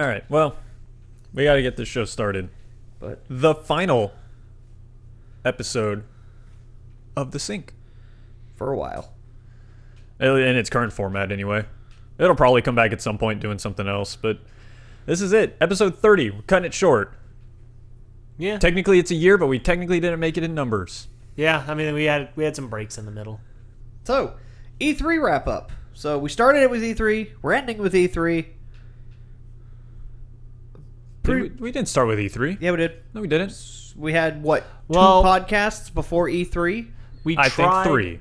right. Well, we got to get this show started. But The final episode of The Sync. for a while. In its current format, anyway. It'll probably come back at some point doing something else, but this is it. Episode 30. We're cutting it short. Yeah. Technically, it's a year, but we technically didn't make it in numbers. Yeah, I mean, we had some breaks in the middle. So, E3 wrap up. So we started it with E3. We're ending with E3. We didn't start with E3. Yeah, we did. No, we didn't. We had, what, Well- 2 podcasts before E3? I think 3.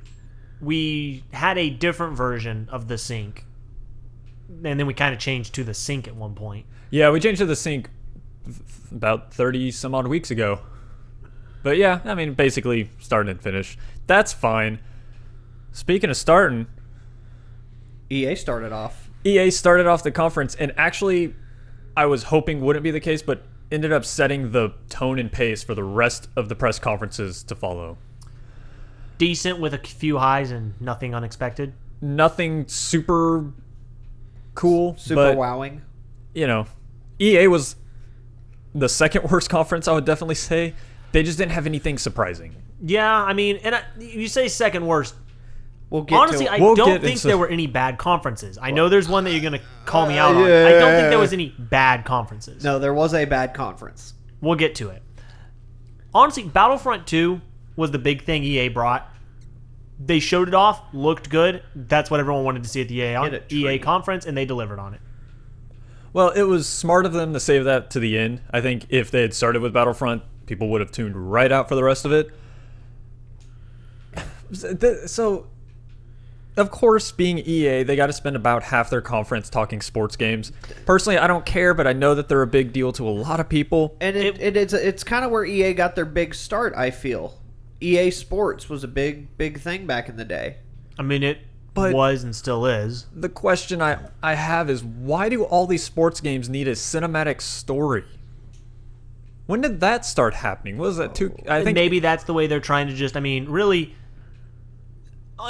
We had a different version of the sync, and then we kind of changed to the sync at one point. Yeah, we changed to The Sync about 30 some odd weeks ago. But yeah, I mean, basically start and finish. That's fine. Speaking of starting, EA started off. EA started off the conference, and actually, I was hoping wouldn't be the case, but ended up setting the tone and pace for the rest of the press conferences to follow. Decent with a few highs and nothing unexpected. Nothing super cool, Super but, wowing. you know, EA was the second worst conference, I would definitely say. They just didn't have anything surprising. Yeah, I mean, and you say second worst. We'll get Honestly, to it. I We'll don't get think into- there were any bad conferences. I know there's one that you're going to call me out on. yeah. I don't think there was any bad conferences. No, there was a bad conference. We'll get to it. Honestly, Battlefront 2 was the big thing EA brought. They showed it off, looked good. That's what everyone wanted to see at the Get it, EA tree. conference, and they delivered on it. Well, it was smart of them to save that to the end. I think if they had started with Battlefront, people would have tuned right out for the rest of it. So, of course, being EA, they got to spend about half their conference talking sports games. Personally, I don't care, but I know that they're a big deal to a lot of people. And it's kind of where EA got their big start, I feel. EA Sports was a big thing back in the day. I mean, it But- was and still is. The question I have is, why do all these sports games need a cinematic story? When did that start happening? What was that? I think Maybe that's the way they're trying to just, I mean, really,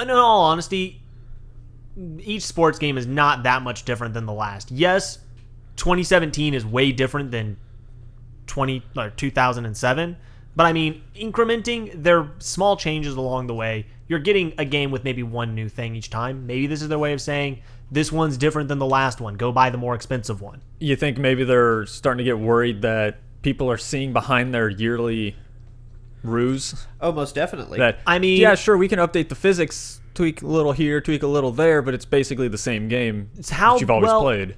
in all honesty, each sports game is not that much different than the last. Yes, 2017 is way different than 2007. But I mean, incrementing, they're small changes along the way. You're getting a game with maybe one new thing each time. Maybe this is their way of saying, this one's different than the last one. Go buy the more expensive one. You think maybe they're starting to get worried that people are seeing behind their yearly ruse? Oh, most definitely. That, I mean- yeah, sure, we can update the physics, tweak a little here, tweak a little there, but it's basically the same game It's how that you've always well- played.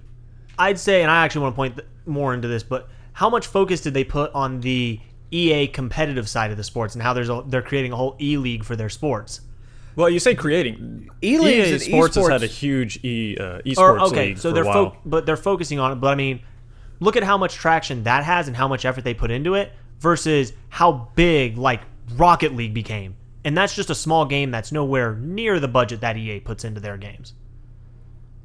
I'd say, and I actually want to point more into this, but how much focus did they put on the EA competitive side of the sports and how they're creating a whole E-League for their sports? Well, you say creating. E-Leagues EA and Sports has had a esports- huge esports league so for they're a while. but they're focusing on it. But I mean, look at how much traction that has and how much effort they put into it versus how big like Rocket League became, and that's just a small game that's nowhere near the budget that EA puts into their games.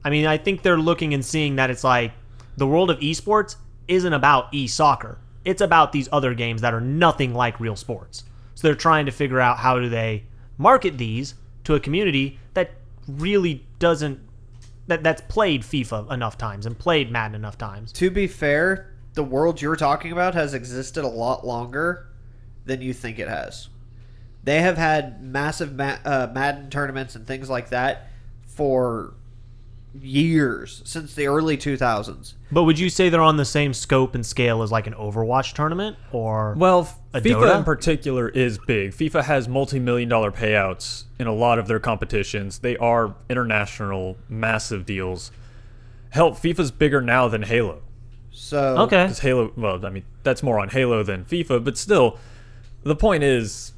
I mean, I think they're looking and seeing that it's like the world of esports isn't about e-soccer. It's about these other games that are nothing like real sports. So they're trying to figure out how do they market these to a community that really doesn't that's played FIFA enough times and played Madden enough times. To be fair, the world you're talking about has existed a lot longer than you think it has. They have had massive Madden tournaments and things like that for years, since the early 2000s. But would you say they're on the same scope and scale as like an Overwatch tournament or Well, a FIFA Dota? in particular is big. FIFA has multi-million-dollar payouts in a lot of their competitions. They are international, massive deals. Hell, FIFA's bigger now than Halo. So Okay. Because Halo, well, I mean, that's more on Halo than FIFA, but still, the point is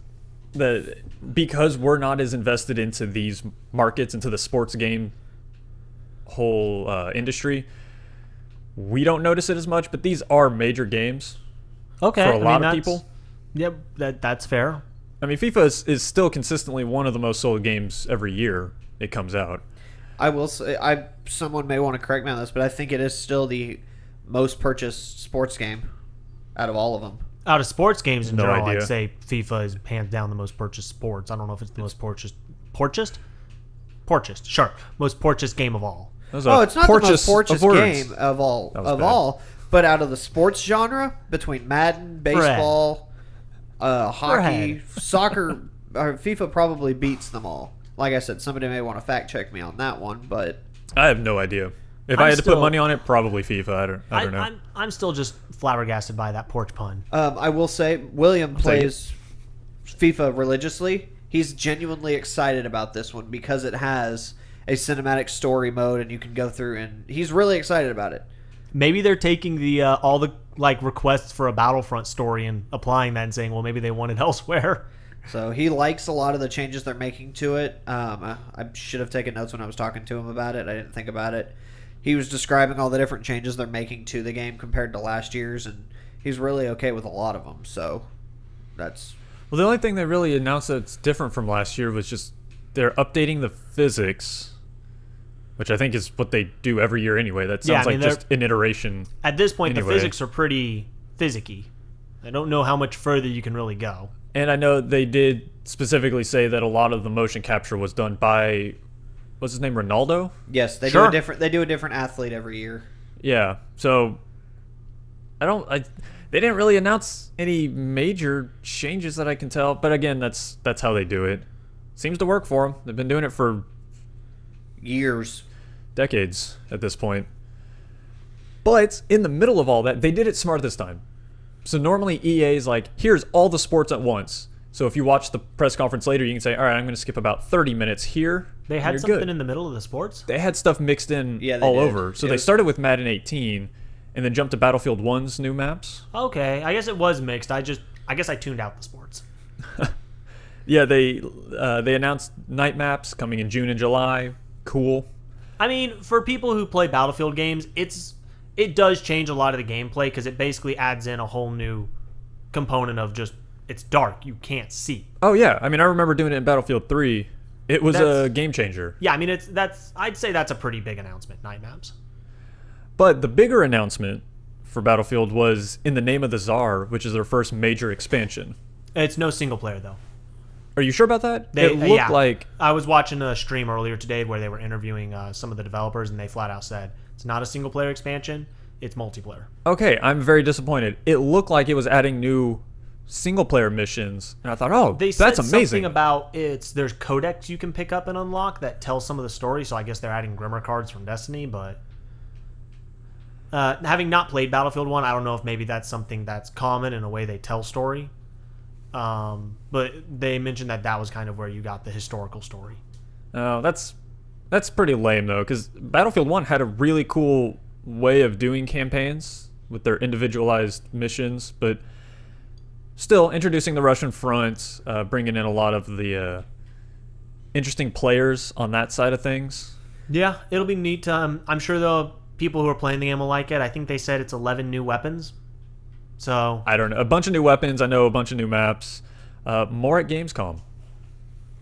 that because we're not as invested into these markets, into the sports game whole industry, we don't notice it as much, but these are major games Okay. for a I mean, lot of that's- people. Yep, that's fair. I mean, FIFA is still consistently one of the most sold games every year it comes out. I will say, someone may want to correct me on this, but I think it is still the most purchased sports game out of all of them. Out of sports games in No general, idea. I'd say FIFA is hands down the most purchased sports. I don't know if it's the most purchased. Purchased? Sure. Most purchased game of all. That was a Oh, it's not the porches most porches of words. game of all That was of bad. all, but out of the sports genre, between Madden, baseball, hockey, soccer, FIFA probably beats them all. Like I said, somebody may want to fact check me on that one, but I have no idea. If I'm I had to put still- money on it, probably FIFA. I don't know. I'm still just flabbergasted by that porch pun. I will say William take plays FIFA religiously. He's genuinely excited about this one because it has a cinematic story mode, and you can go through, and he's really excited about it. Maybe they're taking the all the like requests for a Battlefront story and applying that and saying, well, maybe they want it elsewhere. So he likes a lot of the changes they're making to it. I should have taken notes when I was talking to him about it. I didn't think about it. He was describing all the different changes they're making to the game compared to last year's, and he's really okay with a lot of them. So that's Well, the only thing they really announced that's different from last year was just they're updating the physics, which I think is what they do every year anyway. That Yeah, sounds I mean, like just an iteration. At this point, Anyway. the physics are pretty physicky. I don't know how much further you can really go. And I know they did specifically say that a lot of the motion capture was done by, what's his name, Ronaldo? yes. They Sure. do a different athlete every year. Yeah. So they didn't really announce any major changes that I can tell. But again, that's how they do it. Seems to work for them. They've been doing it for Years. decades at this point. But in the middle of all that, they did it smart this time. So normally EA is like, here's all the sports at once. So if you watch the press conference later, you can say, all right, I'm going to skip about 30 minutes here. They and had you're something good. in the middle of the sports? They had stuff mixed in Yeah, they all did. over. So It they was- started with Madden 18 and then jumped to Battlefield 1's new maps. Okay, I guess it was mixed. I guess I tuned out the sports. Yeah, they announced night maps coming in June and July. Cool. I mean, for people who play Battlefield games, it does change a lot of the gameplay because it basically adds in a whole new component of just it's dark, you can't see. Oh yeah, I mean I remember doing it in Battlefield 3. It was a That's- game changer. Yeah, I mean I'd say that's a pretty big announcement, night maps. But the bigger announcement for Battlefield was In the Name of the Czar, which is their first major expansion. It's no single player though. Are you sure about that? They- It looked yeah. like I was watching a stream earlier today where they were interviewing some of the developers, and they flat out said it's not a single player expansion, it's multiplayer. okay. I'm very disappointed. It looked like it was adding new single player missions, and I thought, oh, They said that's amazing. something about there's codex you can pick up and unlock that tells some of the story, so I guess they're adding Grimmer cards from Destiny, but having not played Battlefield 1, I don't know if maybe that's something that's common in a way they tell story. But they mentioned that was kind of where you got the historical story. Oh, that's pretty lame though, because Battlefield 1 had a really cool way of doing campaigns with their individualized missions, but still introducing the Russian front, bringing in a lot of the interesting players on that side of things. Yeah, it'll be neat. I'm sure the people who are playing the game will like it. I think they said it's 11 new weapons. So I don't know, a bunch of new weapons. I know a bunch of new maps. More at Gamescom.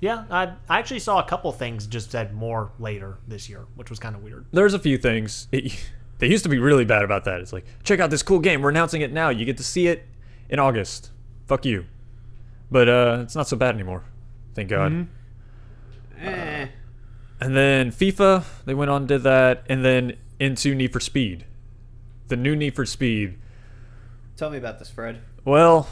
yeah, I actually saw a couple things just said more later this year, which was kind of weird. There's a few things. They used to be really bad about that. It's like, check out this cool game. We're announcing it now. You get to see it in August. Fuck you. But it's not so bad anymore. Thank God. Eh. And then FIFA, they went on and did that. And then into Need for Speed. The new Need for Speed. Tell me about this, Fred. Well,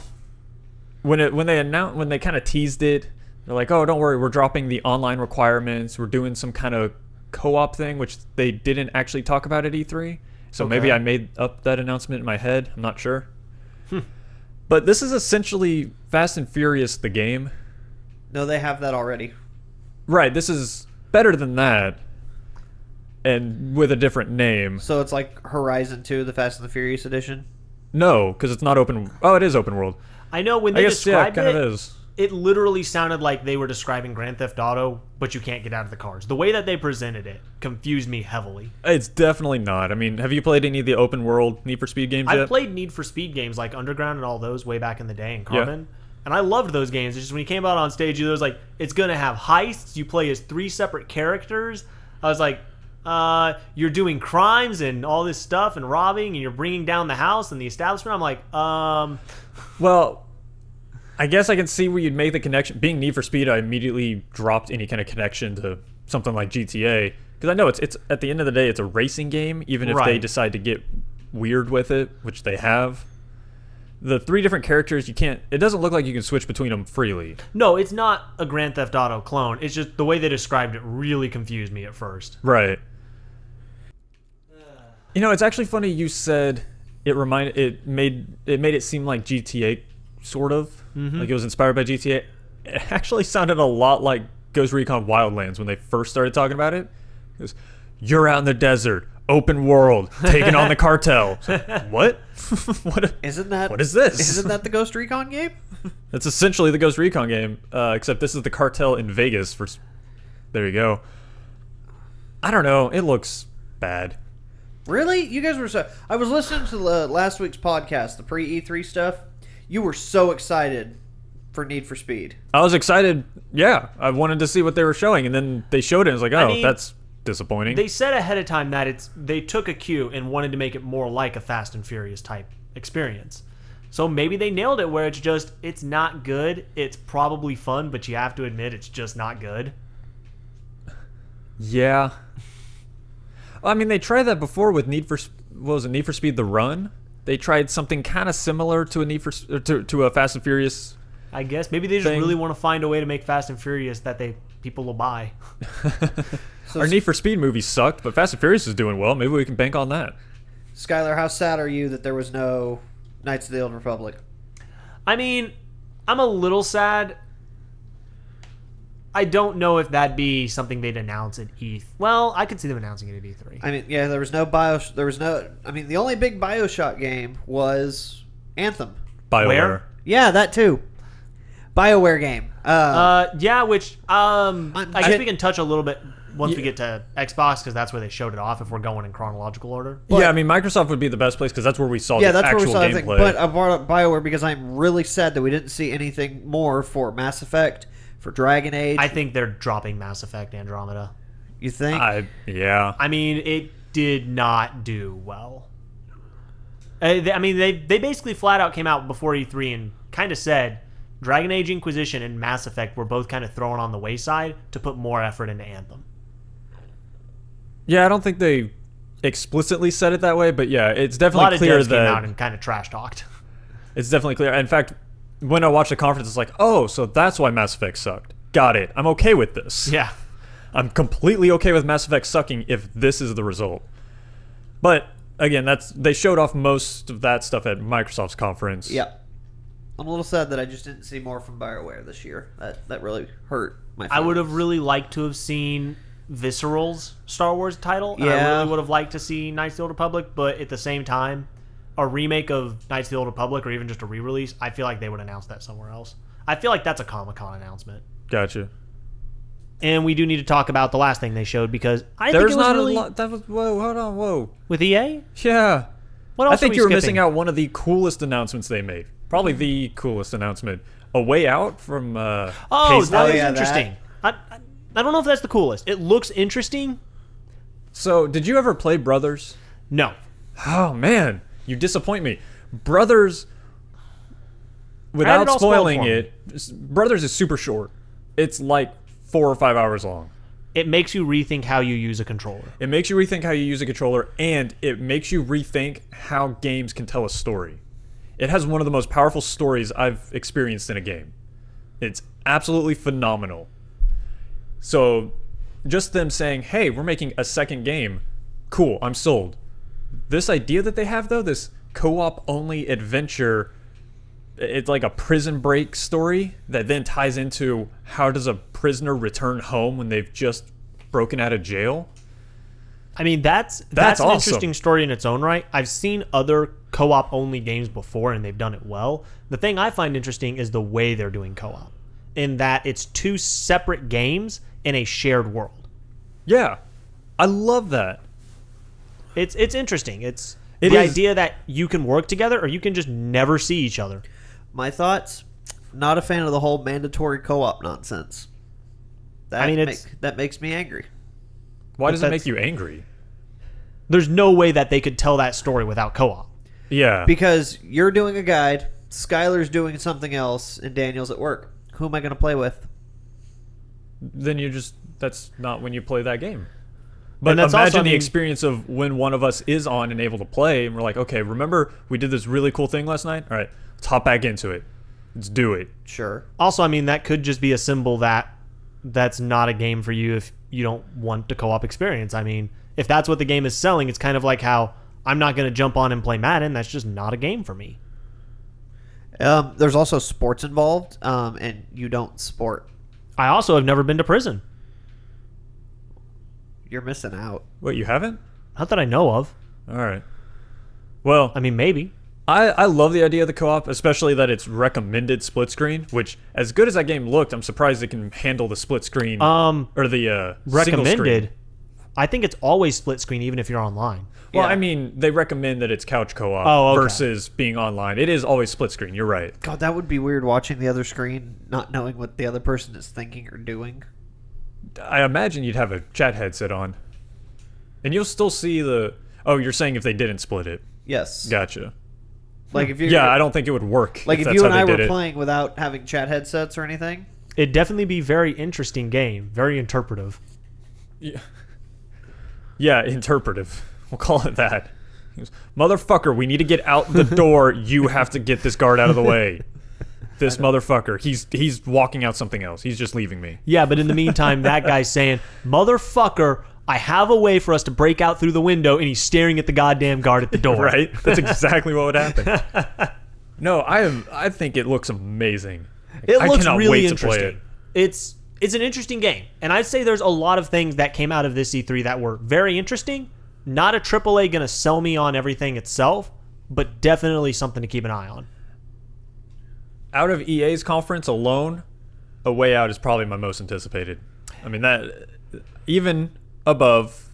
when they kind of teased it, they're like, oh, don't worry, we're dropping the online requirements. We're doing some kind of co-op thing, which they didn't actually talk about at E3. So maybe Okay. I made up that announcement in my head. I'm not sure. But this is essentially Fast and Furious, the game. No, they have that already. Right, this is better than that. And with a different name. So it's like Horizon 2, the Fast and the Furious edition. No, because it's not open. Oh, it is open world. I know when I they guess, yeah, it described kind it, of is. it literally sounded like they were describing Grand Theft Auto, but you can't get out of the cars. The way that they presented it confused me heavily. It's definitely not. I mean, have you played any of the open world Need for Speed games yet? I've played Need for Speed games like Underground and all those way back in the day in Carbon. And I loved those games. It's just when you came out on stage, it was like, it's going to have heists. You play as 3 separate characters. I was like, you're doing crimes and all this stuff and robbing and you're bringing down the house and the establishment. I'm like, Well, I guess I can see where you'd make the connection. Being Need for Speed, I immediately dropped any kind of connection to something like GTA, because I know it's at the end of the day it's a racing game, even if they Right. decide to get weird with it, which they have. The 3 different characters, you can't. It doesn't look like you can switch between them freely. No, it's not a Grand Theft Auto clone. It's just the way they described it really confused me at first. Right. You know, it's actually funny you said it made it seem like GTA, sort of. Like it was inspired by GTA. It actually sounded a lot like Ghost Recon Wildlands when they first started talking about it. It was, you're out in the desert, open world, taking on the cartel. It's like, what? What is this? Isn't that the Ghost Recon game? That's essentially the Ghost Recon game, except this is the cartel in Vegas. There you go. I don't know. It looks bad. Really? You guys were so... I was listening to last week's podcast, the pre-E3 stuff. You were so excited for Need for Speed. I was excited. Yeah, I wanted to see what they were showing, and then they showed it. And I was like, oh, that's disappointing. They said ahead of time that they took a cue and wanted to make it more like a Fast and Furious type experience. So maybe they nailed it where it's not good. It's probably fun, but you have to admit it's just not good. Yeah. I mean, they tried that before with Need for Speed The Run. They tried something kind of similar to a Fast and Furious. I guess maybe they just really want to find a way to make Fast and Furious that people will buy. Our Need for Speed movie sucked, but Fast and Furious is doing well. Maybe we can bank on that. Skyler, how sad are you that there was no Knights of the Old Republic? I mean, I'm a little sad. I don't know if that'd be something they'd announce at E3. Well, I could see them announcing it at E3. I mean, yeah, there was no I mean, the only big BioShock game was Anthem. BioWare. Where? Yeah, that too. BioWare game. Yeah, which I guess we can touch a little bit once we get to Xbox, because that's where they showed it off if we're going in chronological order. Yeah, I mean, Microsoft would be the best place because that's where we saw the actual gameplay. But I brought up BioWare because I'm really sad that we didn't see anything more for Mass Effect, for Dragon Age. I think they're dropping Mass Effect Andromeda. You think? Yeah. I mean, it did not do well. I mean, they basically flat out came out before E3 and kind of said Dragon Age Inquisition and Mass Effect were both kind of thrown on the wayside to put more effort into Anthem. Yeah, I don't think they explicitly said it that way, but yeah, it's definitely clear A lot of devs that came out and kind of trash talked. It's definitely clear. In fact, when I watched the conference, it's like, oh, so that's why Mass Effect sucked. Got it. I'm okay with this. Yeah. I'm completely okay with Mass Effect sucking if this is the result. But again, they showed off most of that stuff at Microsoft's conference. Yeah. I'm a little sad that I just didn't see more from BioWare this year. That really hurt my feelings. I would have really liked to have seen Visceral's Star Wars title. And I really would have liked to see Knights of the Old Republic, but at the same time, a remake of Knights of the Old Republic or even just a re-release, I feel like they would announce that somewhere else. I feel like that's a Comic-Con announcement. Gotcha. And we do need to talk about the last thing they showed because I think There's it was not really... a lot. That was whoa. With EA? Yeah. What else I think are we you were skipping? missing out one of the coolest announcements they made. Probably the coolest announcement. A Way Out from Oh, Paisley. that was yeah, interesting. I don't know if that's the coolest. It looks interesting. So, did you ever play Brothers? No. Oh, man. You disappoint me. Brothers, I had without it all spoiled spoiling for me. it, Brothers is super short. It's like 4 or 5 hours long. It makes you rethink how you use a controller. It makes you rethink how you use a controller, and it makes you rethink how games can tell a story. It has one of the most powerful stories I've experienced in a game. It's absolutely phenomenal. So, just them saying, hey, we're making a second game, cool, I'm sold. This idea that they have, though, this co-op only adventure, it's like a prison break story that then ties into how does a prisoner return home when they've just broken out of jail. I mean, that's an awesome. interesting story in its own right. I've seen other co-op only games before, and they've done it well. The thing I find interesting is the way they're doing co-op, in that it's two separate games in a shared world. Yeah, I love that. It's interesting. It's the idea that you can work together or you can just never see each other. My thoughts, not a fan of the whole mandatory co-op nonsense. That makes me angry. Why does it make you angry? There's no way that they could tell that story without co-op. Yeah. Because you're doing a guide, Skyler's doing something else, and Daniel's at work. Who am I going to play with? then that's not when you play that game. But that's imagine also, the experience of when one of us is on and able to play, and we're like, okay, remember we did this really cool thing last night? All right, let's hop back into it. Let's do it. Sure. Also, I mean, that could just be a symbol that that's not a game for you if you don't want the co-op experience. I mean, if that's what the game is selling, it's kind of like how I'm not going to jump on and play Madden. That's just not a game for me. There's also sports involved, and you don't sport. I also have never been to prison. You're missing out. Wait, you haven't? Not that I know of. All right. Well, I mean, maybe. I love the idea of the co-op, especially that it's recommended split screen, which, as good as that game looked, I'm surprised it can handle the split screen or the single screen. Recommended. I think it's always split screen, even if you're online. Well, Yeah. I mean, they recommend that it's couch co-op Oh, okay. versus being online. It is always split screen. You're right. God, that would be weird watching the other screen, not knowing what the other person is thinking or doing. I imagine you'd have a chat headset on, and you'll still see the. Oh, you're saying if they didn't split it? Yes. Gotcha. Like if you Yeah, I don't think it would work. like if that's you how and they I were did it. playing without having chat headsets or anything. It'd definitely be very interesting game. Very interpretive. Yeah, interpretive. We'll call it that. He goes, motherfucker, we need to get out the door. You have to get this guard out of the way. This motherfucker. He's walking out something else. He's just leaving me. Yeah, but in the meantime, that guy's saying, motherfucker, I have a way for us to break out through the window, and he's staring at the goddamn guard at the door. Right? That's exactly what would happen. No, I think it looks amazing. It I looks cannot really wait to play interesting. it. It's an interesting game. And I'd say there's a lot of things that came out of this E3 that were very interesting. Not a AAA going to sell me on everything itself, but definitely something to keep an eye on. Out of EA's conference alone, A Way Out is probably my most anticipated. I mean, that even above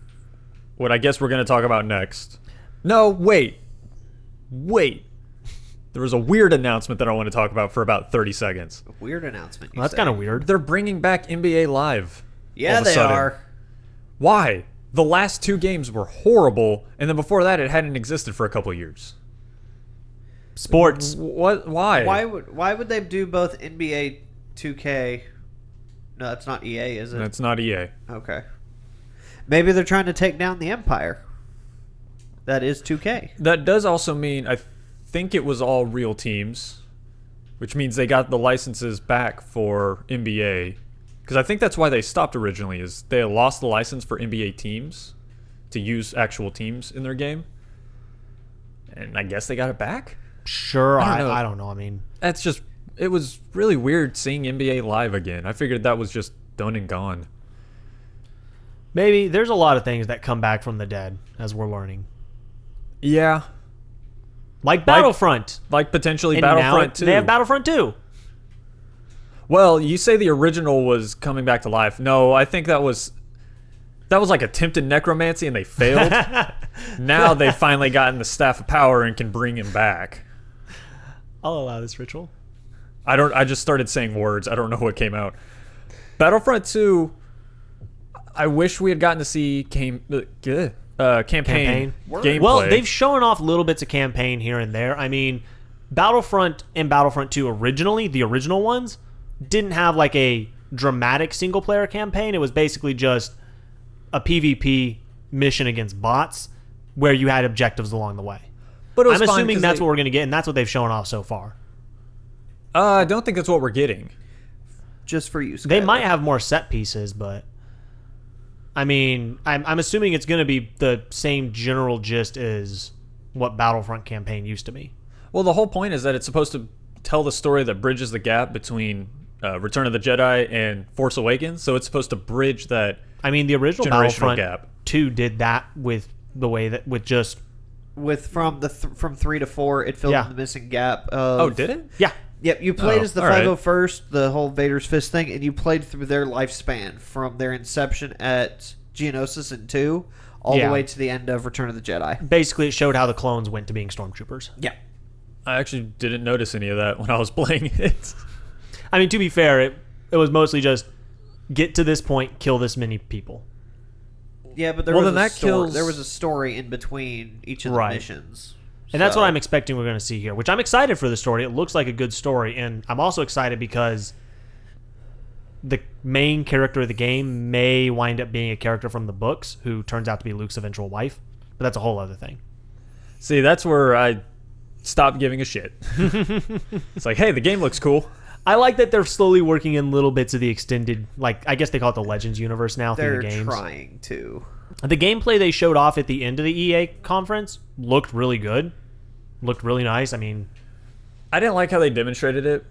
what I guess we're going to talk about next. No, wait. There was a weird announcement that I want to talk about for about 30 seconds. A weird announcement. Well, that's kind of weird. They're bringing back NBA Live. Yeah, all of a they sudden. are. Why? The last two games were horrible, and then before that, it hadn't existed for a couple of years. Sports. What? Why? Why would they do both NBA 2K? No, that's not EA, is it? That's not EA. Okay. Maybe they're trying to take down the Empire. That is 2K. That does also mean I think it was all real teams, which means they got the licenses back for NBA. Because I think that's why they stopped originally, is they had lost the license for NBA teams to use actual teams in their game. And I guess they got it back? Sure, I don't know. I don't know. I mean, That's just, it was really weird seeing NBA Live again. I figured that was just done and gone. maybe there's a lot of things that come back from the dead, as we're learning. Yeah. Like Battlefront. Like potentially And Battlefront now 2. they have Battlefront 2. Well, you say the original was coming back to life. No, I think that was like attempted necromancy and they failed. Now they've finally gotten the Staff of Power and can bring him back. I'll allow this ritual. I just started saying words. I don't know what came out. Battlefront 2, I wish we had gotten to see campaign gameplay. Well, they've shown off little bits of campaign here and there. I mean, Battlefront and Battlefront 2 originally, the original ones, didn't have like a dramatic single player campaign. It was basically just a PvP mission against bots where you had objectives along the way. But it was I'm fine assuming 'cause that's they- what we're going to get, and that's what they've shown off so far. I don't think that's what we're getting. Just for you, Skyler. They might have more set pieces, but I mean, I'm assuming it's going to be the same general gist as what Battlefront campaign used to be. Well, the whole point is that it's supposed to tell the story that bridges the gap between Return of the Jedi and Force Awakens. So it's supposed to bridge that I mean, the original generational Battlefront gap. 2 did that with the way that with just from 3 to 4, it filled Yeah. in the missing gap. Of, Oh, did it? yeah. Yep, you played Oh, as the all right. 501st, the whole Vader's Fist thing, and you played through their lifespan from their inception at Geonosis in 2 all Yeah. the way to the end of Return of the Jedi. Basically, it showed how the clones went to being stormtroopers. Yeah. I actually didn't notice any of that when I was playing it. I mean, to be fair, it was mostly just get to this point, kill this many people. Yeah, but there Well, was then a that story. kills- There was a story in between each of the Right. missions. And that's So- what I'm expecting we're going to see here, which I'm excited for the story. It looks like a good story, and I'm also excited because the main character of the game may wind up being a character from the books who turns out to be Luke's eventual wife. But that's a whole other thing. See, that's where I stopped giving a shit. It's like, hey, the game looks cool. I like that they're slowly working in little bits of the extended, like, I guess they call it the Legends universe now through the games. They're trying to. The gameplay they showed off at the end of the EA conference looked really good. Looked really nice. I mean, I didn't like how they demonstrated it.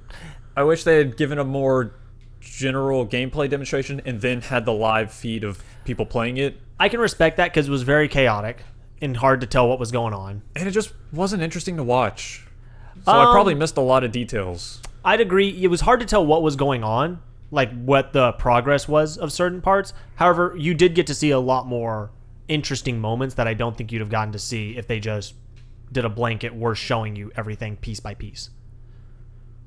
I wish they had given a more general gameplay demonstration and then had the live feed of people playing it. I can respect that because it was very chaotic and hard to tell what was going on. And it just wasn't interesting to watch. So I probably missed a lot of details. I'd agree. It was hard to tell what was going on, like what the progress was of certain parts. However, you did get to see a lot more interesting moments that I don't think you'd have gotten to see if they just did a blanket worth showing you everything piece by piece.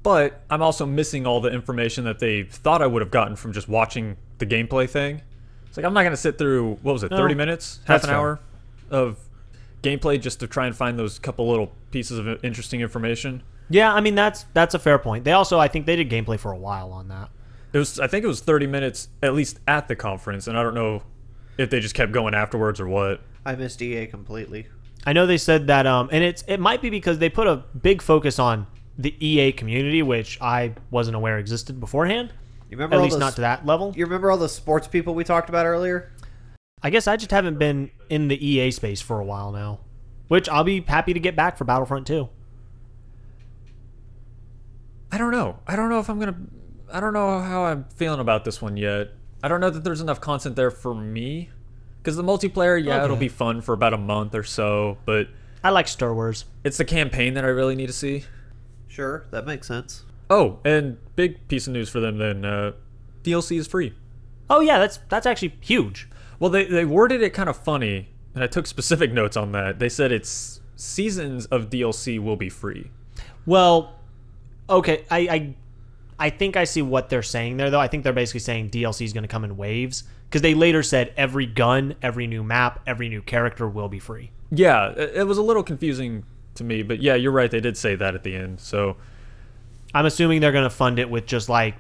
But I'm also missing all the information that they thought I would have gotten from just watching the gameplay thing. It's like, I'm not going to sit through, 30 minutes? Half an hour of gameplay just to try and find those couple little pieces of interesting information. Yeah, I mean, that's a fair point. They also, I think they did gameplay for a while on that. I think it was 30 minutes, at least at the conference, and I don't know if they just kept going afterwards or what. I missed EA completely. I know they said that, and it might be because they put a big focus on the EA community, which I wasn't aware existed beforehand. You remember at least not to that level. You remember all the sports people we talked about earlier? I guess I just haven't been in the EA space for a while now, which I'll be happy to get back for Battlefront 2. I don't know. I don't know how I'm feeling about this one yet. I don't know that there's enough content there for me. Because the multiplayer, yeah, it'll be fun for about a month or so, but I like Star Wars. It's the campaign that I really need to see. Sure, that makes sense. Oh, and big piece of news for them then, DLC is free. Oh yeah, that's actually huge. Well, they worded it kind of funny, and I took specific notes on that. They said it's seasons of DLC will be free. Well, okay, I think I see what they're saying there, though. I think they're basically saying DLC is going to come in waves, because they later said every gun, every new map, every new character will be free. Yeah, it was a little confusing to me, but yeah, you're right. They did say that at the end, so I'm assuming they're going to fund it with just like,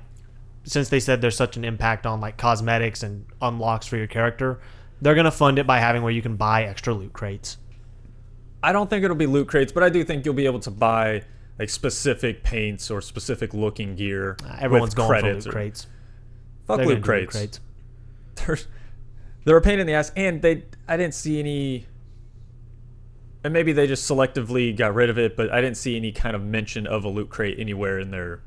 since they said there's such an impact on like cosmetics and unlocks for your character, they're going to fund it by having where you can buy extra loot crates. I don't think it'll be loot crates, but I do think you'll be able to buy like specific paints or specific looking gear. Everyone's with going for loot crates. Fuck loot crates. They're a pain in the ass, and I didn't see any. And maybe they just selectively got rid of it, but I didn't see any kind of mention of a loot crate anywhere in their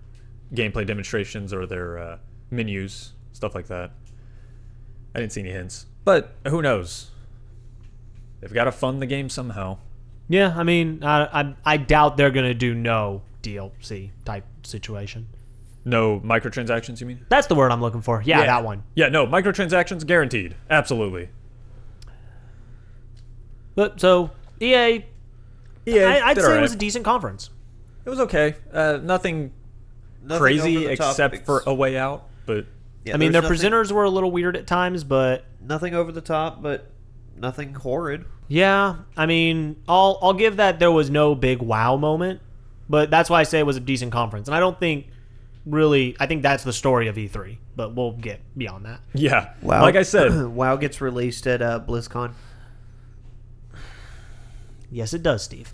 gameplay demonstrations or their menus, stuff like that. I didn't see any hints. But who knows? They've got to fund the game somehow. Yeah, I mean, I doubt they're going to do no DLC type situation. No microtransactions, you mean? That's the word I'm looking for. Yeah, that one. Yeah, no, microtransactions guaranteed. Absolutely. But so EA I'd say it was a decent conference. It was okay. Nothing crazy except for A Way Out, but I mean, their presenters were a little weird at times, but nothing over the top, but nothing horrid. Yeah, I mean, I'll give that there was no big wow moment, but that's why I say it was a decent conference. And I don't think really, I think that's the story of E3, but we'll get beyond that. Yeah, WoW, like I said, WoW gets released at BlizzCon. Yes, it does, Steve.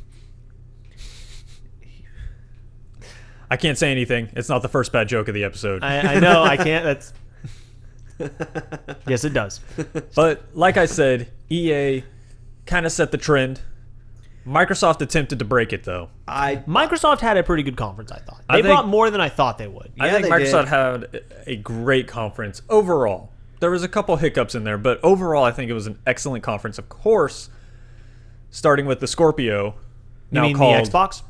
I can't say anything. It's not the first bad joke of the episode. I know, I can't. That's yes, it does. But like I said, EA kind of set the trend. Microsoft attempted to break it, though. Microsoft had a pretty good conference, I thought. They brought more than I thought they would. I think Microsoft had a great conference overall. There was a couple hiccups in there, but overall I think it was an excellent conference. Of course, starting with the Scorpio, You mean the Xbox?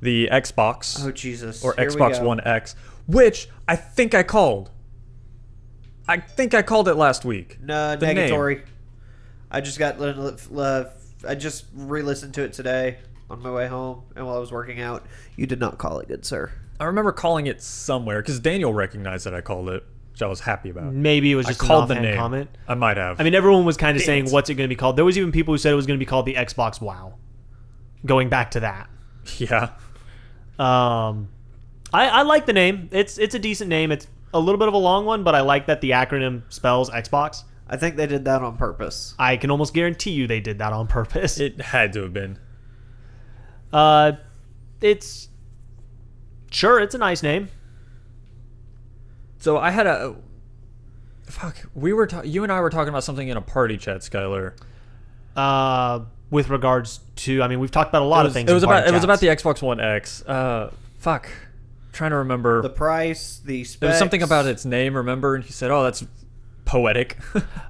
The Xbox. Oh, Jesus. Or Xbox One X, which I think I called. I think I called it last week. No, negatory. I just got... I just re-listened to it today on my way home and while I was working out. You did not call it, good sir. I remember calling it somewhere because Daniel recognized that I called it, which I was happy about. Maybe it was just an offhand comment. I might have. I mean, everyone was kind of saying, what's it going to be called? There was even people who said it was going to be called the Xbox WoW. Going back to that. Yeah. I like the name. It's a decent name. It's a little bit of a long one, but I like that the acronym spells Xbox. I think they did that on purpose. I can almost guarantee you they did that on purpose. It had to have been. It's a nice name. So I had a you and I were talking about something in a party chat, Skyler. With regards to, I mean, we've talked about a lot of things. It was about the Xbox One X. Trying to remember The price, the specs. There was something about its name, remember? And he said, "Oh, that's poetic."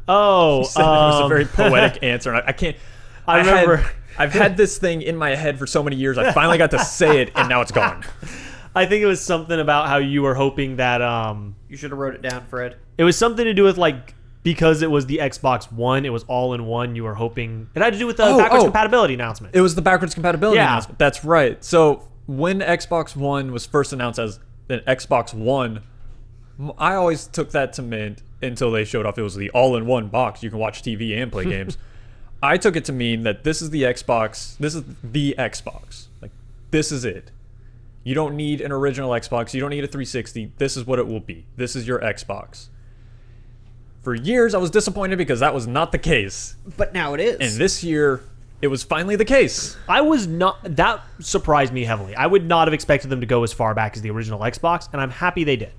Oh, he said it was a very poetic answer. And I can't. I remember. I've had this thing in my head for so many years. I finally got to say it, and now it's gone. I think it was something about how you were hoping that You should have wrote it down, Fred. it was something to do with like because it was the Xbox One, it was all in one. You were hoping it had to do with the backwards compatibility announcement. It was the backwards compatibility Yeah. announcement. That's right. So when Xbox One was first announced as an Xbox One, I always took that to mean until they showed off it was the all-in-one box. You can watch TV and play games. I took it to mean that this is the Xbox. This is the Xbox. Like, this is it. You don't need an original Xbox. You don't need a 360. This is what it will be. This is your Xbox. For years, I was disappointed because that was not the case. But now it is. And this year, it was finally the case. I was not. That surprised me heavily. I would not have expected them to go as far back as the original Xbox, and I'm happy they did.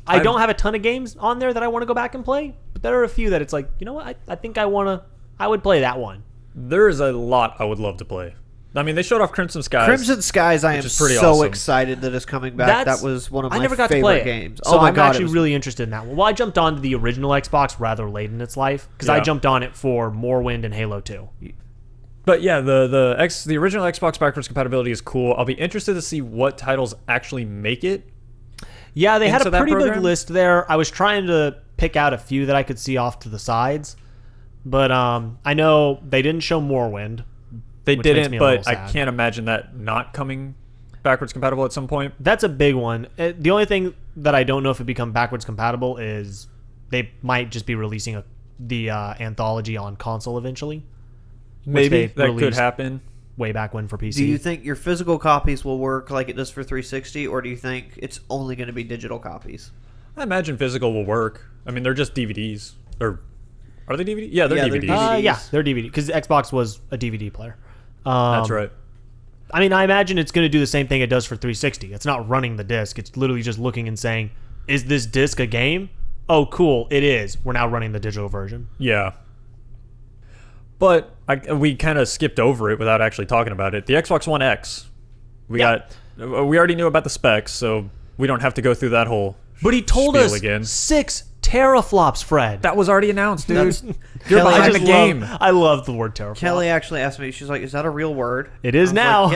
I don't have a ton of games on there that I want to go back and play, but there are a few that it's like, you know what? I think I would play that one. There is a lot I would love to play. I mean, they showed off Crimson Skies. Crimson Skies, I am is pretty so awesome. excited that it's coming back. That was one of my I never got to favorite play it. games. So Oh my I'm god, actually it was- really interested in that one. Well, I jumped onto the original Xbox rather late in its life because I Yeah. jumped on it for Morrowind and Halo 2. But yeah, the original Xbox backwards compatibility is cool. I'll be interested to see what titles actually make it. Yeah, they had a into that pretty big program? list there. I was trying to pick out a few that I could see off to the sides, but I know they didn't show Morrowind. They Which makes didn't, me a but little I sad. can't imagine that not coming backwards compatible at some point. That's a big one. The only thing that I don't know if it become backwards compatible is they might just be releasing the anthology on console eventually. Maybe they that could released happen. way back when for PC. Do you think your physical copies will work like it does for 360, or do you think it's only going to be digital copies? I imagine physical will work. I mean, they're just DVDs. Or are they DVDs? Yeah, they're Yeah, they're DVDs. DVDs. Yeah, they're DVD because Xbox was a DVD player. That's right. I mean, I imagine it's going to do the same thing it does for 360. It's not running the disc. It's literally just looking and saying, "Is this disc a game? Oh, cool, it is. We're now running the digital version." Yeah. But we kind of skipped over it without actually talking about it. The Xbox One X. We already knew about the specs, so we don't have to go through that whole But he told spiel us again. 6 teraflops, Fred. That was already announced, dude. That's- You're Kelly, behind the game. I love the word teraflop. Kelly actually asked me, she's like, is that a real word? It is I was now. like,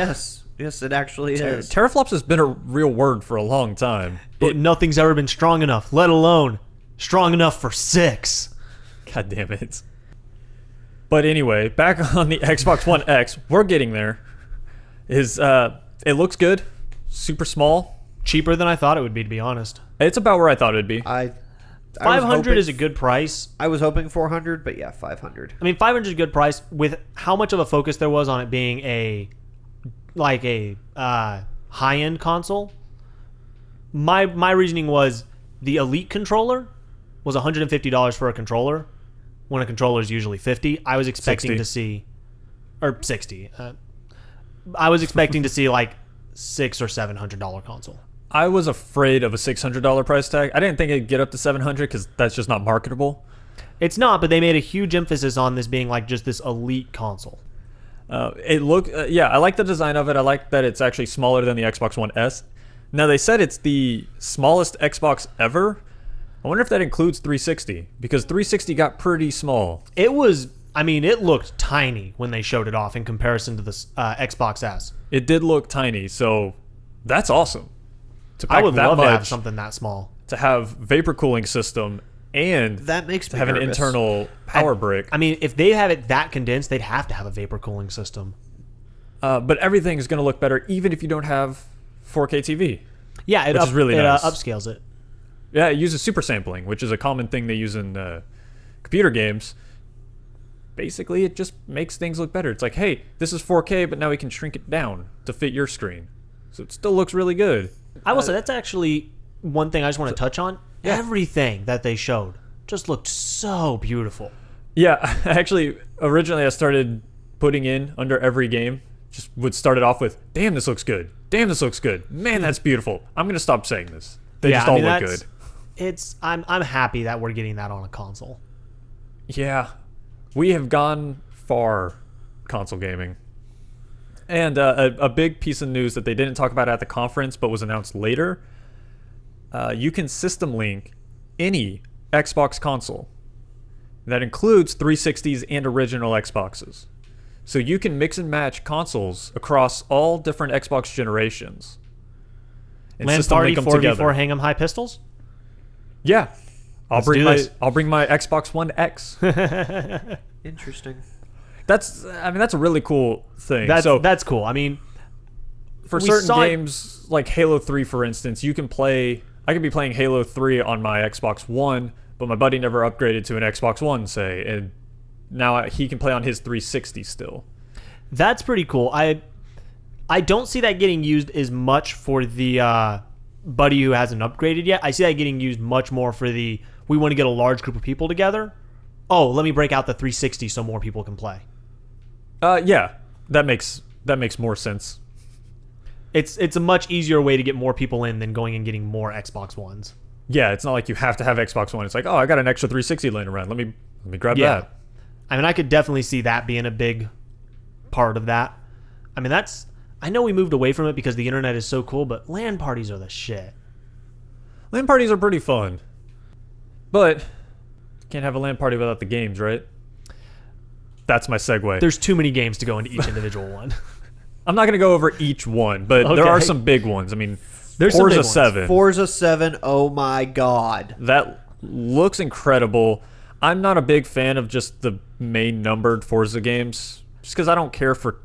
yes, it actually is. Teraflops has been a real word for a long time. But nothing's ever been strong enough, let alone strong enough for 6. God damn it. But anyway, back on the Xbox One X, we're getting there. It looks good. Super small. Cheaper than I thought it would be, to be honest. It's about where I thought it'd be. I was 500 hoping- is a good price. I was hoping 400, but yeah, 500. I mean, 500 is a good price with how much of a focus there was on it being a high-end console. My reasoning was the Elite controller was $150 for a controller when a controller is usually $50. I was expecting 60. to see, or $60. I was expecting to see like $600 or $700 console. I was afraid of a $600 price tag. I didn't think it'd get up to $700 because that's just not marketable. It's not, but they made a huge emphasis on this being like just this elite console. It looked, I like the design of it. I like that it's actually smaller than the Xbox One S. Now they said it's the smallest Xbox ever. I wonder if that includes 360 because 360 got pretty small. It was, I mean, it looked tiny when they showed it off in comparison to the Xbox S. It did look tiny, so that's awesome. To I pack would that love to have much, something that small. to have vapor cooling system and That makes to me have an nervous. internal power brick. I mean, if they have it that condensed, they'd have to have a vapor cooling system. But everything is going to look better even if you don't have 4K TV. Yeah, Which is really nice. upscales it. Yeah, it uses super sampling, which is a common thing they use in computer games. Basically, it just makes things look better. It's like, hey, this is 4K, but now we can shrink it down to fit your screen. So it still looks really good. I will say that's actually one thing I just want to touch on. Yeah. Everything that they showed just looked so beautiful. Yeah, actually, originally I started putting in under every game. Just would start it off with, damn, this looks good. Damn, this looks good. Man, that's beautiful. I'm going to stop saying this. They just all look good. I'm happy that we're getting that on a console. Yeah, we have gone far console gaming. And a big piece of news that they didn't talk about at the conference but was announced later, you can system link any Xbox console. That includes 360s and original Xboxes. So you can mix and match consoles across all different Xbox generations. And LAN system party link them 4v4 hang 'em high pistols? Yeah. Let's do this. I'll bring my Xbox One X. Interesting. That's a really cool thing. That's cool. I mean, for certain games like Halo 3, for instance, I could be playing Halo 3 on my Xbox One, but my buddy never upgraded to an Xbox One, say, and now he can play on his 360 still. That's pretty cool. I don't see that getting used as much for the buddy who hasn't upgraded yet. I see that getting used much more for we want to get a large group of people together. Oh, let me break out the 360 so more people can play. Yeah, that makes more sense. It's a much easier way to get more people in than going and getting more Xbox Ones. Yeah, it's not like you have to have Xbox One. It's like, oh, I got an extra 360 laying around. Let me grab that. I mean, I could definitely see that being a big part of that. I mean, I know we moved away from it because the internet is so cool, but LAN parties are the shit. LAN parties are pretty fun. But can't have a LAN party without the games, right? That's my segue. There's too many games to go into each individual one. I'm not going to go over each one, but there are some big ones. I mean, there's Forza 7. Forza 7, oh my god. That looks incredible. I'm not a big fan of just the main numbered Forza games, just because I don't care for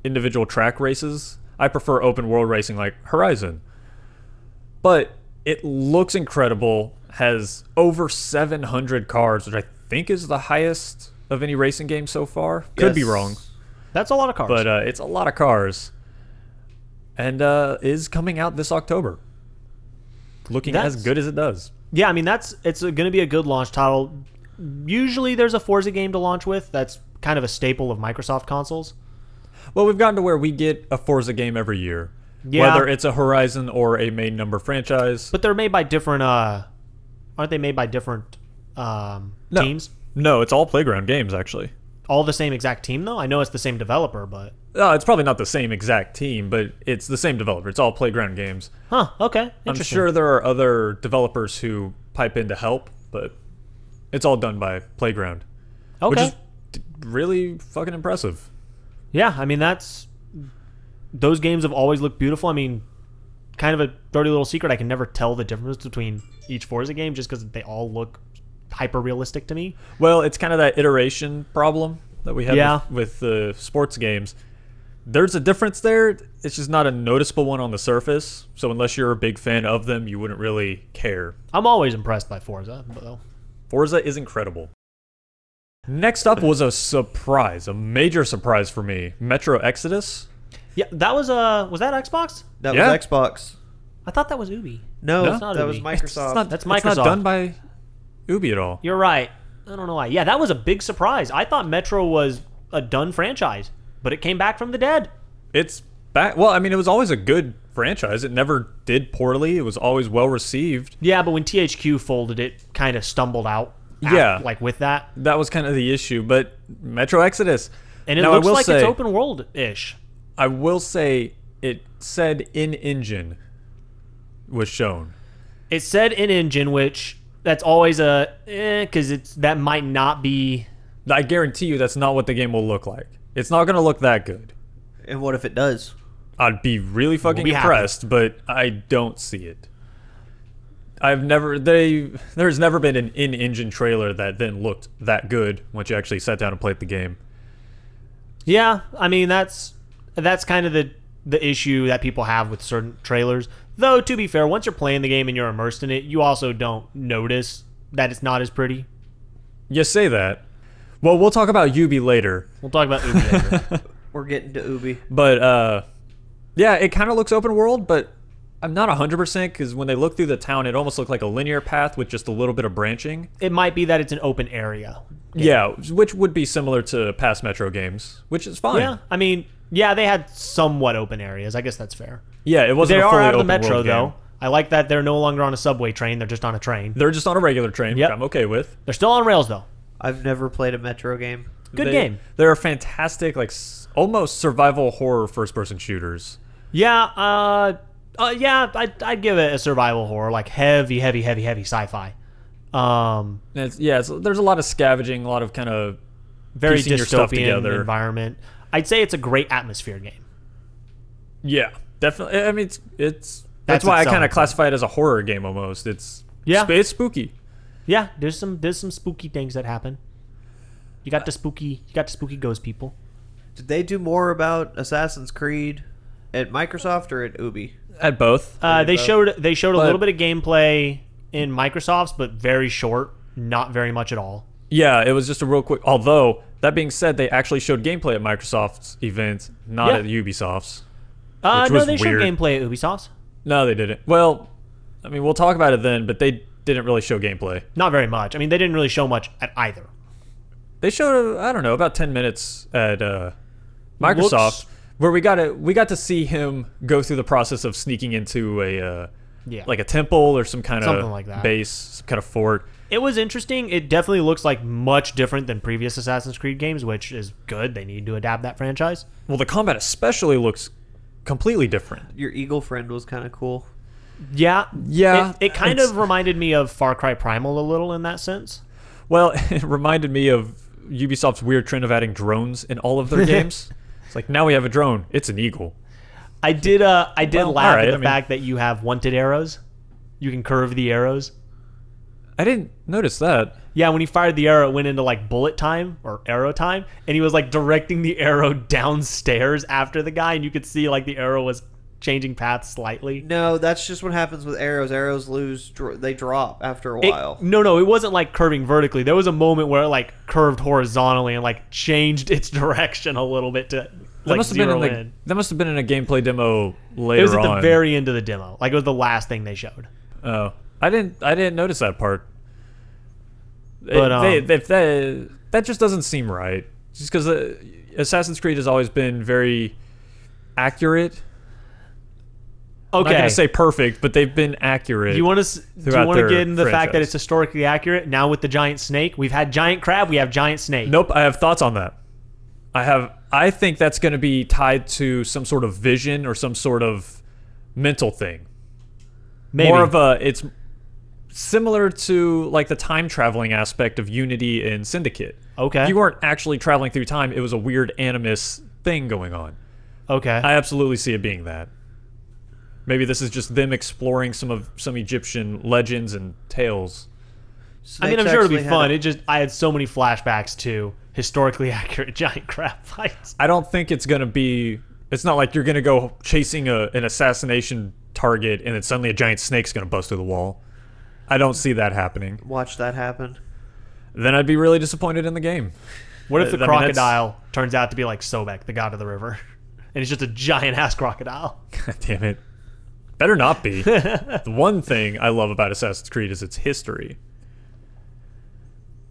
individual track races. I prefer open world racing like Horizon. But it looks incredible, has over 700 cars, which I think is the highest of any racing game so far. Could be wrong. That's a lot of cars. But it's a lot of cars. And is coming out this October. Looking as good as it does. Yeah, I mean, it's going to be a good launch title. Usually there's a Forza game to launch with. That's kind of a staple of Microsoft consoles. Well, we've gotten to where we get a Forza game every year. Yeah. Whether it's a Horizon or a main number franchise. But they're made by different... aren't they made by different teams? No, it's all Playground games, actually. All the same exact team, though? I know it's the same developer, but... It's probably not the same exact team, but it's the same developer. It's all Playground games. Huh, okay. I'm sure there are other developers who pipe in to help, but it's all done by Playground. Okay. Which is really fucking impressive. Yeah, I mean, those games have always looked beautiful. I mean, kind of a dirty little secret, I can never tell the difference between each Forza game just because they all look hyper-realistic to me. Well, it's kind of that iteration problem that we have with the sports games. There's a difference there. It's just not a noticeable one on the surface. So unless you're a big fan of them, you wouldn't really care. I'm always impressed by Forza, though. Forza is incredible. Next up was a surprise, a major surprise for me. Metro Exodus. Yeah, that was that Xbox? That was Xbox. I thought that was Ubi. No, it's not that Ubi. was Microsoft. That's Microsoft. It's not done by Ubi at all. You're right. I don't know why. Yeah, that was a big surprise. I thought Metro was a done franchise, but it came back from the dead. It's back. Well, I mean, it was always a good franchise. It never did poorly. It was always well received. Yeah, but when THQ folded, it kind of stumbled out. Yeah. Like with that. That was kind of the issue. But Metro Exodus. And it looks like it's open world-ish. I will say it said in-engine was shown. It said in-engine, which that's always because that might not be... I guarantee you that's not what the game will look like. It's not going to look that good. And what if it does? I'd be really fucking impressed, but I don't see it. There's never been an in-engine trailer that then looked that good once you actually sat down and played the game. Yeah, I mean that's kind of the issue that people have with certain trailers. Though to be fair, once you're playing the game and you're immersed in it, you also don't notice that it's not as pretty. You say that. Well, we'll talk about Ubi later. We'll talk about Ubi later. We're getting to Ubi. But yeah, it kind of looks open world, but I'm not 100% because when they look through the town, it almost looked like a linear path with just a little bit of branching. It might be that it's an open area. Yeah, which would be similar to past Metro games, which is fine. Yeah, I mean, yeah, they had somewhat open areas. I guess that's fair. Yeah, it wasn't They a are fully out of the open metro, world though. game. I like that they're no longer on a subway train. They're just on a train. They're just on a regular train, Yep. which I'm okay with. They're still on rails, though. I've never played a Metro game. Good game. They're fantastic, like almost survival horror first-person shooters. Yeah, yeah, I'd give it a survival horror, like heavy sci-fi. There's a lot of scavenging, a lot of kind of Very piecing your stuff dystopian together. environment. I'd say it's a great atmosphere game. Yeah, definitely. I mean, it's That's that's why I its kind selling of classify it as a horror game almost. It's it's spooky. Yeah, there's some spooky things that happen. You got the spooky ghost people. Did they do more about Assassin's Creed at Microsoft or at Ubi? At both. They showed a But- little bit of gameplay in Microsoft's, but very short, not very much at all. Yeah, it was just a real quick. Although that being said, they actually showed gameplay at Microsoft's event, not Yeah. at Ubisoft's. No, Which was they showed weird. gameplay at Ubisoft's. No, they didn't. Well, I mean, we'll talk about it then, but they didn't really show gameplay. Not very much. I mean, they didn't really show much at either. They showed, I don't know, about 10 minutes at Microsoft, Looks- where we got to see him go through the process of sneaking into a like a temple or some kind Something of like that. base, some kind of fort. It was interesting. It definitely looks like much different than previous Assassin's Creed games, which is good. They need to adapt that franchise. Well, the combat especially looks completely different. Your eagle friend was kind of cool. Yeah. Yeah, It kind it's- of reminded me of Far Cry Primal a little in that sense. Well, it reminded me of Ubisoft's weird trend of adding drones in all of their games. It's like, now we have a drone. It's an eagle. I did Well, laugh alright, at the I mean- fact that you have wanted arrows. You can curve the arrows. I didn't notice that. Yeah, when he fired the arrow, it went into like bullet time or arrow time, and he was like directing the arrow downstairs after the guy, and you could see like the arrow was changing paths slightly. No, that's just what happens with arrows. Arrows they drop after a while. No, it wasn't like curving vertically. There was a moment where it like curved horizontally and like changed its direction a little bit to like zero in. That must have been in a gameplay demo later It was at the on. very end of the demo. Like it was the last thing they showed. Oh, I didn't notice that part. But, That just doesn't seem right. Just because Assassin's Creed has always been very accurate. I'm not Okay. gonna say perfect, but they've been accurate. You want to throughout their get into the fact that franchise. it's historically accurate now with the giant snake? We've had giant crab. We have giant snake. Nope, I have thoughts on that. I think that's going to be tied to some sort of vision or some sort of mental thing. Maybe. It's similar to like the time traveling aspect of Unity and Syndicate. Okay. You weren't actually traveling through time, it was a weird animus thing going on. Okay. I absolutely see it being that. Maybe this is just them exploring some Egyptian legends and tales. I mean, I'm Snakes sure it'll be actually fun. I had so many flashbacks to historically accurate giant crab fights. I don't think it's going to be... It's not like you're going to go chasing an assassination target and then suddenly a giant snake's going to bust through the wall. I don't see that happening. Watch that happen. Then I'd be really disappointed in the game. What if the I mean, that's- crocodile turns out to be like Sobek, the god of the river, and he's just a giant ass crocodile? God damn it. Better not be. The one thing I love about Assassin's Creed is its history.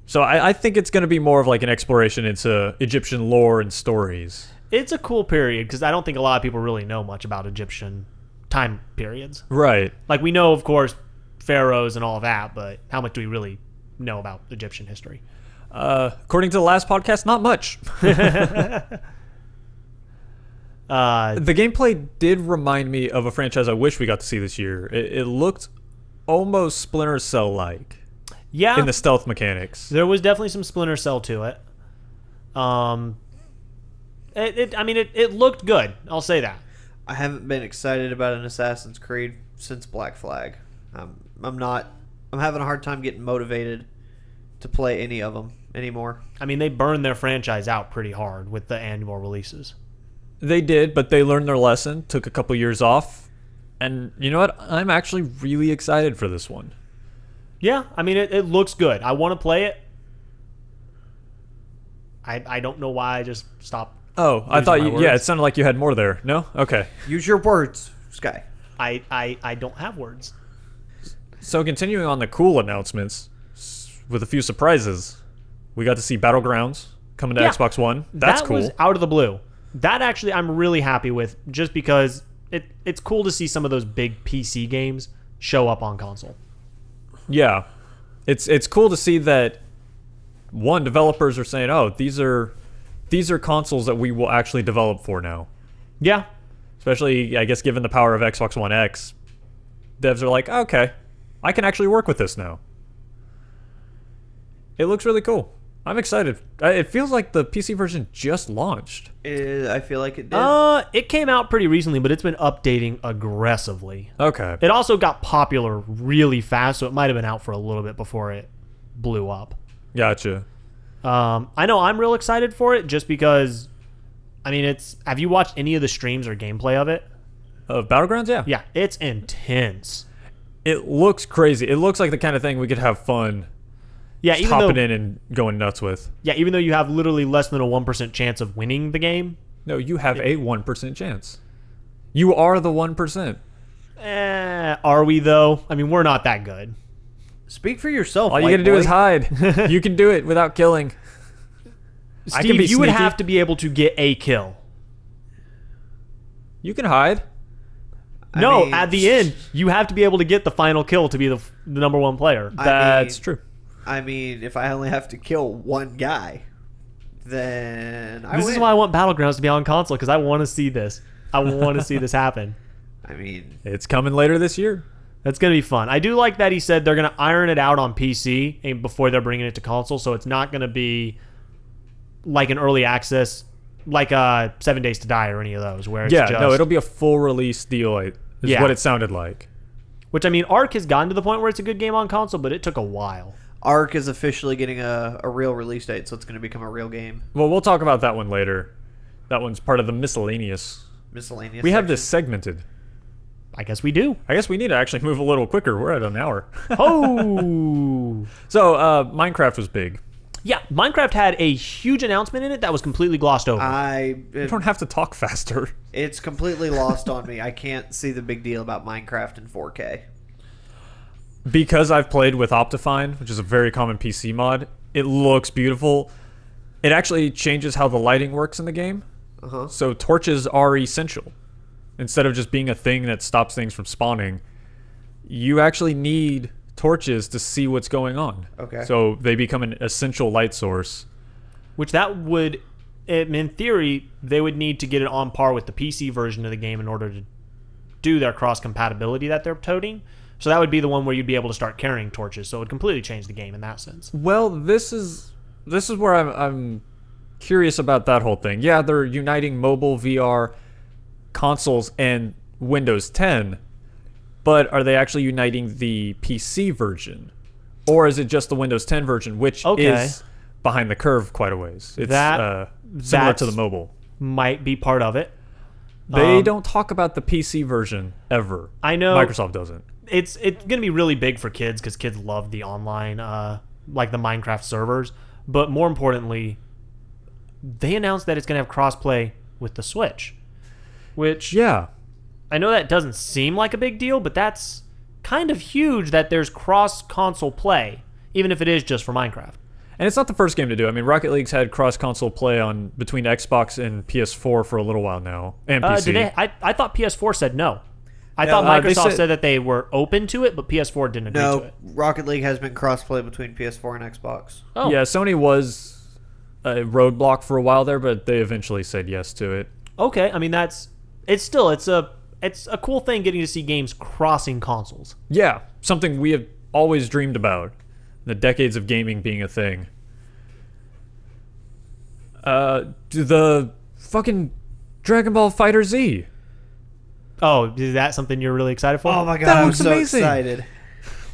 So I think it's going to be more of like an exploration into Egyptian lore and stories. It's a cool period because I don't think a lot of people really know much about Egyptian time periods. Right. Like we know, of course, pharaohs and all that, but how much do we really know about Egyptian history? According to the last podcast, not much. The gameplay did remind me of a franchise I wish we got to see this year. It looked almost Splinter Cell-like Yeah, in the stealth mechanics. there was definitely some Splinter Cell to it. It looked good. I'll say that. I haven't been excited about an Assassin's Creed since Black Flag. I'm having a hard time getting motivated to play any of them anymore. I mean, they burned their franchise out pretty hard with the annual releases. They did, but they learned their lesson, took a couple years off, and you know what? I'm actually really excited for this one. Yeah, I mean, it looks good. I want to play it. I don't know why I just stopped. Oh, I Using thought my you... Yeah, words. it sounded like you had more there. No? Okay. Use your words, Sky. I don't have words. So continuing on the cool announcements, with a few surprises, we got to see Battlegrounds coming to Xbox One. That's that cool. was out of the blue. That actually I'm really happy with, just because it's cool to see some of those big PC games show up on console. Yeah, it's cool to see that developers are saying, oh, these are consoles that we will actually develop for now. Yeah. Especially, I guess, given the power of Xbox One X, devs are like, okay, I can actually work with this now. It looks really cool. I'm excited. It feels like the PC version just launched. I feel like it did. It came out pretty recently, but it's been updating aggressively. Okay. It also got popular really fast, so it might have been out for a little bit before it blew up. Gotcha. I know I'm real excited for it, just because, I mean, have you watched any of the streams or gameplay of it? Of Battlegrounds, yeah. Yeah, it's intense. It looks crazy. It looks like the kind of thing we could have fun hopping in and going nuts with. Yeah, even though you have literally less than a 1% chance of winning the game. No, you have a 1% chance. You are the 1%. Are we, though? I mean, we're not that good. Speak for yourself. All you gotta do is hide. You can do it without killing. Steve, you would have to be able to get a kill. You can hide. No, at the end, you have to be able to get the final kill to be the number one player. That's true. I mean, if I only have to kill one guy, then I This is why I want Battlegrounds to be on console, because I want to see this. I want to see this happen. I mean, it's coming later this year. That's going to be fun. I do like that he said they're going to iron it out on PC before they're bringing it to console, so it's not going to be like an early access, like 7 Days to Die or any of those, where it's it'll be a full release deal, is what it sounded like. Which, I mean, Ark has gotten to the point where it's a good game on console, but it took a while. Ark is officially getting a real release date, so it's going to become a real game. Well, we'll talk about that one later. That one's part of the miscellaneous. We have this segmented. I guess we do. I guess we need to actually move a little quicker. We're at an hour. Oh! So, Minecraft was big. Yeah, Minecraft had a huge announcement in it that was completely glossed over. You don't have to talk faster. It's completely lost on me. I can't see the big deal about Minecraft in 4K. Because I've played with Optifine, which is a very common PC mod, it looks beautiful. It actually changes how the lighting works in the game. So torches are essential. Instead of just being a thing that stops things from spawning, you actually need torches to see what's going on. Okay. So they become an essential light source. Which that would, in theory, they would need to get it on par with the PC version of the game in order to do their cross-compatibility that they're toting. So that would be the one where you'd be able to start carrying torches. So it would completely change the game in that sense. Well, this is where I'm curious about that whole thing. Yeah, they're uniting mobile VR consoles and Windows 10, but are they actually uniting the PC version? Or is it just the Windows 10 version, which is behind the curve quite a ways? It's similar to the mobile. Might be part of it. They don't talk about the PC version ever. I know. Microsoft doesn't. It's going to be really big for kids because kids love the online, like the Minecraft servers. But more importantly, they announced that it's going to have crossplay with the Switch. Which, I know that doesn't seem like a big deal, but that's kind of huge that there's cross-console play, even if it is just for Minecraft. And it's not the first game to do. I mean, Rocket League's had cross-console play between Xbox and PS4 for a little while now, and PC. I thought PS4 said no. I thought Microsoft said that they were open to it, but PS4 didn't agree to it. Rocket League has been crossplay between PS4 and Xbox. Oh. Yeah, Sony was a roadblock for a while there, but they eventually said yes to it. Okay, I mean it's a cool thing getting to see games crossing consoles. Yeah, something we have always dreamed about. The decades of gaming being a thing. The fucking Dragon Ball Fighter Z. Oh, is that something you're really excited for? Oh my god, I'm so excited.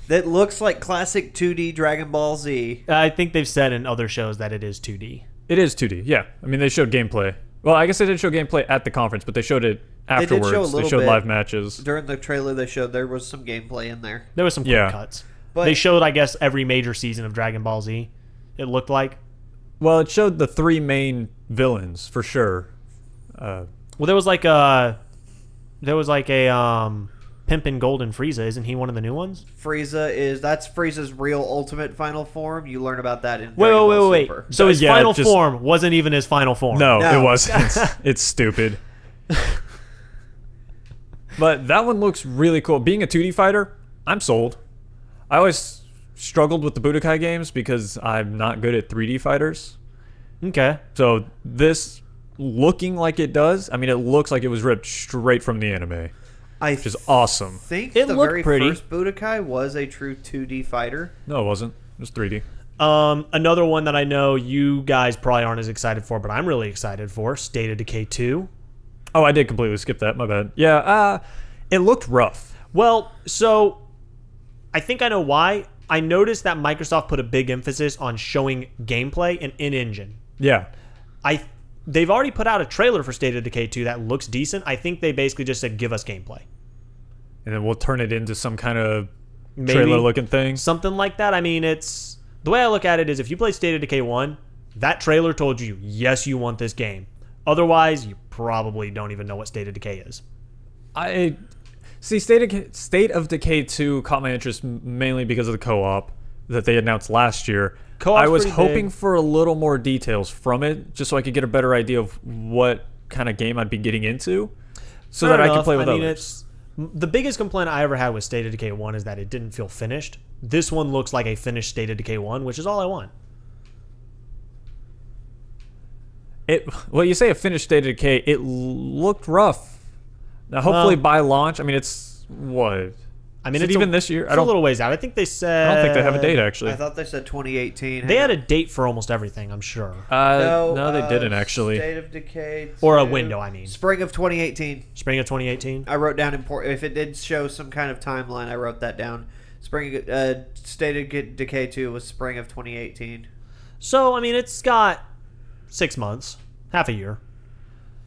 That looks like classic 2D Dragon Ball Z. I think they've said in other shows that it is 2D. It is 2D, yeah. I mean, they showed gameplay. Well, I guess they didn't show gameplay at the conference, but they showed it afterwards. They showed live matches. During the trailer they showed, there was some gameplay in there. There was some quick cuts. But they showed, I guess, every major season of Dragon Ball Z, it looked like. Well, it showed the three main villains, for sure. Well, there was like a Pimpin' Golden Frieza. Isn't he one of the new ones? That's Frieza's real ultimate final form. You learn about that in Wait. Dragon Ball Super. So his Yeah, final form wasn't even his final form. No, No. it wasn't. It's stupid. But that one looks really cool. Being a 2D fighter, I'm sold. I always struggled with the Budokai games because I'm not good at 3D fighters. Okay. So this looking like it does, I mean, it looks like it was ripped straight from the anime, which is awesome. I think It the looked very pretty. first Budokai was a true 2D fighter. No, it wasn't. It was 3D. Another one that I know you guys probably aren't as excited for, but I'm really excited for, State of Decay 2. Oh, I did completely skip that. My bad. Yeah, it looked rough. Well, so I think I know why. I noticed that Microsoft put a big emphasis on showing gameplay and in-engine. Yeah. They've already put out a trailer for State of Decay 2 that looks decent. I think they basically just said, give us gameplay. And then we'll turn it into some kind of Maybe trailer-looking thing. something like that. I mean, it's... The way I look at it is if you played State of Decay 1, that trailer told you, yes, you want this game. Otherwise, you probably don't even know what State of Decay is. I see State of Decay 2 caught my interest mainly because of the co-op that they announced last year. Co-op's I was pretty hoping big. for a little more details from it, just so I could get a better idea of what kind of game I'd be getting into, so Fair that I enough. could play with I mean, others. the biggest complaint I ever had with State of Decay 1 is that it didn't feel finished. This one looks like a finished State of Decay 1, which is all I want. Well, you say a finished State of Decay. It looked rough. Now, hopefully Well, by launch. I mean, it's what? I mean, Is it it's even this year? It's a little ways out. I think they said... I don't think they have a date actually. I thought they said 2018. They had a date for almost everything, I'm sure. No, they didn't actually. State of Decay Or a 2. window, I mean. Spring of 2018. Spring of 2018? I wrote down if it did show some kind of timeline, I wrote that down. State of Decay 2 was spring of 2018. So, I mean, it's got 6 months. Half a year.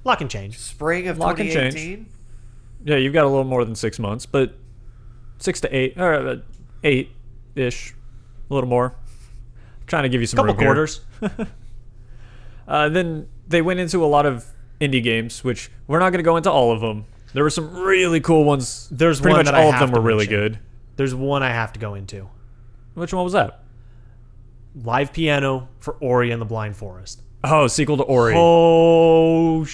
Lot can change. Spring of Lot can change. 2018. Yeah, you've got a little more than 6 months, but 6 to 8, or 8-ish, a little more. I'm trying to give you some Couple room here. quarters. Then they went into a lot of indie games, which we're not going to go into all of them. There were some really cool ones. There's pretty one much that I all of have them to were really mention. good. There's one I have to go into. Which one was that? Live piano for Ori and the Blind Forest. Oh, sequel to Ori. Oh,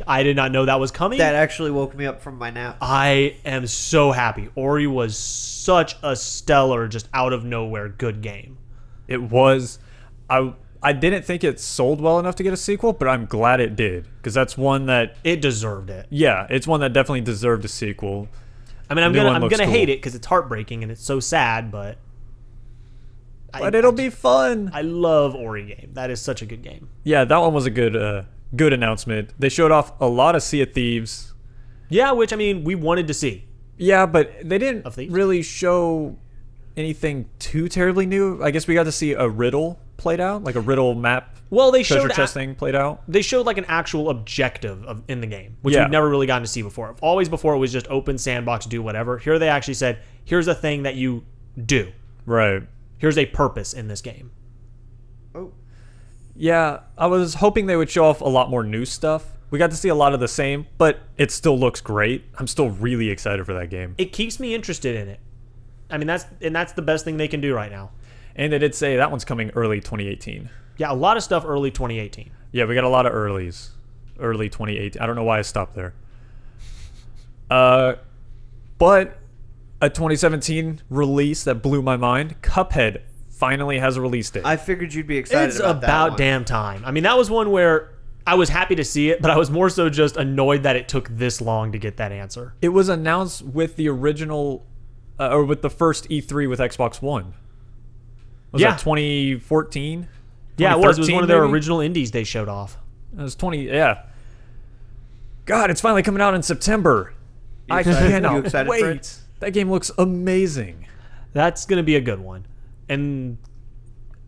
I did not know that was coming. That actually woke me up from my nap. I am so happy. Ori was such a stellar, just out of nowhere good game. It was. I didn't think it sold well enough to get a sequel, but I'm glad it did, because that's one that, It deserved it. yeah, it's one that definitely deserved a sequel. I mean, I'm New one gonna looks hate cool. it because it's heartbreaking and it's so sad, but But it'll be fun. I love Ori game. That is such a good game. Yeah, that one was a good announcement. They showed off a lot of Sea of Thieves. Yeah, which I mean, we wanted to see. Yeah, but they didn't Of Thieves? really show anything too terribly new. I guess we got to see a riddle played out, like a riddle map. Well, they treasure showed chest thing played out. they showed like an actual objective in the game, which Yeah. we've never really gotten to see before. Always before it was just open sandbox, do whatever. Here they actually said, here's a thing that you do. Right. Here's a purpose in this game. Oh, Yeah, I was hoping they would show off a lot more new stuff. We got to see a lot of the same, but it still looks great. I'm still really excited for that game. It keeps me interested in it. I mean, that's the best thing they can do right now. And they did say that one's coming early 2018. Yeah, a lot of stuff early 2018. Yeah, we got a lot of earlies. Early 2018. I don't know why I stopped there. But a 2017 release that blew my mind, Cuphead, finally has a release date. I figured you'd be excited It's about that about one. damn time. I mean, that was one where I was happy to see it, but I was more so just annoyed that it took this long to get that answer. It was announced with the original, or with the first E3 with Xbox One. Was Yeah. that 2014? Yeah, it was. It was 2013 one of their maybe? original indies they showed off. It was 20, yeah. God, it's finally coming out in September. I excited? You cannot excited for wait. it? That game looks amazing. That's going to be a good one. And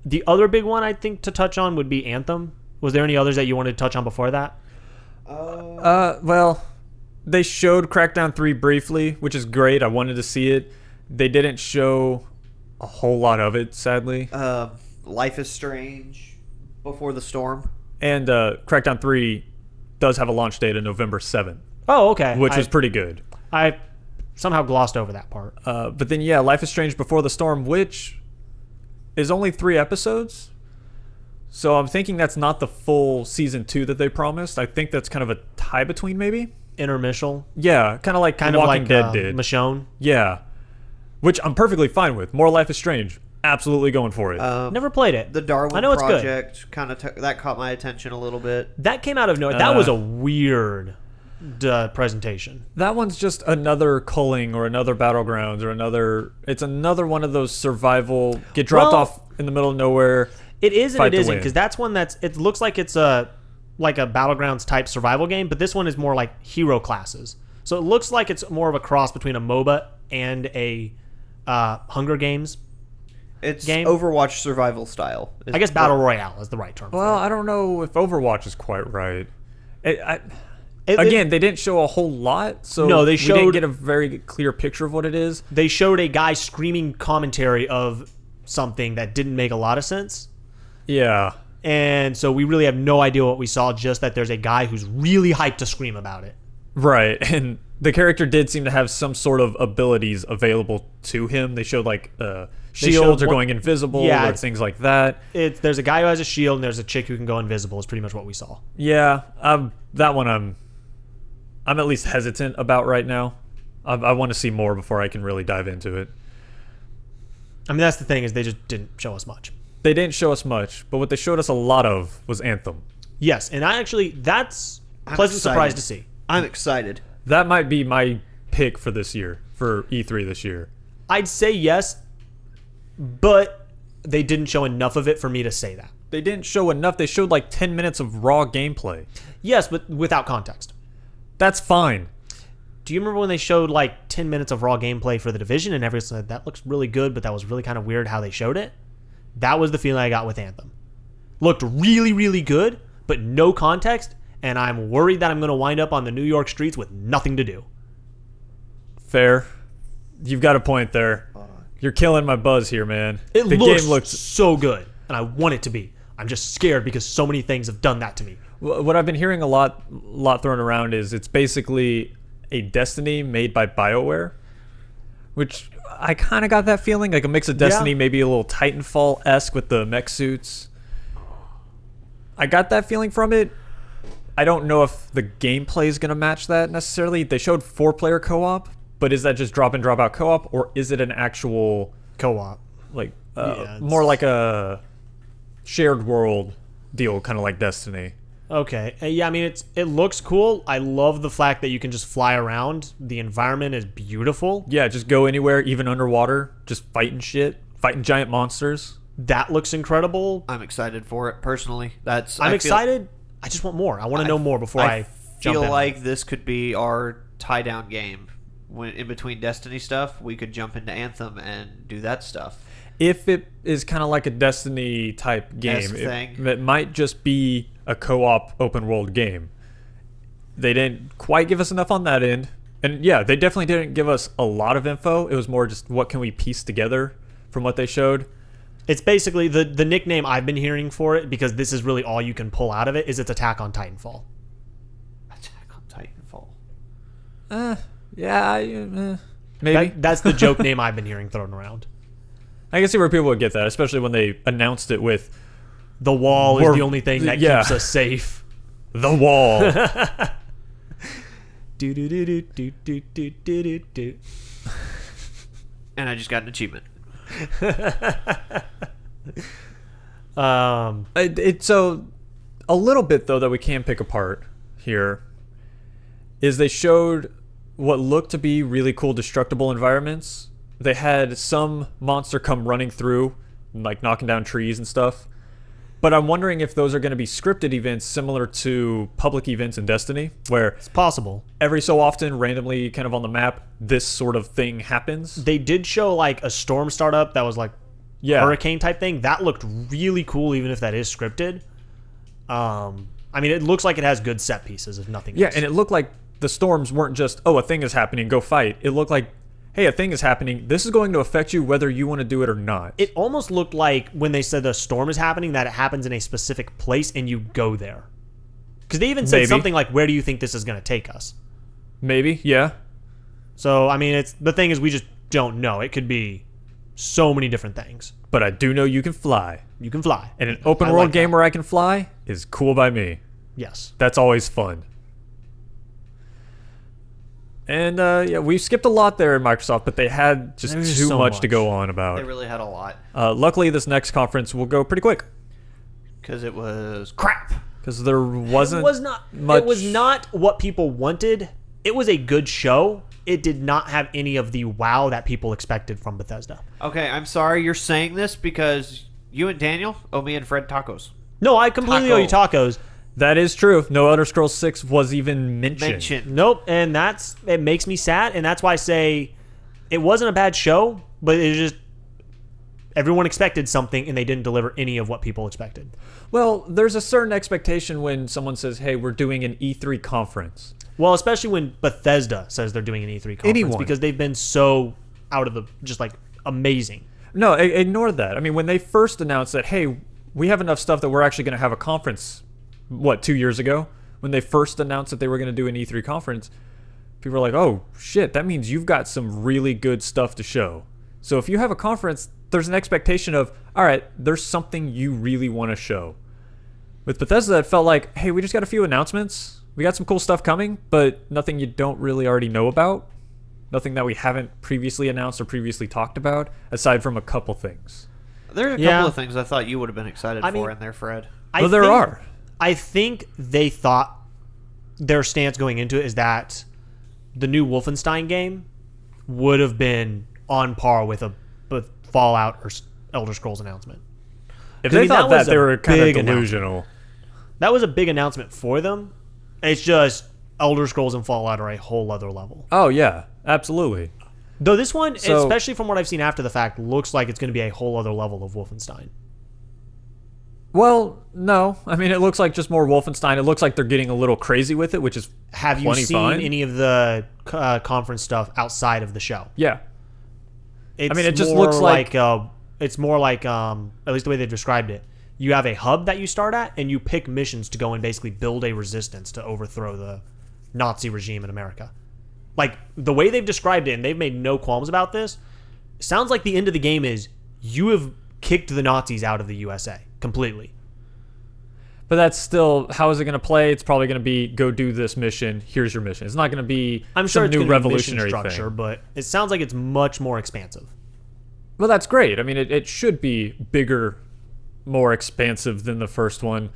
the other big one I think to touch on would be Anthem. Was there any others that you wanted to touch on before that? Well, they showed Crackdown 3 briefly, which is great. I wanted to see it. They didn't show a whole lot of it, sadly. Life is Strange, Before the Storm. And Crackdown 3 does have a launch date of November 7th, Oh, okay. which is pretty good. I Somehow glossed over that part. But then, yeah, Life is Strange Before the Storm, which is only 3 episodes. So I'm thinking that's not the full season 2 that they promised. I think that's kind of a tie between maybe. Intermission. Yeah, kind of like Walking Dead did. Michonne. Yeah, which I'm perfectly fine with. More Life is Strange. Absolutely going for it. Never played it. The Darwin I know it's Project kind of that caught my attention a little bit. That came out of nowhere. That was a weird presentation. That one's just another culling or another Battlegrounds or another. It's another one of those survival get dropped off in the middle of nowhere. It is and it isn't, because that's one that's. It looks like it's a Battlegrounds type survival game, but this one is more like hero classes. So it looks like it's more of a cross between a MOBA and a Hunger Games. It's game. Overwatch survival style. I guess Battle Royale is the right term. Well, I don't know if Overwatch is quite right. Again, they didn't show a whole lot, so no, we didn't get a very clear picture of what it is. They showed a guy screaming commentary of something that didn't make a lot of sense. Yeah. And so we really have no idea what we saw, just that there's a guy who's really hyped to scream about it. Right, and the character did seem to have some sort of abilities available to him. They showed like shields or going invisible or things like that. There's a guy who has a shield and there's a chick who can go invisible is pretty much what we saw. Yeah, that one I'm at least hesitant about right now. I want to see more before I can really dive into it. I mean, that's the thing, is they just didn't show us much. They didn't show us much, but what they showed us a lot of was Anthem. Yes, and that's a pleasant surprise to see. I'm excited. That might be my pick for this year, for E3 this year. I'd say yes, but they didn't show enough of it for me to say that. They didn't show enough. They showed like 10 minutes of raw gameplay. Yes, but without context. That's fine. Do you remember when they showed like 10 minutes of raw gameplay for The Division and everyone said, that looks really good, but that was really kind of weird how they showed it? That was the feeling I got with Anthem. Looked really, really good, but no context, and I'm worried that I'm going to wind up on the New York streets with nothing to do. Fair. You've got a point there. You're killing my buzz here, man. The game looks so good, and I want it to be. I'm just scared because so many things have done that to me. What I've been hearing a lot thrown around is it's basically a Destiny made by BioWare, which I kind of got that feeling, like a mix of Destiny, maybe a little Titanfall-esque with the mech suits. I got that feeling from it. I don't know if the gameplay is going to match that necessarily. They showed 4-player co-op, but is that just drop in, drop out co-op, or is it an actual co-op? Like more like a shared world deal, kind of like Destiny. Okay. Yeah, I mean, it looks cool. I love the fact that you can just fly around. The environment is beautiful. Yeah, just go anywhere, even underwater, just fighting shit, fighting giant monsters. That looks incredible. I'm excited for it, personally. I'm excited. I just want more. I want to know more before I jump in. I feel like this could be our tie-down game. When in between Destiny stuff, we could jump into Anthem and do that stuff. If it is kind of like a Destiny type game, it might just be a co-op open world game. They didn't quite give us enough on that end. And yeah, they definitely didn't give us a lot of info. It was more just what can we piece together from what they showed. It's basically the nickname I've been hearing for it, because this is really all you can pull out of it, is it's Attack on Titanfall. Attack on Titanfall. Maybe. That's the joke name I've been hearing thrown around. I can see where people would get that, especially when they announced it with the wall is the only thing that keeps us safe. The wall. And I just got an achievement. So a little bit though that we can pick apart here is they showed what looked to be really cool destructible environments. They had some monster come running through, like knocking down trees and stuff. But I'm wondering if those are going to be scripted events similar to public events in Destiny, where it's possible every so often, randomly kind of on the map, this sort of thing happens. They did show like a storm startup that was like hurricane type thing. That looked really cool, even if that is scripted. I mean, it looks like it has good set pieces, if nothing else. Yeah, and it looked like the storms weren't just, oh, a thing is happening, go fight. It looked like, hey, a thing is happening. This is going to affect you whether you want to do it or not. It almost looked like when they said the storm is happening, that it happens in a specific place and you go there. Because they even said something like, where do you think this is going to take us? Maybe, yeah. So I mean, it's the thing is we just don't know. It could be so many different things. But I do know you can fly. You can fly. And an open world game where I can fly is cool by me. Yes. That's always fun. And yeah, we skipped a lot there in Microsoft, but they had just too much to go on about. They really had a lot. Luckily, this next conference will go pretty quick. Because it was crap. Because there wasn't It was not. much. It was not what people wanted. It was a good show. It did not have any of the wow that people expected from Bethesda. Okay, I'm sorry you're saying this because you and Daniel owe me and Fred tacos. No, I completely owe you tacos. That is true. No Elder Scrolls 6 was even mentioned. Nope, and it makes me sad, and that's why I say it wasn't a bad show, but it just everyone expected something and they didn't deliver any of what people expected. Well, there's a certain expectation when someone says, "Hey, we're doing an E3 conference." Well, especially when Bethesda says they're doing an E3 conference because they've been so out of the just like amazing. No, ignore that. I mean, when they first announced that, "Hey, we have enough stuff that we're actually going to have a conference," 2 years ago, when they first announced that they were going to do an E3 conference, people were like, "Oh shit, that means you've got some really good stuff to show." So if you have a conference, there's an expectation of, all right, there's something you really want to show. With Bethesda, it felt like, hey, we just got a few announcements. We got some cool stuff coming, but nothing you don't really already know about. Nothing that we haven't previously announced or previously talked about, aside from a couple things. There's a couple of things I thought you would have been excited for in there, Fred. Well, there are. I think they thought their stance going into it is that the new Wolfenstein game would have been on par with a Fallout or Elder Scrolls announcement. If they thought that, they were kind of delusional. That was a big announcement for them. It's just Elder Scrolls and Fallout are a whole other level. Oh, yeah. Absolutely. Though this one, especially from what I've seen after the fact, looks like it's going to be a whole other level of Wolfenstein. Well, no. I mean, it looks like just more Wolfenstein. It looks like they're getting a little crazy with it, which is Have you seen any of the conference stuff outside of the show? Yeah. It's it just looks like it's more like at least the way they've described it. You have a hub that you start at, and you pick missions to go and basically build a resistance to overthrow the Nazi regime in America. Like the way they've described it, and they've made no qualms about this. Sounds like the end of the game is you have kicked the Nazis out of the USA completely. But that's still, how is it going to play? It's probably going to be, go do this mission. Here's your mission. It's not going to be some new revolutionary structure, thing. But it sounds like it's much more expansive. Well, that's great. I mean, it should be bigger, more expansive than the first one.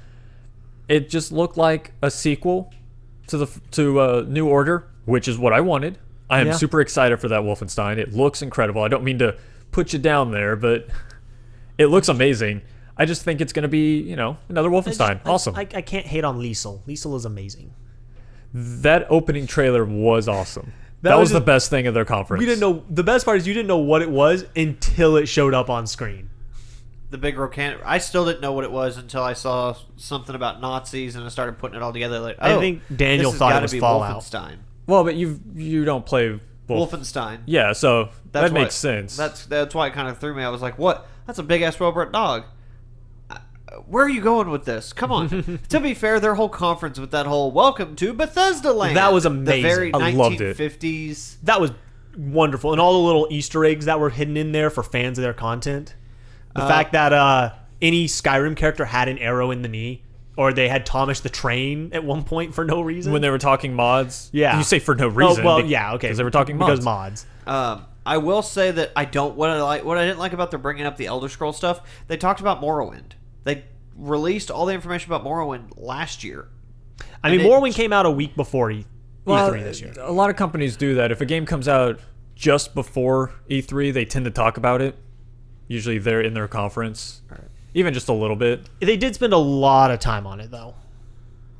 It just looked like a sequel to New Order, which is what I wanted. I am super excited for that Wolfenstein. It looks incredible. I don't mean to put you down there, but it looks amazing. I just think it's going to be, another Wolfenstein. Awesome. I can't hate on Liesel. Liesel is amazing. That opening trailer was awesome. That was the best thing of their conference. We didn't know. The best part is you didn't know what it was until it showed up on screen. The big Rocan. I still didn't know what it was until I saw something about Nazis and I started putting it all together. Like, I think Daniel thought it was Fallout. Wolfenstein. Well, but you don't play Wolfenstein. Yeah, so that makes sense. That's why it kind of threw me. I was like, what? That's a big ass robot dog. Where are you going with this? Come on. To be fair, their whole conference with that whole "Welcome to Bethesda Land." That was amazing. The very I loved it. 1950s. That was wonderful, and all the little Easter eggs that were hidden in there for fans of their content. The fact that any Skyrim character had an arrow in the knee, or they had Thomas the Train at one point for no reason. When they were talking mods. Yeah. You say for no reason. Oh, well, yeah, okay. Because they were talking mods. Because mods. I will say that what I didn't like about their bringing up the Elder Scrolls stuff. They talked about Morrowind. They released all the information about Morrowind last year. I mean, Morrowind came out a week before E3 this year. A lot of companies do that. If a game comes out just before E3, they tend to talk about it. Usually they're in their conference. Even just a little bit. They did spend a lot of time on it, though.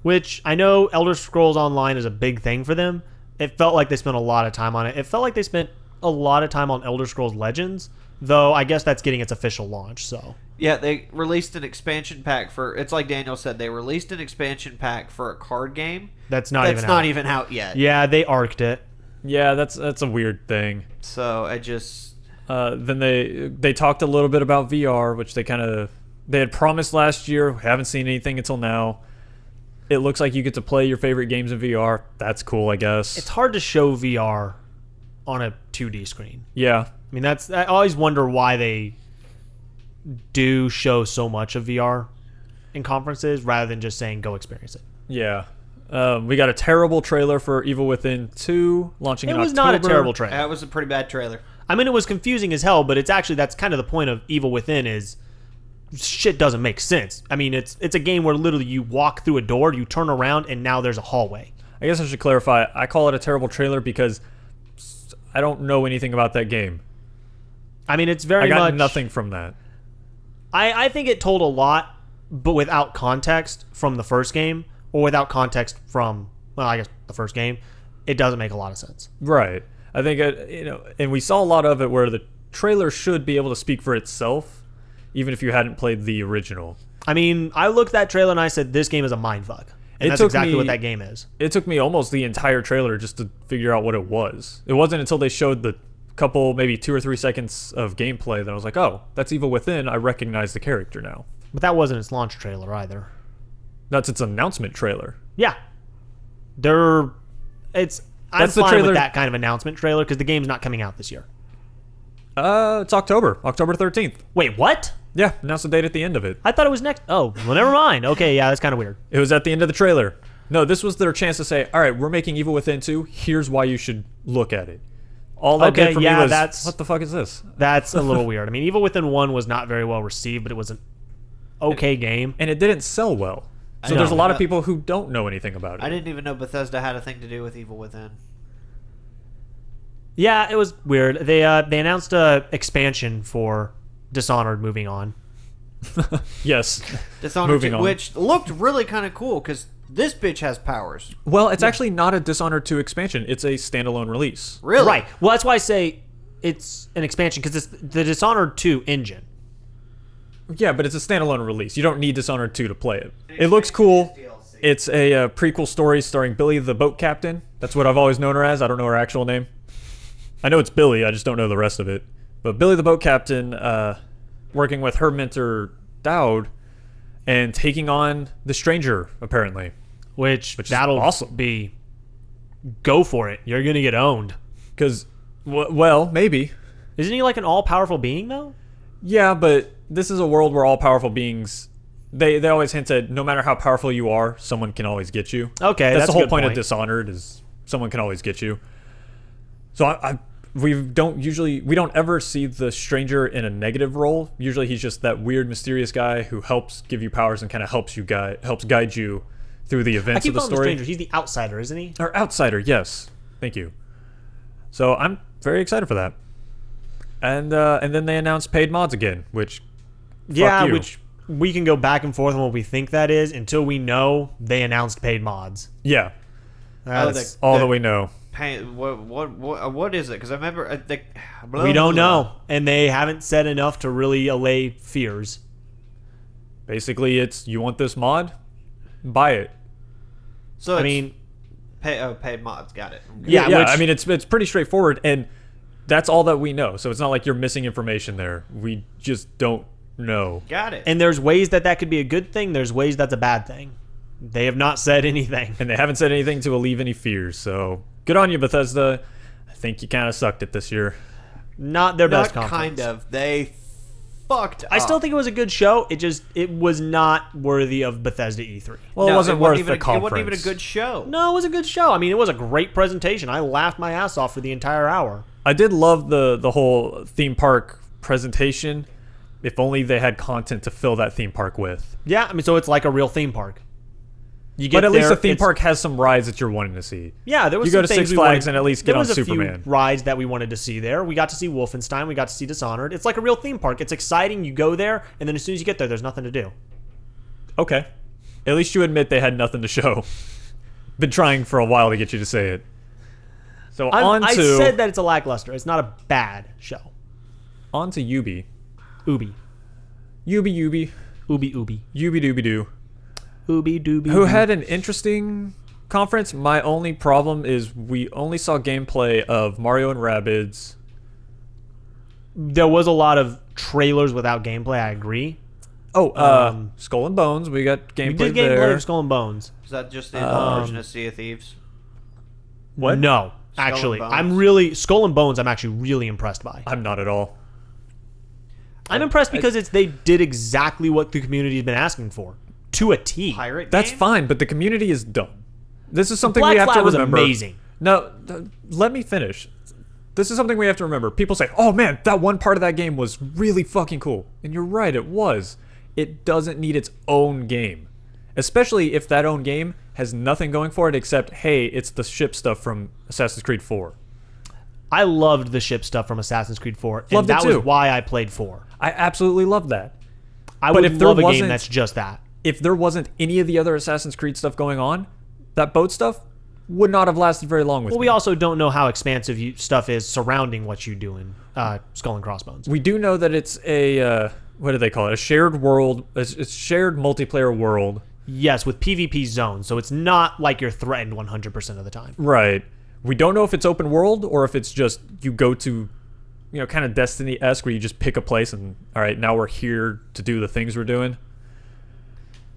Which, I know Elder Scrolls Online is a big thing for them. It felt like they spent a lot of time on it. It felt like they spent a lot of time on Elder Scrolls Legends, though I guess that's getting its official launch, so... Yeah, they released an expansion pack for... It's like Daniel said, they released an expansion pack for a card game. That's not even out yet. Yeah, they arced it. Yeah, that's a weird thing. So, I just... Then they talked a little bit about VR, which they had promised last year. Haven't seen anything until now. It looks like you get to play your favorite games in VR. That's cool, I guess. It's hard to show VR on a 2D screen. Yeah. I mean, I always wonder why they do show so much of VR in conferences rather than just saying go experience it. Yeah. We got a terrible trailer for Evil Within 2 launching in It October. was not a terrible trailer. That was a pretty bad trailer. I mean, it was confusing as hell, but that's kind of the point of Evil Within is shit doesn't make sense. I mean, it's a game where literally you walk through a door, you turn around, and now there's a hallway. I guess I should clarify. I call it a terrible trailer because I don't know anything about that game. I mean, it's very I got much nothing from that. I think it told a lot, but without context from the first game, or without context from, well, I guess the first game, it doesn't make a lot of sense. Right. I think, and we saw a lot of it where the trailer should be able to speak for itself, even if you hadn't played the original. I mean, I looked at that trailer and I said, this game is a mindfuck. And that's exactly what that game is. It took me almost the entire trailer just to figure out what it was. It wasn't until they showed the couple, maybe 2 or 3 seconds of gameplay that I was like, oh, that's Evil Within. I recognize the character now. But that wasn't its launch trailer either. That's its announcement trailer. Yeah. I'm That's fine the trailer with that kind of announcement trailer because the game's not coming out this year. It's October 13th. Wait, what? Yeah, announced the date at the end of it. I thought it was next. Oh, well, never mind. Okay, yeah, that's kind of weird. It was at the end of the trailer. No, this was their chance to say, all right, we're making Evil Within 2. Here's why you should look at it. All that did for me was, what the fuck is this? That's a little weird. I mean, Evil Within 1 was not very well received, but it was an okay game. And it didn't sell well. So there's a lot of people who don't know anything about it. I didn't even know Bethesda had a thing to do with Evil Within. Yeah, it was weird. They announced a expansion for Dishonored moving on. Yes. Dishonored Moving 2, on. which looked really kind of cool because this bitch has powers. Well, it's actually not a Dishonored 2 expansion. It's a standalone release. Really? Right. Well, that's why I say it's an expansion because it's the Dishonored 2 engine. Yeah, but it's a standalone release. You don't need Dishonored 2 to play it. It looks cool. It's a prequel story starring Billy the Boat Captain. That's what I've always known her as. I don't know her actual name. I know it's Billy. I just don't know the rest of it. But Billy the Boat Captain, working with her mentor Dowd, and taking on the Stranger, apparently. Which is that'll awesome. be... Go for it. You're going to get owned. Because, well, maybe. Isn't he like an all-powerful being, though? Yeah, but this is a world where all powerful beings... They always hint at no matter how powerful you are, someone can always get you. Okay, that's the a whole good point of Dishonored is someone can always get you. So we don't ever see the Stranger in a negative role. Usually he's just that weird, mysterious guy who helps give you powers and kind of helps guide you through the events of the story. Stranger. He's the outsider, isn't he? Or outsider, yes. Thank you. So I'm very excited for that. And then they announced paid mods again, which fuck you. Which we can go back and forth on what we think that is until we know they announced paid mods. Yeah. That's all that we know. What is it? Because I remember we don't know, and they haven't said enough to really allay fears. Basically, it's you want this mod, buy it. So I mean, paid mods, got it. Okay. Yeah, I mean it's pretty straightforward, and that's all that we know. So it's not like you're missing information there. We just don't know. Got it. And there's ways that could be a good thing. There's ways that's a bad thing. They have not said anything, and they haven't said anything to alleviate any fears. So good on you, Bethesda. I think you kind of sucked it this year. Not their best conference. Kind of. They fucked up. I still think it was a good show. It was not worthy of Bethesda E3. Well, it wasn't worth the conference. It wasn't even a good show. No, it was a good show. I mean, it was a great presentation. I laughed my ass off for the entire hour. I did love the whole theme park presentation. If only they had content to fill that theme park with. Yeah, I mean, so it's like a real theme park. But at least the theme park has some rides that you're wanting to see. Yeah, there was you go to Six Flags and at least get on Superman. There was a few rides that we wanted to see there. We got to see Wolfenstein. We got to see Dishonored. It's like a real theme park. It's exciting. You go there, and then as soon as you get there, there's nothing to do. Okay. At least you admit they had nothing to show. Been trying for a while to get you to say it. So I said that it's a lackluster. It's not a bad show. On to Ubi. Ubi. Ubi. Ubi. Ubi dooby doo. Ubi dooby. Who had an interesting conference. My only problem is we only saw gameplay of Mario and Rabbids. There was a lot of trailers without gameplay. I agree. Oh, Skull and Bones. We got gameplay we did there. gameplay of Skull and Bones. Is that just the version of Sea of Thieves? What? No. Actually, Bones. I'm really Skull and Bones. I'm actually really impressed by. I'm not at all. I'm impressed because they did exactly what the community has been asking for to a T. Pirate That's game? fine, but the community is dumb. This is something Black we have Flag to was remember. amazing. No, let me finish. This is something we have to remember. People say, "Oh man, that one part of that game was really fucking cool," and you're right, it was. It doesn't need its own game, especially if that own game has nothing going for it except, hey, it's the ship stuff from Assassin's Creed 4. I loved the ship stuff from Assassin's Creed 4, and Loved it that too. was why I played 4. I absolutely love that. I But would if there love a game wasn't- that's just that. If there wasn't any of the other Assassin's Creed stuff going on, that boat stuff would not have lasted very long with Well, me. we also don't know how expansive stuff is surrounding what you do in Skull and Crossbones. We do know that it's a what do they call it? A shared world. It's shared multiplayer world. Yes, with PvP zones, so it's not like you're threatened 100% of the time. Right. We don't know if it's open world or if it's just you go to, kind of Destiny-esque where you just pick a place and all right, now we're here to do the things we're doing.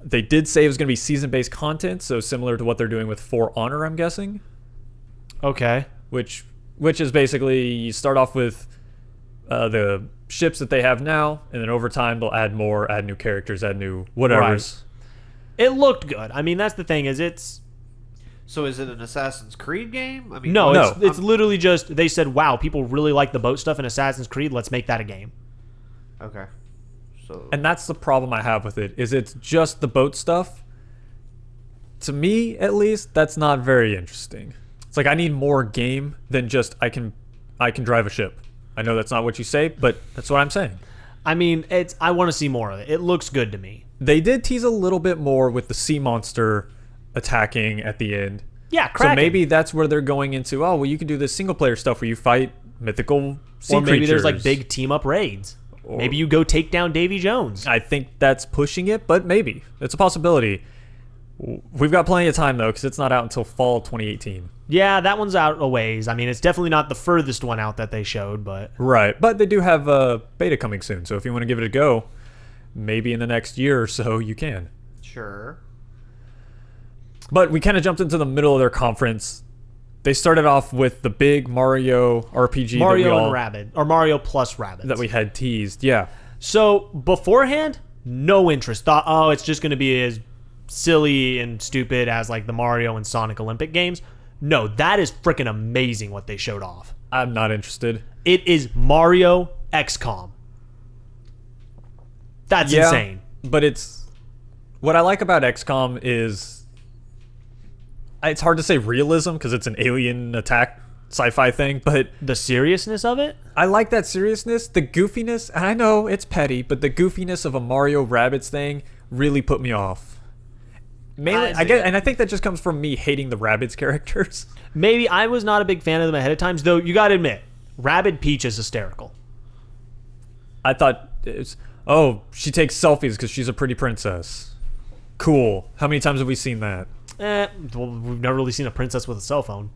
They did say it was going to be season-based content, so similar to what they're doing with For Honor, I'm guessing. Okay. Which is basically you start off with the ships that they have now, and then over time they'll add more, add new characters, add new whatevers. It looked good. I mean, that's the thing is it's So is it an Assassin's Creed game? I mean, no, No. it's literally just they said, "Wow, people really like the boat stuff in Assassin's Creed. Let's make that a game." Okay. So And that's the problem I have with it, is it's just the boat stuff. To me, at least, that's not very interesting. It's like I need more game than just I can drive a ship. I know that's not what you say, but that's what I'm saying. I mean, I want to see more of it. It looks good to me. They did tease a little bit more with the sea monster attacking at the end. Yeah, So Kraken. maybe that's where they're going into, oh, well, you can do this single player stuff where you fight mythical sea or maybe there's like creatures. big team up raids. Maybe you go take down Davy Jones. I think that's pushing it, but maybe. It's a possibility. We've got plenty of time, though, because it's not out until fall 2018. Yeah, that one's out a ways. I mean, it's definitely not the furthest one out that they showed, but Right, but they do have a beta coming soon, so if you want to give it a go, maybe in the next year or so you can. sure. But we kind of jumped into the middle of their conference. They started off with the big Mario RPG Mario and Rabbids, or Mario plus Rabbids. that we had teased. Yeah. So beforehand, no interest. Thought, oh, it's just going to be as silly and stupid as like the Mario and Sonic Olympic games. No, that is freaking amazing what they showed off. I'm not interested. It is Mario XCOM. That's Yeah, insane. But it's what I like about XCOM is it's hard to say realism because it's an alien attack sci-fi thing, but The seriousness of it? I like that seriousness, the goofiness, and I know it's petty, but the goofiness of a Mario Rabbids thing really put me off. Mainly, I I see get, it. and I think that just comes from me hating the Rabbids characters. Maybe I was not a big fan of them ahead of times, though you got to admit, Rabid Peach is hysterical. I thought, oh, she takes selfies because she's a pretty princess. Cool. How many times have we seen that? Well, we've never really seen a princess with a cell phone.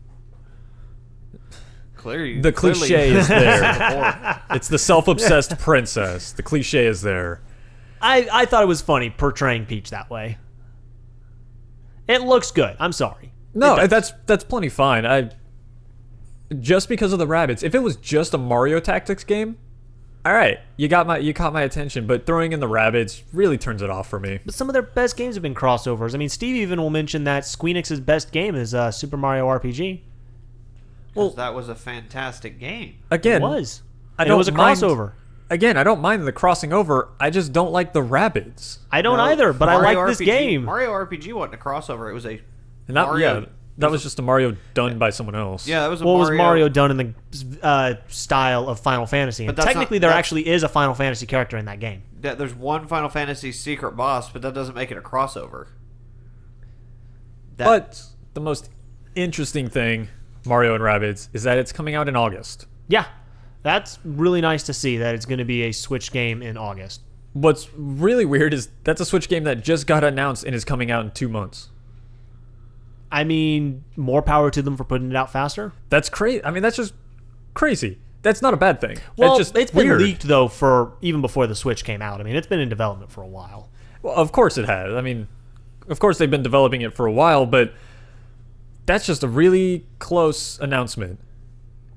Clearly, The cliche is there. there. It's the self-obsessed princess. The cliche is there. I thought it was funny portraying Peach that way. It looks good. I'm sorry. No, It does. that's plenty fine. Just because of the rabbits. If it was just a Mario Tactics game, all right, you caught my attention. But throwing in the rabbits really turns it off for me. But some of their best games have been crossovers. I mean, Steve even will mention that Squeenix's best game is Super Mario RPG. Well, that was a fantastic game. Again, It was. I And don't it was a mind- crossover. Again, I don't mind the crossing over. I just don't like the rabbits. I don't No, either, but I Mario like this RPG game. Mario RPG wasn't a crossover. It was a And that, Mario. yeah, that was just a Mario done by someone else. Yeah, that was a What Mario. was Mario done in the style of Final Fantasy? And But that's technically, not- there that's- actually is a Final Fantasy character in that game. There's one Final Fantasy secret boss, but that doesn't make it a crossover. But the most interesting thing, Mario and Rabbids, is that it's coming out in August. Yeah, that's really nice to see that it's going to be a Switch game in August. What's really weird is that's a Switch game that just got announced and is coming out in 2 months. I mean, more power to them for putting it out faster. That's crazy. I mean, that's just crazy. That's not a bad thing. Well, That's just it's been weird. leaked though for even before the Switch came out. I mean, it's been in development for a while. Well, of course it has. I mean, of course they've been developing it for a while, but That's just a really close announcement.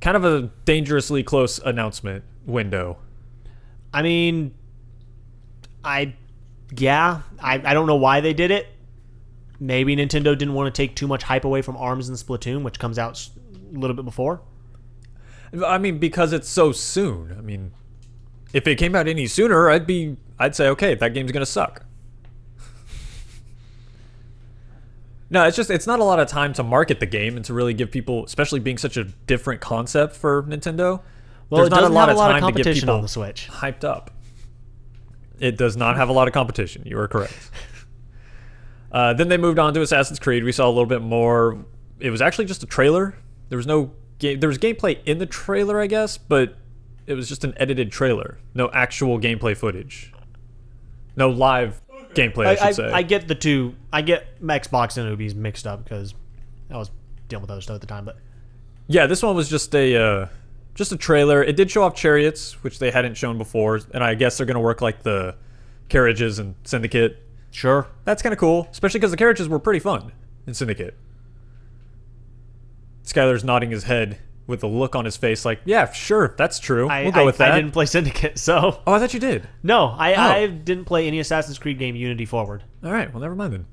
Kind of a dangerously close announcement window. I mean, I don't know why they did it. Maybe Nintendo didn't want to take too much hype away from ARMS and Splatoon, which comes out a little bit before. I mean, because it's so soon. I mean, if it came out any sooner, I'd say, okay, that game's gonna suck. No, it's not a lot of time to market the game and to really give people, especially being such a different concept for Nintendo. Well, there's it not doesn't a lot have of a lot of time to get competition people on the Switch. hyped up. It does not have a lot of competition. You are correct. Then they moved on to Assassin's Creed. We saw a little bit more. It was actually just a trailer. There was no game. There was gameplay in the trailer, I guess, but it was just an edited trailer. No actual gameplay footage. No live gameplay, I should say. I get the two. I get Xbox and Ubi's mixed up because I was dealing with other stuff at the time. But yeah, this one was just a trailer. It did show off chariots, which they hadn't shown before, and I guess they're gonna work like the carriages in Syndicate. sure, That's kind of cool, especially because the carriages were pretty fun in Syndicate. Skyler's nodding his head with a look on his face like, yeah, sure, that's true. We'll go with that. I didn't play Syndicate, so Oh, I thought you did. no, I didn't play any Assassin's Creed game Unity Forward. All right, well, never mind then.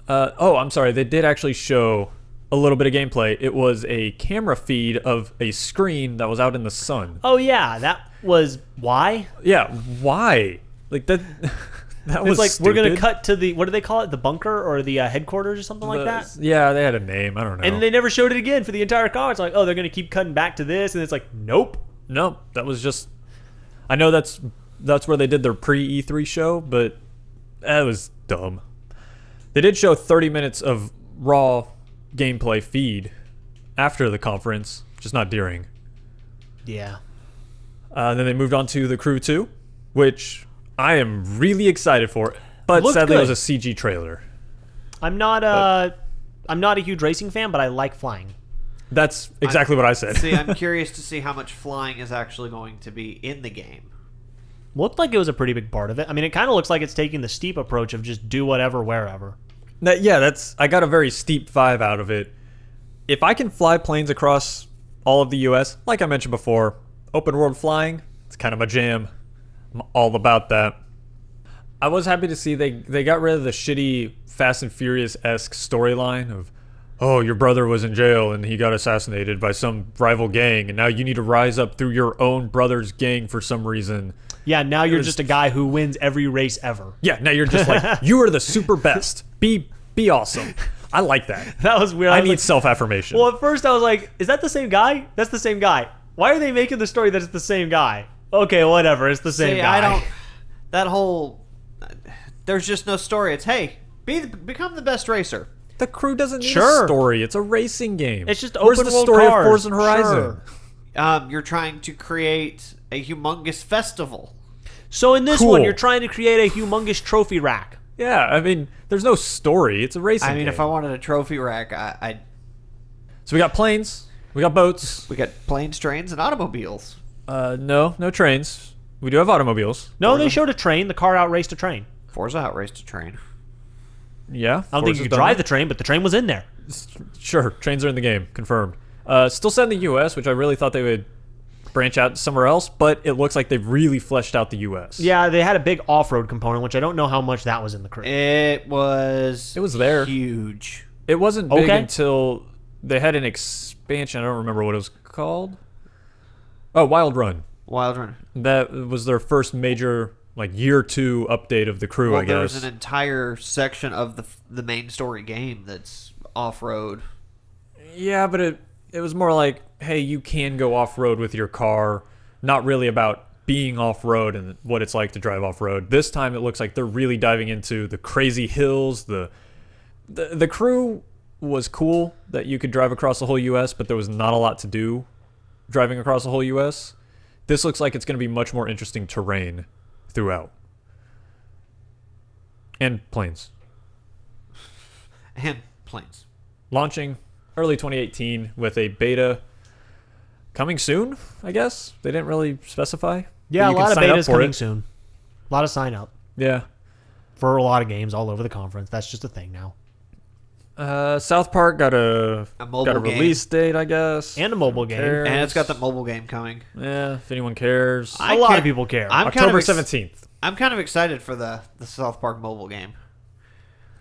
I'm sorry. They did actually show a little bit of gameplay. It was a camera feed of a screen that was out in the sun. Oh yeah, that was why. Yeah, why? Like that. That was It's like stupid. we're gonna cut to the, what do they call it, the bunker or the headquarters or something like that. Yeah, they had a name. I don't know. And they never showed it again for the entire conference. Like, oh, they're gonna keep cutting back to this, and it's like, nope. No, that was just. I know that's where they did their pre E3 show, but that was dumb. They did show 30 minutes of raw gameplay feed after the conference, just not during. Yeah. Then they moved on to The Crew 2, which I am really excited for, but Looked sadly good. it was a CG trailer. I'm not a huge racing fan, but I like flying. That's exactly what I said. See, I'm curious to see how much flying is actually going to be in the game. Looked like it was a pretty big part of it. I mean, it kind of looks like it's taking the steep approach of just do whatever, wherever. I got a very steep vibe out of it. If I can fly planes across all of the U.S., like I mentioned before, open world flying, it's kind of my jam. I'm all about that. I was happy to see they got rid of the shitty Fast and Furious-esque storyline of, oh, your brother was in jail and he got assassinated by some rival gang, and now you need to rise up through your own brother's gang for some reason. Yeah, now you're just a guy who wins every race ever. Yeah, now you're just like, you are the super best. Be awesome. I like that. That was weird. I need self-affirmation. Well, at first I was like, is that the same guy? That's the same guy. Why are they making the story that it's the same guy? Okay, whatever. It's the same See, guy. I don't. That whole. There's just no story. It's, hey, become the best racer. The Crew doesn't need Sure. a story. It's a racing game. It's just Where's open the world story cars. of Forza Horizon? Sure. You're trying to create a humongous festival. So in this Cool. one, you're trying to create a humongous trophy rack. Yeah, I mean, there's no story. It's a racing I mean, game. if I wanted a trophy rack, So we got planes. We got boats. we got planes, trains, and automobiles. No trains. We do have automobiles. No, Forza. they showed a train. The car outraced a train. Forza outraced a train. Yeah. I don't think you could drive the train, but the train was in there. Sure, trains are in the game. Confirmed. Still set in the U.S., which I really thought they would branch out somewhere else, but it looks like they've really fleshed out the U.S. Yeah, they had a big off-road component, which I don't know how much that was in the Crew. It was there. huge. It wasn't big Okay. until they had an expansion. I don't remember what it was called. Oh, Wild Run. Wild Run. That was their first major, like, year 2 update of the Crew, Well, I there was guess. an entire section of the main story game that's off-road. Yeah, but it was more like, hey, you can go off-road with your car. Not really about being off-road and what it's like to drive off-road. This time it looks like they're really diving into the crazy hills. The Crew was cool that you could drive across the whole U.S., but there was not a lot to do driving across the whole U.S. This looks like it's going to be much more interesting terrain throughout. And planes. And planes. Launching early 2018 with a beta coming soon, I guess. They didn't really specify. Yeah, But a you can lot of sign up betas for coming it. soon. A lot of sign up Yeah. for a lot of games all over the conference. That's just a thing now. South Park got a mobile game. release date, I guess. And a mobile game. cares? And it's got the mobile game coming. Yeah, if anyone cares. A lot of people care. I'm October 17th. I'm kind of excited for the South Park mobile game.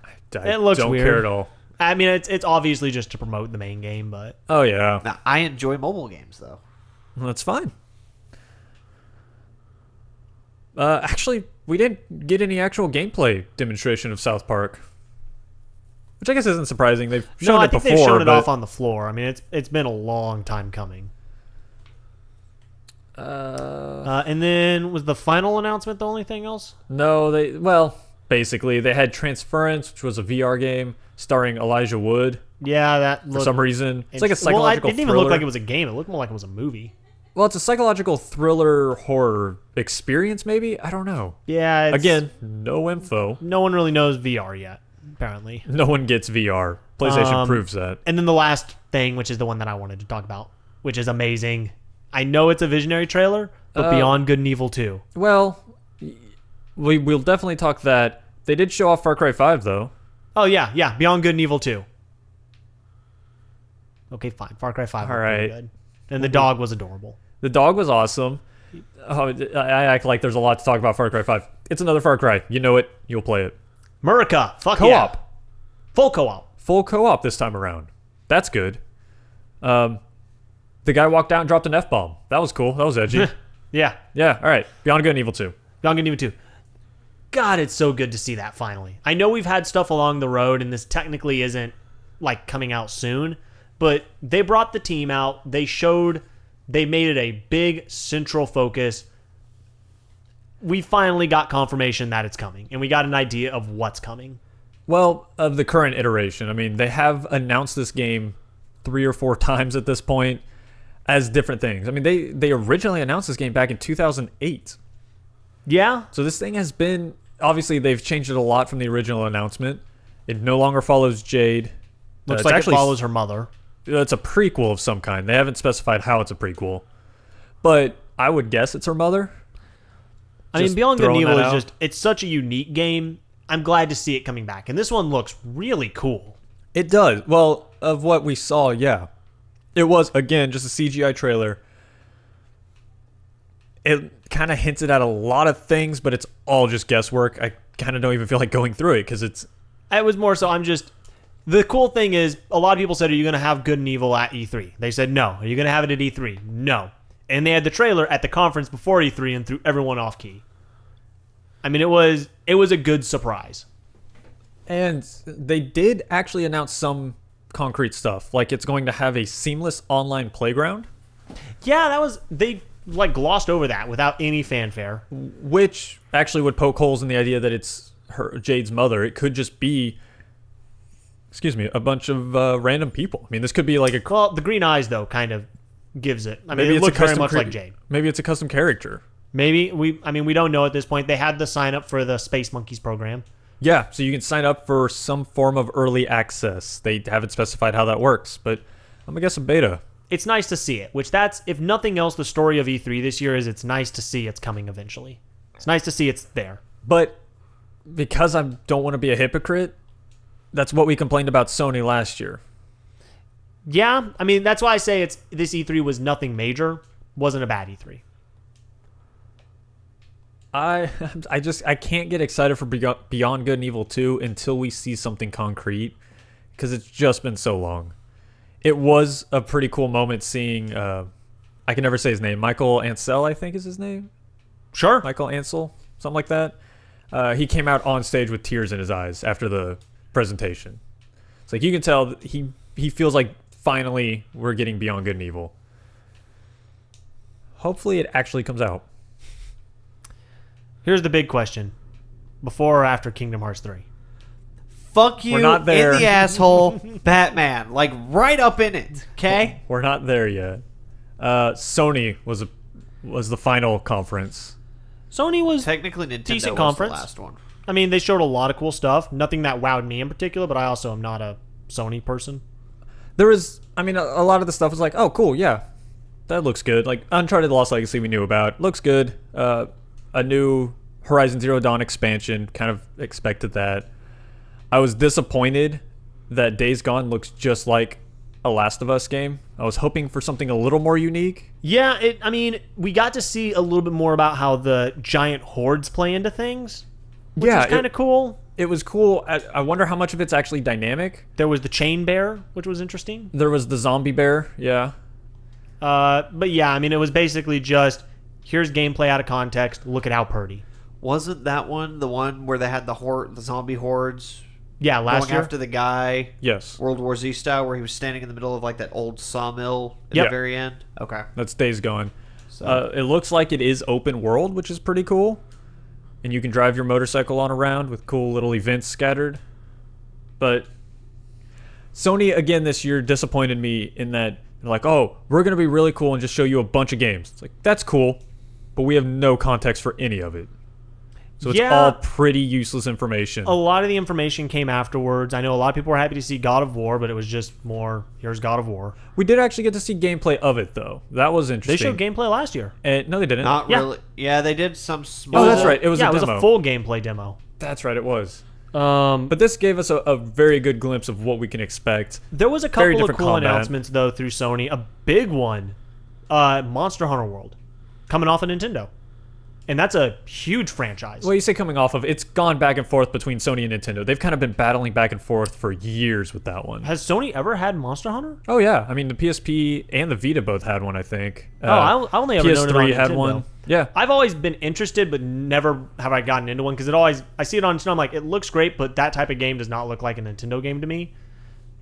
I It looks don't weird. care at all. I mean, it's obviously just to promote the main game, but Oh, yeah. Now, I enjoy mobile games, though. That's fine. Actually, we didn't get any actual gameplay demonstration of South Park. Which I guess isn't surprising. They've shown no, I it think before. they've shown it but, off on the floor. I mean, it's been a long time coming. And then was the final announcement the only thing else? No, basically, they had Transference, which was a VR game starring Elijah Wood Yeah, that for looked, some reason. It's like a psychological Well, it didn't thriller. even look like it was a game. It looked more like it was a movie. Well, it's a psychological thriller horror experience, maybe? I don't know. Yeah. Again, no info. no one really knows VR yet, apparently. No one gets VR. PlayStation proves that. And then the last thing, which is the one that I wanted to talk about, which is amazing. I know it's a visionary trailer, but Beyond Good and Evil 2. Well, we'll definitely talk that. They did show off Far Cry 5, though. Oh, yeah. Beyond Good and Evil 2. Okay, fine. Far Cry 5 All looked pretty right. good. And the dog was adorable. The dog was awesome. Oh, I act like there's a lot to talk about Far Cry 5. It's another Far Cry. You know it. You'll play it. Murica. Fuck Co-op. yeah. Full co-op. Full co-op this time around. That's good. The guy walked out and dropped an F-bomb. That was cool. That was edgy. Yeah. Yeah, all right. Beyond Good and Evil 2. Beyond Good and Evil 2. God, it's so good to see that finally. I know we've had stuff along the road, and this technically isn't like coming out soon, but they brought the team out. They made it a big central focus. We finally got confirmation that it's coming, and we got an idea of what's coming. Well, of the current iteration. I mean, they have announced this game 3 or 4 times at this point as different things. I mean, they originally announced this game back in 2008. Yeah. So this thing has been, obviously they've changed it a lot from the original announcement. It no longer follows Jade. Looks It's like actually, it follows her mother. It's a prequel of some kind. They haven't specified how it's a prequel. But I would guess it's her mother. I mean, Just Beyond Good and throwing Evil that is out. just, it's such a unique game. I'm glad to see it coming back. And this one looks really cool. It does. Well, of what we saw, yeah. It was, again, just a CGI trailer. It kind of hinted at a lot of things, but it's all just guesswork. I kind of don't even feel like going through it because it's... It was more so, the cool thing is, a lot of people said, are you going to have Good and Evil at E3? They said, no. Are you going to have it at E3? No. And they had the trailer at the conference before E3 and threw everyone off key. I mean, it was a good surprise. And they did actually announce some concrete stuff. Like it's going to have a seamless online playground. Yeah, they like glossed over that without any fanfare. Which actually would poke holes in the idea that it's Jade's mother. It could just be, a bunch of random people. I mean, this could be like a... Well, the green eyes, though, kind of gives it. I mean, maybe it it's looks a very custom much like Jade. Maybe it's a custom character. Maybe. We don't know at this point. They had the sign up for the Space Monkeys program. Yeah, so you can sign up for some form of early access. They haven't specified how that works, but I'm going to guess a beta. It's nice to see it, which that's, if nothing else, the story of E3 this year is it's nice to see it's coming eventually. It's nice to see it's there. But because I don't want to be a hypocrite, that's what we complained about Sony last year. Yeah, I mean, that's why I say this E3 was nothing major, wasn't a bad E3. I can't get excited for Beyond Good and Evil 2 until we see something concrete because it's just been so long. It was a pretty cool moment seeing, I can never say his name, Michael Ansel, I think is his name. Sure. Michael Ansel, something like that. He came out on stage with tears in his eyes after the presentation. It's like you can tell that he feels like finally we're getting Beyond Good and Evil. Hopefully it actually comes out. Here's the big question. Before or after Kingdom Hearts 3? Fuck you We're not there. in the asshole, Batman. Like, right up in it, okay? We're not there yet. Sony was the final conference. Sony was Technically, Nintendo decent was conference. the last one. I mean, they showed a lot of cool stuff. Nothing that wowed me in particular, but I also am not a Sony person. There was, I mean, a lot of the stuff was like, oh, cool, yeah, that looks good. Like Uncharted Lost Legacy we knew about. Looks good. A new Horizon Zero Dawn expansion, kind of expected that. I was disappointed that Days Gone looks just like a Last of Us game. I was hoping for something a little more unique. Yeah, I mean, we got to see a little bit more about how the giant hordes play into things, which was kind of cool. It was cool. I wonder how much of it's actually dynamic. There was the chain bear, which was interesting. There was the zombie bear, yeah. But yeah, I mean, it was basically just, here's gameplay out of context, look at how purty. Wasn't that one the one where they had the zombie hordes? Yeah, last going year. after the guy. Yes. World War Z style, where he was standing in the middle of like that old sawmill at Yep. the very end. Okay. That's Days Gone. So. It looks like it is open world, which is pretty cool. And you can drive your motorcycle on around with cool little events scattered. But Sony, again, this year disappointed me in that they're like, oh, we're going to be really cool and just show you a bunch of games. It's like, that's cool, but we have no context for any of it. So it's all pretty useless information. A lot of the information came afterwards. I know a lot of people were happy to see God of War, but it was just more, here's God of War. We did actually get to see gameplay of it, though. That was They interesting. showed gameplay last year. No, they didn't. Not Yeah. really. Yeah, they did some small. Oh, that's right. It was a it demo. was a full gameplay demo. That's right, it was. But But this gave us a very good glimpse of what we can expect. there was a very couple of different cool combat. announcements, though, through Sony. A big one, Monster Hunter World, coming off of Nintendo. And that's a huge franchise. Well, you say coming off of, it's gone back and forth between Sony and Nintendo. They've kind of been battling back and forth for years with that one. Has Sony ever had Monster Hunter? Oh, yeah. I mean, the PSP and the Vita both had one, I think. I only ever known it on PS3 had Nintendo. one. Yeah. I've always been interested, but never have I gotten into one because I see it on Nintendo. I'm like, it looks great, but that type of game does not look like a Nintendo game to me.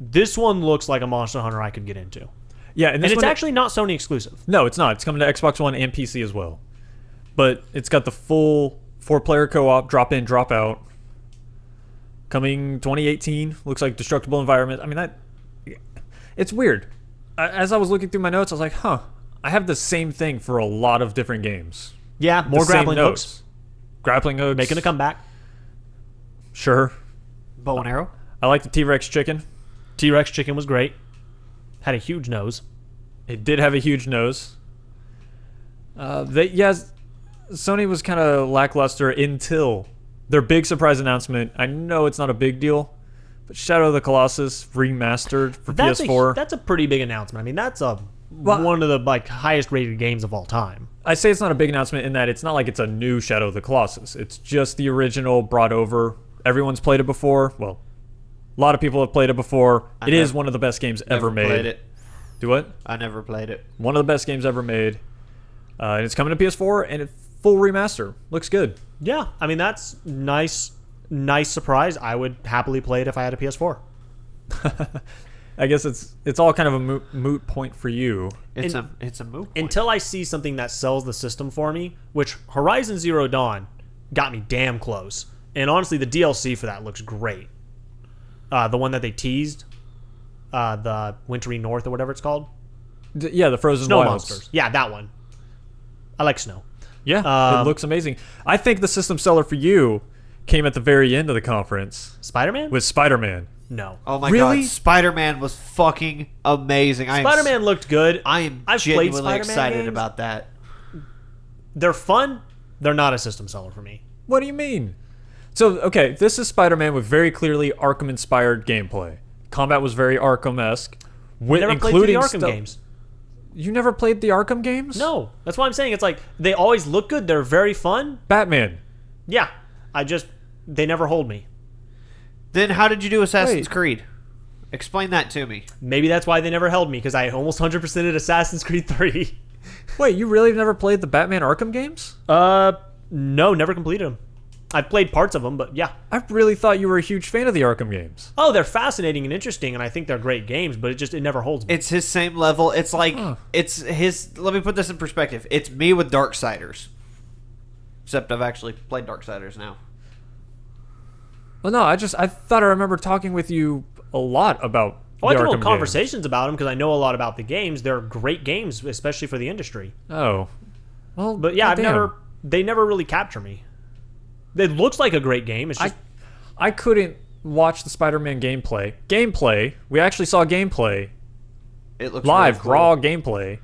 This one looks like a Monster Hunter I could get into. Yeah, And it's actually not Sony exclusive. No, it's not. It's coming to Xbox One and PC as well. But it's got the full 4-player co-op, drop in, drop out. Coming 2018. Looks like destructible environment. I mean, it's weird. As I was looking through my notes, I was like, huh. I have the same thing for a lot of different games. Yeah, more The same grappling notes. hooks. Grappling hooks. Making a comeback. Sure. bow and arrow. I like the T-Rex chicken. T-Rex chicken was great. Had a huge nose. It did have a huge nose. Sony was kind of lackluster until their big surprise announcement. I know it's not a big deal, but Shadow of the Colossus remastered for PS4. That's a pretty big announcement. I mean, that's one of the highest rated games of all time. I say it's not a big announcement in that it's not like it's a new Shadow of the Colossus. It's just the original brought over. Everyone's played it before. Well, a lot of people have played it before. It is one of the best games ever made. Played it. Do what? I never played it. One of the best games ever made. And it's coming to PS4 and it's full remaster. Looks good. Yeah, I mean, that's nice surprise. I would happily play it if I had a PS4. I guess it's all kind of a moot point for you. It's a moot point. Until I see something that sells the system for me, which Horizon Zero Dawn got me damn close. And honestly, the DLC for that looks great. The one that they teased, the Wintry North or whatever it's called. Yeah, the Frozen Snow Wilds. Monsters. Yeah, that one. I like snow. Yeah, it looks amazing. I think the system seller for you came at the very end of the conference Spider-Man? with Spider-Man. No. Oh my Really? god, Spider-Man was fucking amazing. Spider-Man looked good. I've played genuinely Spider-Man excited games. about that. They're fun. They're not a system seller for me. What do you mean? So, okay, this is Spider-Man with very clearly Arkham-inspired gameplay. Combat was very Arkham-esque. I never played through the Arkham games. You never played the Arkham games? No. That's why I'm saying it's like they always look good. They're very fun. Batman. Yeah. They never hold me. Then how did you do Assassin's Wait. Creed? Explain that to me. Maybe that's why they never held me, because I almost 100%ed Assassin's Creed 3. Wait, you really never played the Batman Arkham games? No, never completed them. I've played parts of them, but yeah. I really thought you were a huge fan of the Arkham games. Oh, they're fascinating and interesting, and I think they're great games, but it never holds me. It's his same level. It's like it's his. Let me put this in perspective. It's me with Darksiders. Except I've actually played Darksiders now. Well, no, I thought I remember talking with you a lot about I can the hold Arkham conversations about them because I know a lot about the games. They're great games, especially for the industry. games. Oh. Well, But yeah, goddamn. they never really capture me. It looks like a great game. It's just I couldn't watch the Spider-Man gameplay. We actually saw gameplay. It looks Live, really cool. raw gameplay.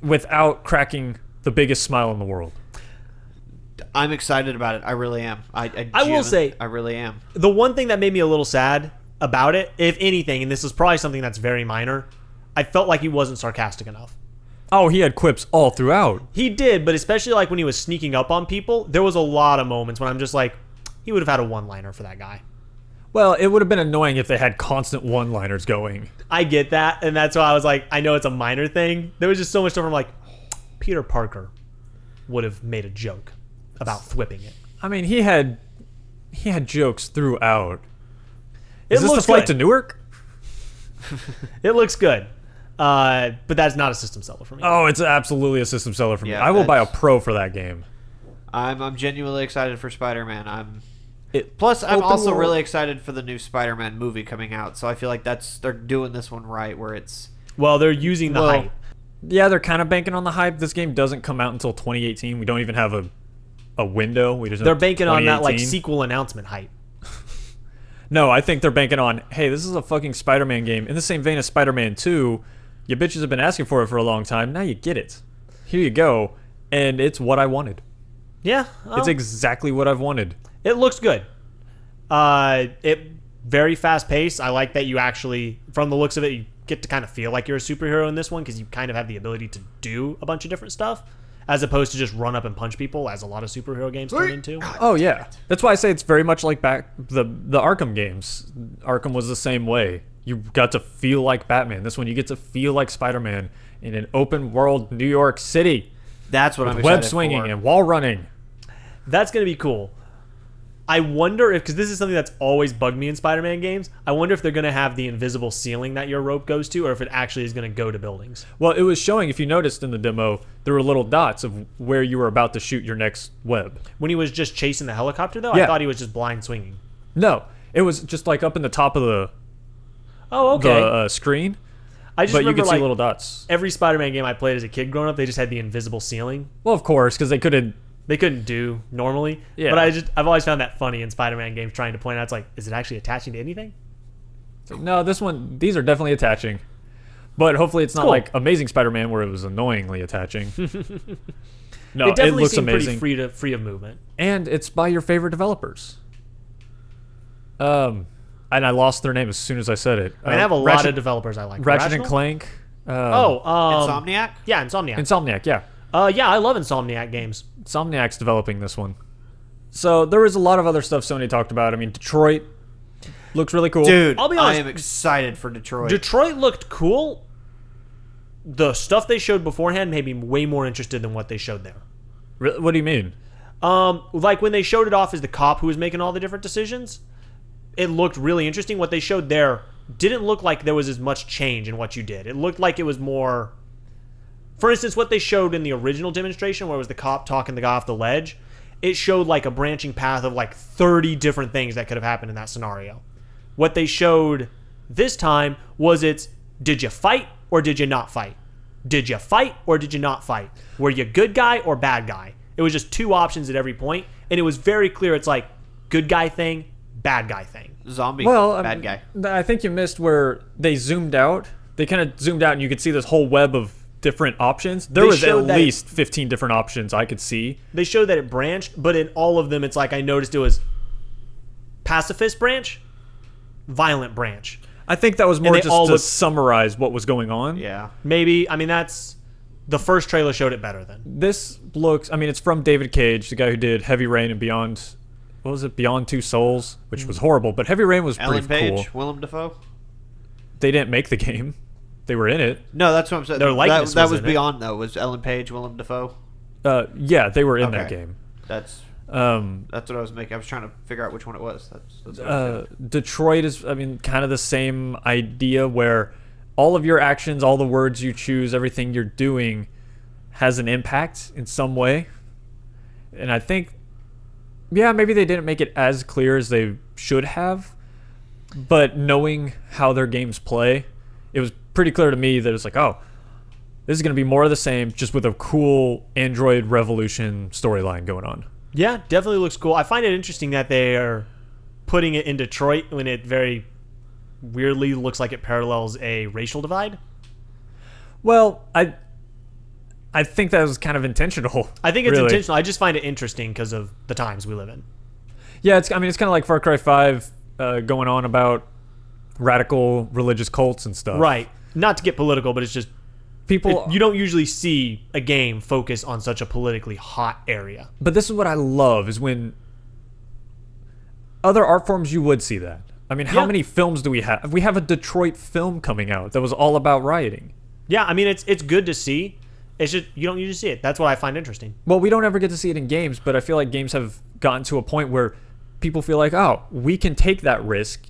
Without cracking the biggest smile in the world. I'm excited about it. I really am. I will say- I really am. the one thing that made me a little sad about it. If anything, and this is probably something that's very minor, I felt like he wasn't sarcastic enough. Oh, he had quips all throughout. He did, but especially like when he was sneaking up on people, there was a lot of moments when I'm just like, he would have had a one-liner for that guy. Well, it would have been annoying if they had constant one-liners going. I get that, and that's why I was like, I know it's a minor thing. There was just so much stuff where I'm like, Peter Parker would have made a joke about thwipping it. I mean, he had jokes throughout. It Is this the looks flight good. to Newark? It looks good. But that's not a system seller for me. Oh, it's absolutely a system seller for me. Yeah, I will buy a that's- pro for that game. I'm genuinely excited for Spider-Man. It, Plus, I'm open also world- really excited for the new Spider-Man movie coming out. So I feel like they're doing this one right, where it's Well, they're using the hype. Yeah, they're kind of banking on the hype. This game doesn't come out until 2018. We don't even have a window. We just They're have banking on that like 2018. sequel announcement hype. No, I think they're banking on, hey, this is a fucking Spider-Man game. In the same vein as Spider-Man 2, you bitches have been asking for it for a long time. Now you get it. Here you go. And it's what I wanted. Yeah, It's exactly what I've wanted. it looks good. It very fast paced. I like that you actually, from the looks of it, you get to kind of feel like you're a superhero in this one because you kind of have the ability to do a bunch of different stuff, as opposed to just run up and punch people, as a lot of superhero games turn into. Oh, yeah. That's why I say it's very much like back the Arkham games. Arkham was the same way. You got to feel like Batman. This one, you get to feel like Spider-Man in an open world New York City. that's what I'm Web excited swinging for. and wall running. That's going to be cool. I wonder if, because this is something that's always bugged me in Spider-Man games, I wonder if they're going to have the invisible ceiling that your rope goes to, or if it actually is going to go to buildings. Well, it was showing, if you noticed in the demo, there were little dots of where you were about to shoot your next web. When he was just chasing the helicopter, though, I Yeah. thought he was just blind swinging. No, it was just like up in the top of the Oh, okay. screen, I just but you remember could see like little dots. every Spider-Man game I played as a kid growing up, they just had the invisible ceiling. Well, of course, because they couldn't. They couldn't do normally. Yeah. But I've always found that funny in Spider-Man games, trying to point out, it's like, is it actually attaching to anything? No, these are definitely attaching. But hopefully it's not Cool. like Amazing Spider-Man where it was annoyingly attaching. No, It definitely looks seemed amazing. pretty free of movement. And it's by your favorite developers. And I lost their name as soon as I said it. I mean, I have a lot of developers I like. Ratchet and Irrational? Clank. Insomniac. Yeah, Insomniac. Insomniac, yeah. Yeah, I love Insomniac games. Insomniac's developing this one. So there was a lot of other stuff Sony talked about. I mean, Detroit looks really cool. Dude, I'll be I honest. am excited for Detroit. Detroit looked cool. The stuff they showed beforehand made me way more interested than what they showed there. What do you mean? Like when they showed it off as the cop who was making all the different decisions, it looked really interesting. What they showed there didn't look like there was as much change in what you did. It looked like it was more... For instance, what they showed in the original demonstration, where it was the cop talking the guy off the ledge, it showed like a branching path of like 30 different things that could have happened in that scenario. What they showed this time was did you fight or did you not fight? Did you fight or did you not fight? Were you good guy or bad guy? It was just two options at every point, and it was very clear. It's like good guy thing, bad guy thing. Zombie mean, bad guy. I think you missed where they zoomed out. They kind of zoomed out and you could see this whole web of different options. There They was at showed that- least 15 different options I could see. They showed that it branched, but in all of them, it's like I noticed it was pacifist branch, violent branch. I think that was more they just all to look- summarize what was going on. Yeah. Maybe, I mean, that's... The first trailer showed it better than. This looks, I mean, it's from David Cage, the guy who did Heavy Rain and Beyond, what was it, Beyond Two Souls, which was horrible, but Heavy Rain was Ellen pretty Page, cool. Willem Dafoe. They didn't make the game. They were in it. No, that's what I'm saying. Their likeness that was was in it. Beyond though. Was Ellen Page, Willem Dafoe? Yeah, they were in that Okay. game. That's Um, what I was making. I was trying to figure out which one it was. That's what I was doing. Detroit is, I mean, kind of the same idea where all of your actions, all the words you choose, everything you're doing has an impact in some way. And I think, yeah, maybe they didn't make it as clear as they should have, but knowing how their games play, it was pretty clear to me that it's like, oh, this is going to be more of the same, just with a cool Android Revolution storyline going on. Yeah, definitely looks cool. I find it interesting that they are putting it in Detroit when it very weirdly looks like it parallels a racial divide. Well, I think that was kind of intentional. I think it's really. intentional. I just find it interesting because of the times we live in. Yeah, it's kind of like Far Cry 5 going on about radical religious cults and stuff. Right. Not to get political, but it's just People, you don't usually see a game focus on such a politically hot area. but this is what I love is when other art forms you would see that. I mean, how Yeah. many films do we have? We have a Detroit film coming out that was all about rioting. Yeah, I mean it's good to see. It's just you don't usually see it. That's what I find interesting. Well, we don't ever get to see it in games, but I feel like games have gotten to a point where people feel like, oh, we can take that risk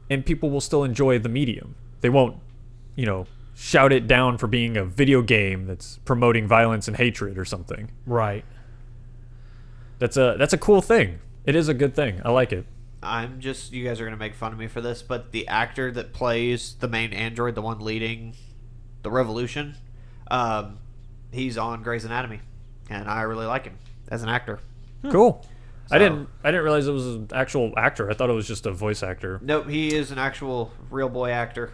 and people will still enjoy the medium. They won't, shout it down for being a video game that's promoting violence and hatred or something. Right. That's a cool thing. It is a good thing. I like it. You guys are going to make fun of me for this, but the actor that plays the main android, the one leading the revolution, he's on Grey's Anatomy, and I really like him as an actor. Cool. So- I didn't realize it was an actual actor. I thought it was just a voice actor. Nope, he is an actual real boy actor.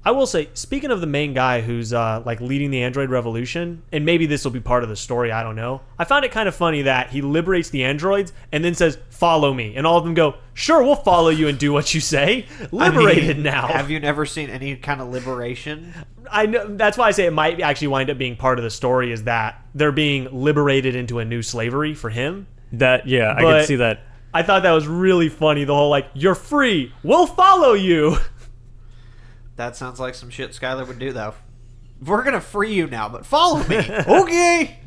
I will say, speaking of the main guy who's like leading the android revolution, and maybe this will be part of the story, I don't know. I found it kind of funny that he liberates the androids and then says, "Follow me," and all of them go, "Sure, we'll follow you and do what you say." Liberated I mean, now. Have you never seen any kind of liberation? I know that's why I say it might actually wind up being part of the story. Is that they're being liberated into a new slavery for him? I But can see that. I thought that was really funny. The whole like, "You're free, we'll follow you." That sounds like some shit Skyler would do, though. We're going to free you now, but follow me. Okay.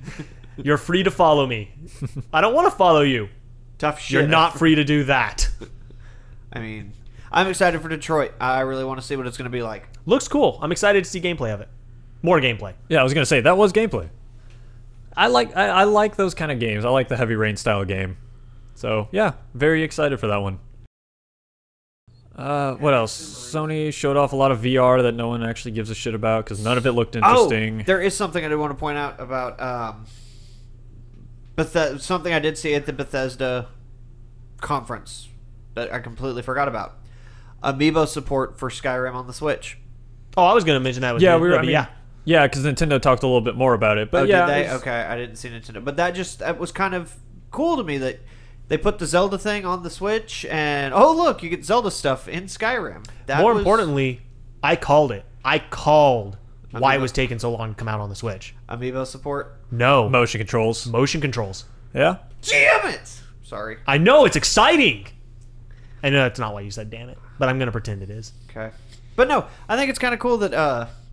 You're free to follow me. I don't want to follow you. Tough shit. You're not free to do that. I mean, I'm excited for Detroit. I really want to see what it's going to be like. Looks cool. I'm excited to see gameplay of it. More gameplay. Yeah, I was gonna say that was gameplay. I like those kind of games. I like the Heavy Rain style game. So yeah, very excited for that one. What else? Sony showed off a lot of VR that no one actually gives a shit about because none of it looked interesting. Oh, there is something I did want to point out about something I did see at the Bethesda conference that I completely forgot about. Amiibo support for Skyrim on the Switch. Oh, I was going to mention that with Yeah, you. Yeah, because Nintendo talked a little bit more about it. But Oh, yeah, did they? it was- Okay, I didn't see Nintendo. But that was kind of cool to me that they put the Zelda thing on the Switch, and oh look, you get Zelda stuff in Skyrim. More importantly, I called it. I called why it Amiibo- was taking so long to come out on the Switch. Amiibo support. No. motion controls. Motion controls. Yeah. Damn it! Sorry. I know, it's exciting. I know that's not why you said damn it, but I'm going to pretend it is. Okay. But no, I think it's kind of cool that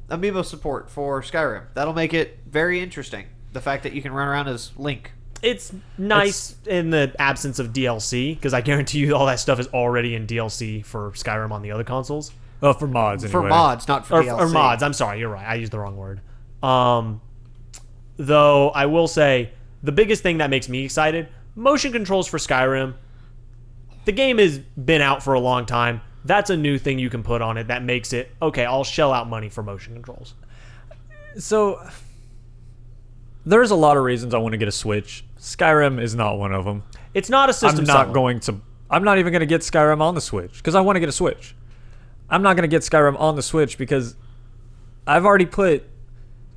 Amiibo support for Skyrim. That'll make it very interesting. The fact that you can run around as Link. It's nice in the absence of DLC, because I guarantee you all that stuff is already in DLC for Skyrim on the other consoles. Oh, for mods anyway. For mods, not for Or, DLC. or mods. I'm sorry, you're right. I used the wrong word. Though I will say the biggest thing that makes me excited: motion controls for Skyrim. The game has been out for a long time. That's a new thing you can put on it that makes it okay. I'll shell out money for motion controls. So there's a lot of reasons I want to get a Switch. Skyrim is not one of them. It's not a system. I'm not even going to get Skyrim on the Switch because I want to get a Switch. I'm not going to get Skyrim on the Switch because I've already put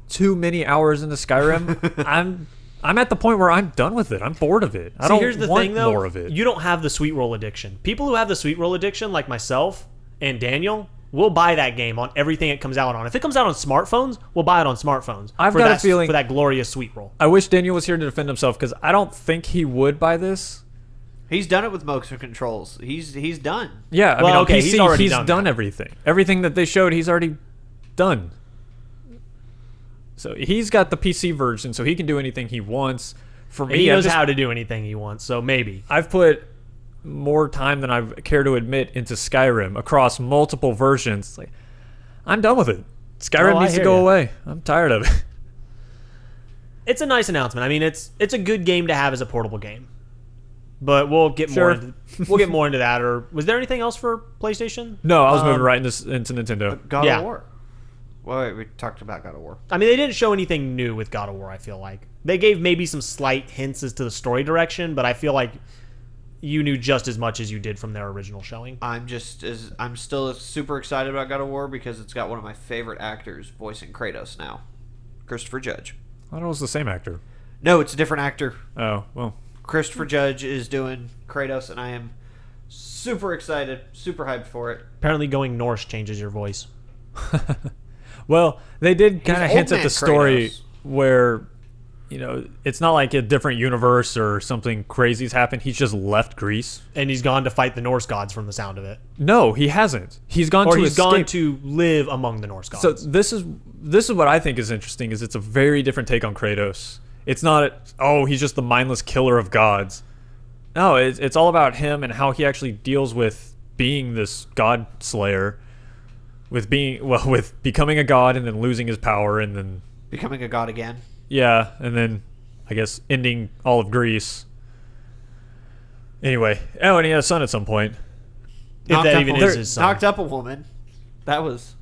too many hours into Skyrim. I'm at the point where I'm done with it. I'm bored of it. I don't here's the want thing, though. more of it. You don't have the sweet roll addiction. People who have the sweet roll addiction, like myself and Daniel, will buy that game on everything it comes out on. If it comes out on smartphones, we'll buy it on smartphones. I've got a feeling for that glorious sweet roll. I wish Daniel was here to defend himself because I don't think he would buy this. He's done it with motion controls. He's done. Yeah, I Well, mean, okay, on PC, he's already he's done done that. everything. Everything that they showed, he's already done. So he's got the PC version, so he can do anything he wants. For And me, he knows how to do anything he wants, so maybe. I've put more time than I care to admit into Skyrim across multiple versions. It's like, I'm done with it. Skyrim Oh, I needs to hear go ya. away. I'm tired of it. It's a nice announcement. I mean, it's a good game to have as a portable game. But we'll get Sure. we'll get more into that. Or was there anything else for PlayStation? No, I was moving right into Nintendo. God Yeah. of War. Well, wait, we talked about God of War. I mean, they didn't show anything new with God of War, I feel like. They gave maybe some slight hints as to the story direction, but I feel like you knew just as much as you did from their original showing. I'm still super excited about God of War because it's got one of my favorite actors voicing Kratos now, Christopher Judge. I thought it was the same actor. No, it's a different actor. Oh, well. Christopher Judge is doing Kratos, and I am Super excited. Super hyped for it. Apparently, going Norse changes your voice. Well, they did kind of old hint at man the story Kratos. where, it's not like a different universe or something crazy's happened. He's just left Greece. And he's gone to fight the Norse gods from the sound of it. No, he hasn't. He's gone Or to he's escape. gone to live among the Norse gods. So this is what I think is interesting. Is it's a very different take on Kratos. It's not he's just the mindless killer of gods. No, it's all about him and how he actually deals with being this god slayer, with becoming a god and then losing his power and then Becoming a god again. and then I guess ending all of Greece. Anyway, and he had a son at some point. if that even is his son. Knocked up a woman. That was...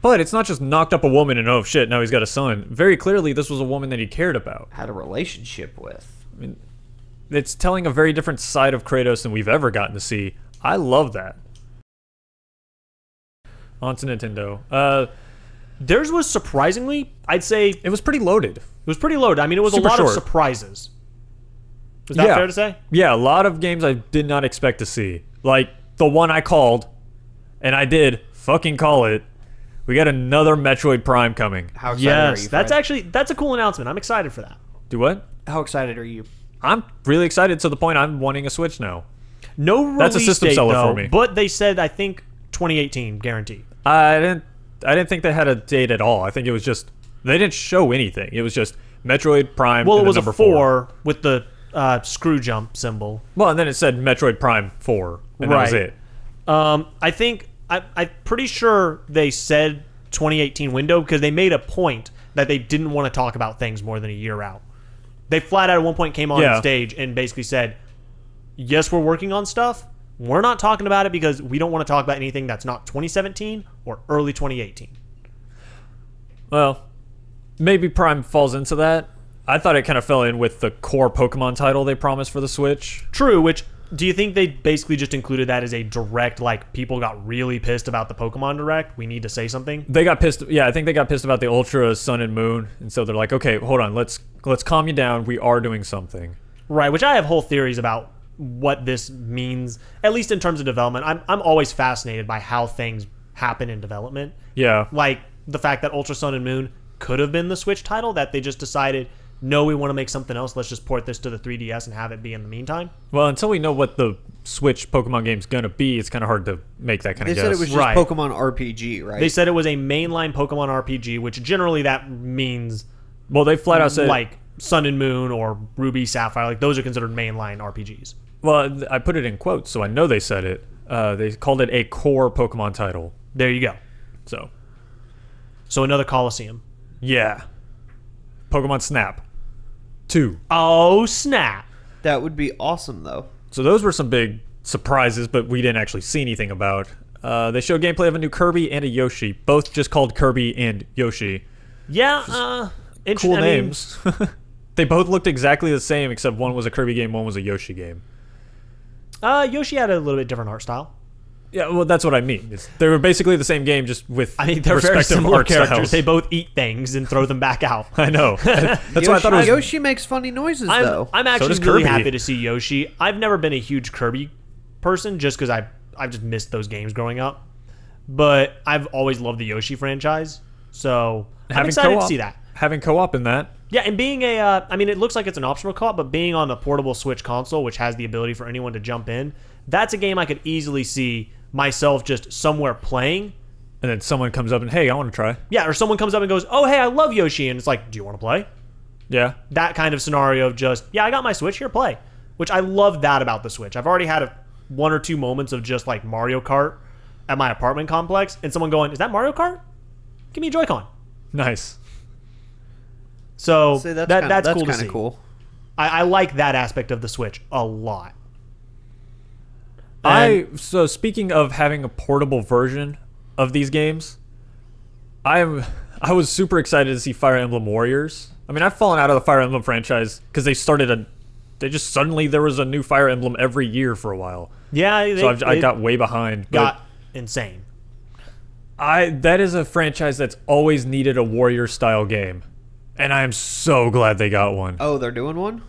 But it's not just knocked up a woman and oh shit, now he's got a son. Very clearly, this was a woman that he cared about. Had a relationship with. I mean, it's telling a very different side of Kratos than we've ever gotten to see. I love that. On to Nintendo. Theirs was surprisingly, I'd say, it It was pretty loaded. was pretty loaded. I mean, it was Super a lot of short. surprises. Is that Yeah. fair to say? Yeah, a lot of games I did not expect to see. Like the one I called, and I did fucking call it. We got another Metroid Prime coming. How excited are Yes, you? that's a cool announcement. I'm excited for that. Do what? How excited are you? I'm really excited to the point I'm wanting a Switch now. No release That's a system date, seller though, for me. But they said, I think, 2018 guarantee. I didn't think they had a date at all. I think it was just they didn't show anything. It was just Metroid Prime. Well, and it was the a number 4 with the screw jump symbol. Well, and then it said Metroid Prime 4, and that was Right. it. I think I'm pretty sure they said 2018 window because they made a point that they didn't want to talk about things more than a year out. They flat out at one point came on stage and basically said, yes, we're working on stuff. We're not talking about it because we don't want to talk about anything that's not 2017 or early 2018. Well, maybe Prime falls into that. I thought it kind of fell in with the core Pokemon title they promised for the Switch. True, which do you think they basically just included that as a direct, like, people got really pissed about the Pokemon Direct? We need to say something? They got pissed. Yeah, I think they got pissed about the Ultra Sun and Moon, and so they're like, okay, hold on, let's calm you down. We are doing something. Right, which I have whole theories about what this means, at least in terms of development. I'm always fascinated by how things happen in development. Yeah. Like the fact that Ultra Sun and Moon could have been the Switch title, that they just decided, no, we want to make something else. Let's just port this to the 3DS and have it be in the meantime. Well, until we know what the Switch Pokemon game's gonna be, it's kind of hard to make that kind They of guess. said it was just Right. Pokemon RPG, right? They said it was a mainline Pokemon RPG, which generally that means Well, they flat out said like Sun and Moon or Ruby, Sapphire. Like those are considered mainline RPGs. Well, I put it in quotes, so I know they said it. They called it a core Pokemon title. There you go. So another Coliseum. Yeah. Pokemon Snap 2. Oh, snap. That would be awesome, though. So those were some big surprises, but we didn't actually see anything about. They showed gameplay of a new Kirby and a Yoshi, both just called Kirby and Yoshi. Yeah, Cool names. They both looked exactly the same, except one was a Kirby game, one was a Yoshi game. Yoshi had a little bit different art style. Yeah, well, that's what I mean. They were basically the same game, just with I mean, they're very respective similar art characters. styles. They both eat things and throw them back out. I know. That's why I thought it was. Yoshi makes funny noises, though. I'm actually does really Kirby. happy to see Yoshi. I've never been a huge Kirby person just because I've just missed those games growing up. But I've always loved the Yoshi franchise. So I'm excited to see that. Having co-op in that. Yeah, and being I mean, it looks like it's an optional co-op, but being on the portable Switch console, which has the ability for anyone to jump in, that's a game I could easily see myself just somewhere playing. And then someone comes up and, hey, I want to try. Yeah, or someone comes up and goes, oh, hey, I love Yoshi. And it's like, do you want to play? Yeah. That kind of scenario of just, yeah, I got my Switch, here, play. Which I love that about the Switch. I've already had one or two moments of just like Mario Kart at my apartment complex and someone going, is that Mario Kart? Give me a Joy-Con. Nice. So See, that's cool to see. Cool. I like that aspect of the Switch a lot. So speaking of having a portable version of these games, I was super excited to see Fire Emblem Warriors. I mean, I've fallen out of the Fire Emblem franchise because they just suddenly there was a new Fire Emblem every year for a while. Yeah, I got way behind. Got insane. That is a franchise that's always needed a warrior style game, and I am so glad they got one. Oh, they're doing one?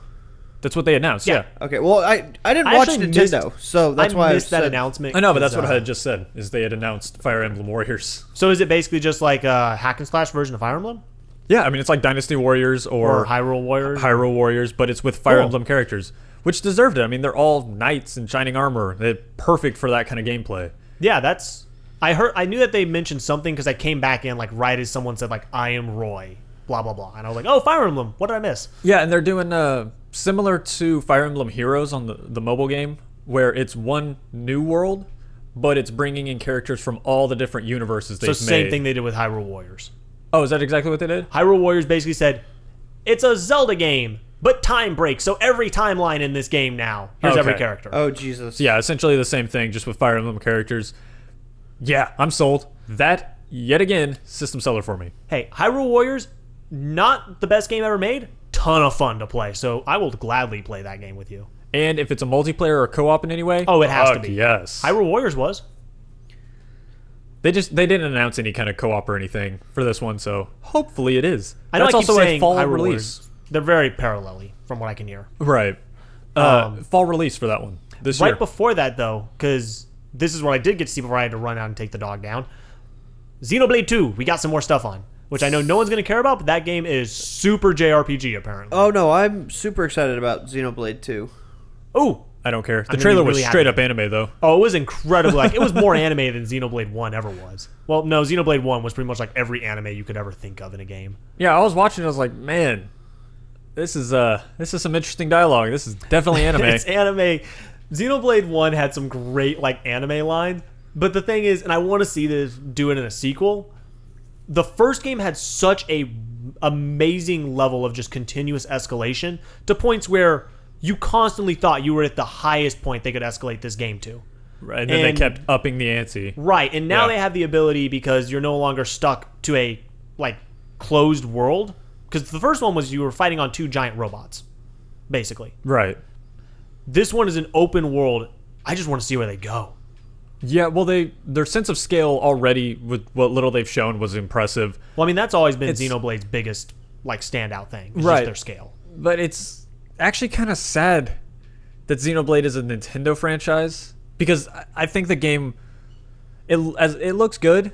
That's what they announced. Yeah. Okay, well, I didn't I watch actually Nintendo, so that's why I missed that said, announcement. I know, but that's 'cause, what I had just said. Is they had announced Fire Emblem Warriors. So is it basically just like a hack and slash version of Fire Emblem Yeah, I mean it's like Dynasty Warriors or Hyrule Warriors? Hyrule Warriors, but it's with Fire Cool. Emblem characters, which deserved it. I mean, they're all knights in shining armor. They're perfect for that kind of gameplay. Yeah, that's. I knew that they mentioned something because I came back in like right as someone said like I am Roy, blah blah blah, and I was like, oh, Fire Emblem. What did I miss? Yeah, and they're doing similar to Fire Emblem Heroes on the mobile game, where it's one new world, but it's bringing in characters from all the different universes they've So made. same thing they did with Hyrule Warriors. Oh, is that exactly what they did? Hyrule Warriors basically said, it's a Zelda game, but time breaks, so every timeline in this game now. Here's every Okay. character. oh, Jesus. Yeah, essentially the same thing, just with Fire Emblem characters. Yeah, I'm sold. That, yet again, system seller for me. Hey, Hyrule Warriors, not the best game ever made, ton of fun to play, so I will gladly play that game with you. And if it's a multiplayer or co-op in any way, Oh, it has to fuck be. Yes. Hyrule Warriors was. They didn't announce any kind of co-op or anything for this one, so hopefully it is. I know That's I keep also saying a fall Hyrule release. Warriors. They're very parallel from what I can hear. Right. Fall release for that one this Right year. before that, though, because this is what I did get to see before I had to run out and take the dog down. Xenoblade 2, we got some more stuff on, which I know no one's going to care about, but that game is super JRPG, apparently. Oh, no, I'm super excited about Xenoblade 2. Oh, I don't care. The gonna trailer be was really straight happy. up anime, though. oh, it was incredibly, like, it was more anime than Xenoblade 1 ever was. Well, no, Xenoblade 1 was pretty much like every anime you could ever think of in a game. Yeah, I was watching. I was like, man, this is some interesting dialogue. This is definitely anime. It's anime. Xenoblade 1 had some great, like, anime lines, but the thing is, and I want to see this do it in a sequel, the first game had such a amazing level of just continuous escalation to points where you constantly thought you were at the highest point they could escalate this game to. Right, and then they kept upping the ante. Right, and now Yeah. they have the ability because you're no longer stuck to a like closed world. Because the first one was you were fighting on two giant robots, basically. Right. This one is an open world. I just want to see where they go. Yeah, well, their sense of scale already with what little they've shown was impressive. Well, I mean that's always been It's- Xenoblade's biggest like standout thing, is Right. just their scale. But it's actually kind of sad that Xenoblade is a Nintendo franchise because I think the game it looks good,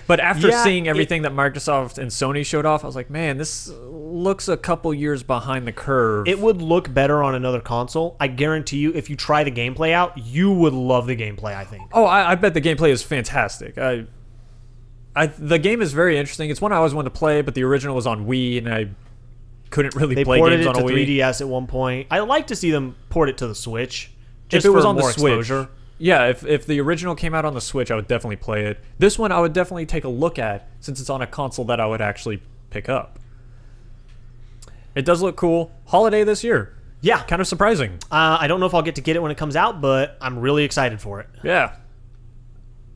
but after Yeah, seeing everything that Microsoft and Sony showed off, I was like, man, this looks a couple years behind the curve. It would look better on another console. I guarantee you, if you try the gameplay out, you would love the gameplay. I think. Oh, I bet the gameplay is fantastic. The game is very interesting. It's one I always wanted to play, but the original was on Wii, and I couldn't really They play ported games it on to a Wii. 3DS at one point. I like to see them port it to the Switch, just If it was for on the more Switch, exposure. yeah. If the original came out on the Switch, I would definitely play it. This one, I would definitely take a look at since it's on a console that I would actually pick up. It does look cool. Holiday this year. Yeah, Kind of surprising. I don't know if I'll get to get it when it comes out, but I'm really excited for it. Yeah.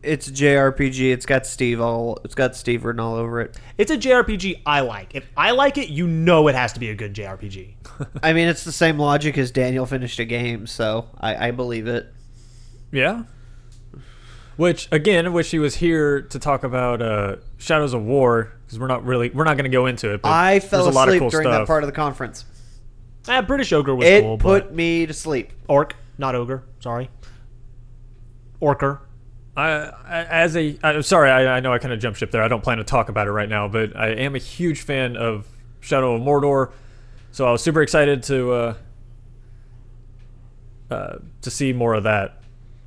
It's a JRPG. It's got Steve written all over it. It's a JRPG I like. If I like it, you know it has to be a good JRPG. I mean, it's the same logic as Daniel finished a game, so I believe it. Yeah. Which again, I wish he was here to talk about Shadows of War because we're not going to go into it. But I fell there's a lot of asleep cool during stuff. that part of the conference. British Ogre was It cool, put but me to sleep. Orc, not Ogre. Sorry. Orker. I'm sorry, I know I kind of jumped ship there. I don't plan to talk about it right now, but I am a huge fan of Shadow of Mordor, so I was super excited to see more of that.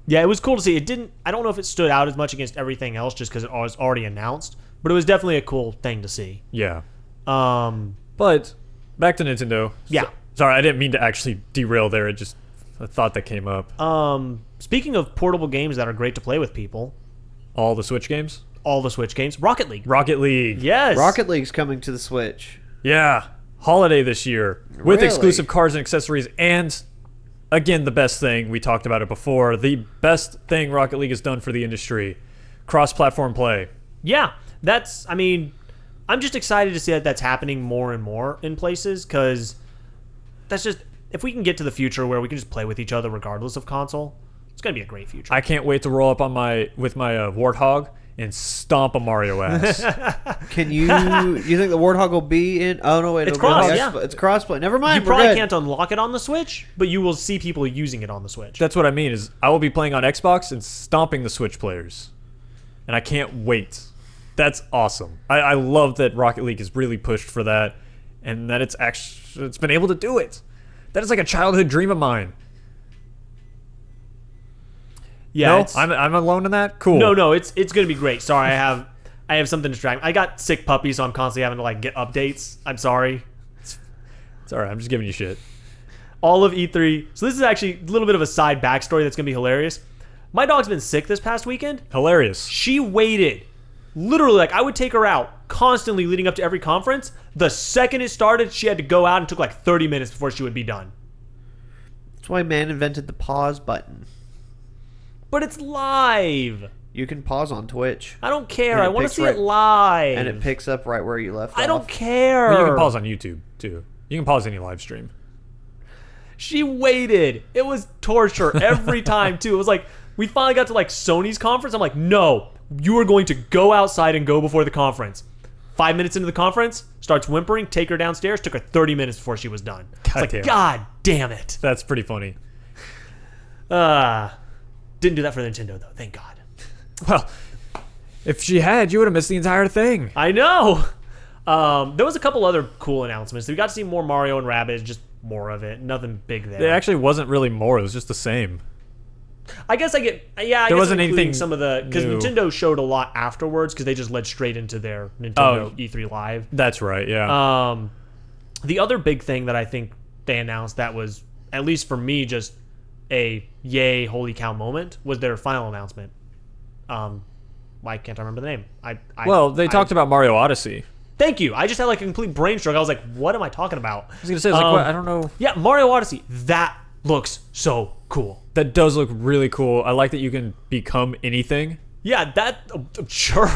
Yeah, it was cool to see. It didn't. I don't know if it stood out as much against everything else, just because it was already announced. But it was definitely a cool thing to see. Yeah, Um, but back to Nintendo. Yeah. Sorry, I didn't mean to actually derail there. It just a thought that came up. speaking of portable games that are great to play with people, All the Switch games, all the Switch games, Rocket League. Rocket League. Yes. Rocket League's coming to the Switch. Yeah, holiday this year with Really? exclusive cards and accessories, and again, the best thing we talked about it before. The best thing Rocket League has done for the industry: cross-platform play. Yeah, that's. I mean, I'm just excited to see that that's happening more and more in places because that's just. If we can get to the future where we can just play with each other regardless of console, it's gonna be a great future. I can't wait to roll up on with my Warthog and stomp a Mario ass. Can you think the Warthog will be in? Oh no, wait, It's it'll be on cross, the yeah. Xbox. It's crossplay. Never mind. You probably can't unlock it on the Switch, but you will see people using it on the Switch. That's what I mean. Is I will be playing on Xbox and stomping the Switch players, and I can't wait. That's awesome. I love that Rocket League is really pushed for that, and that it's been able to do it. That is like a childhood dream of mine. Yeah, no, I'm alone in that. Cool. No, it's gonna be great. Sorry, I have something distracting. I got sick puppy, so I'm constantly having to like get updates. I'm sorry. It's all right. I'm just giving you shit. All of E3. So this is actually a little bit of a side backstory that's gonna be hilarious. My dog's been sick this past weekend. Hilarious. She waited. Literally, like, I would take her out constantly leading up to every conference. The second it started, she had to go out and took like 30 minutes before she would be done. That's why man invented the pause button. But it's live. You can pause on Twitch. I don't care. And it I want to picks see right- it live. And it picks up right where you left off. I don't care. Well, you can pause on YouTube too. You can pause any live stream. She waited. It was torture every time, too. It was like, we finally got to like Sony's conference. I'm like, no, you are going to go outside and go before the conference. 5 minutes into the conference, starts whimpering, take her downstairs. Took her 30 minutes before she was done. It's like, God damn it. That's pretty funny. Didn't do that for Nintendo, though. Thank God. Well, if she had, you would have missed the entire thing. I know. There was a couple other cool announcements. We got to see more Mario and Rabbids, just more of it. Nothing big there. It actually wasn't really more. It was just the same. I guess I get. Yeah, I There guess wasn't I'm including anything some of the because new. Nintendo showed a lot afterwards because they just led straight into their Nintendo E3 Live. That's right, yeah. The other big thing that I think they announced that was at least for me just a yay holy cow moment was their final announcement. Why can't I remember the name? They talked about Mario Odyssey. Thank you. I just had like a complete brain stroke. I was like, what am I talking about? I was going to say, I was like, what? I don't know. Yeah, Mario Odyssey. That looks so cool. That does look really cool. I like that you can become anything. Yeah, sure.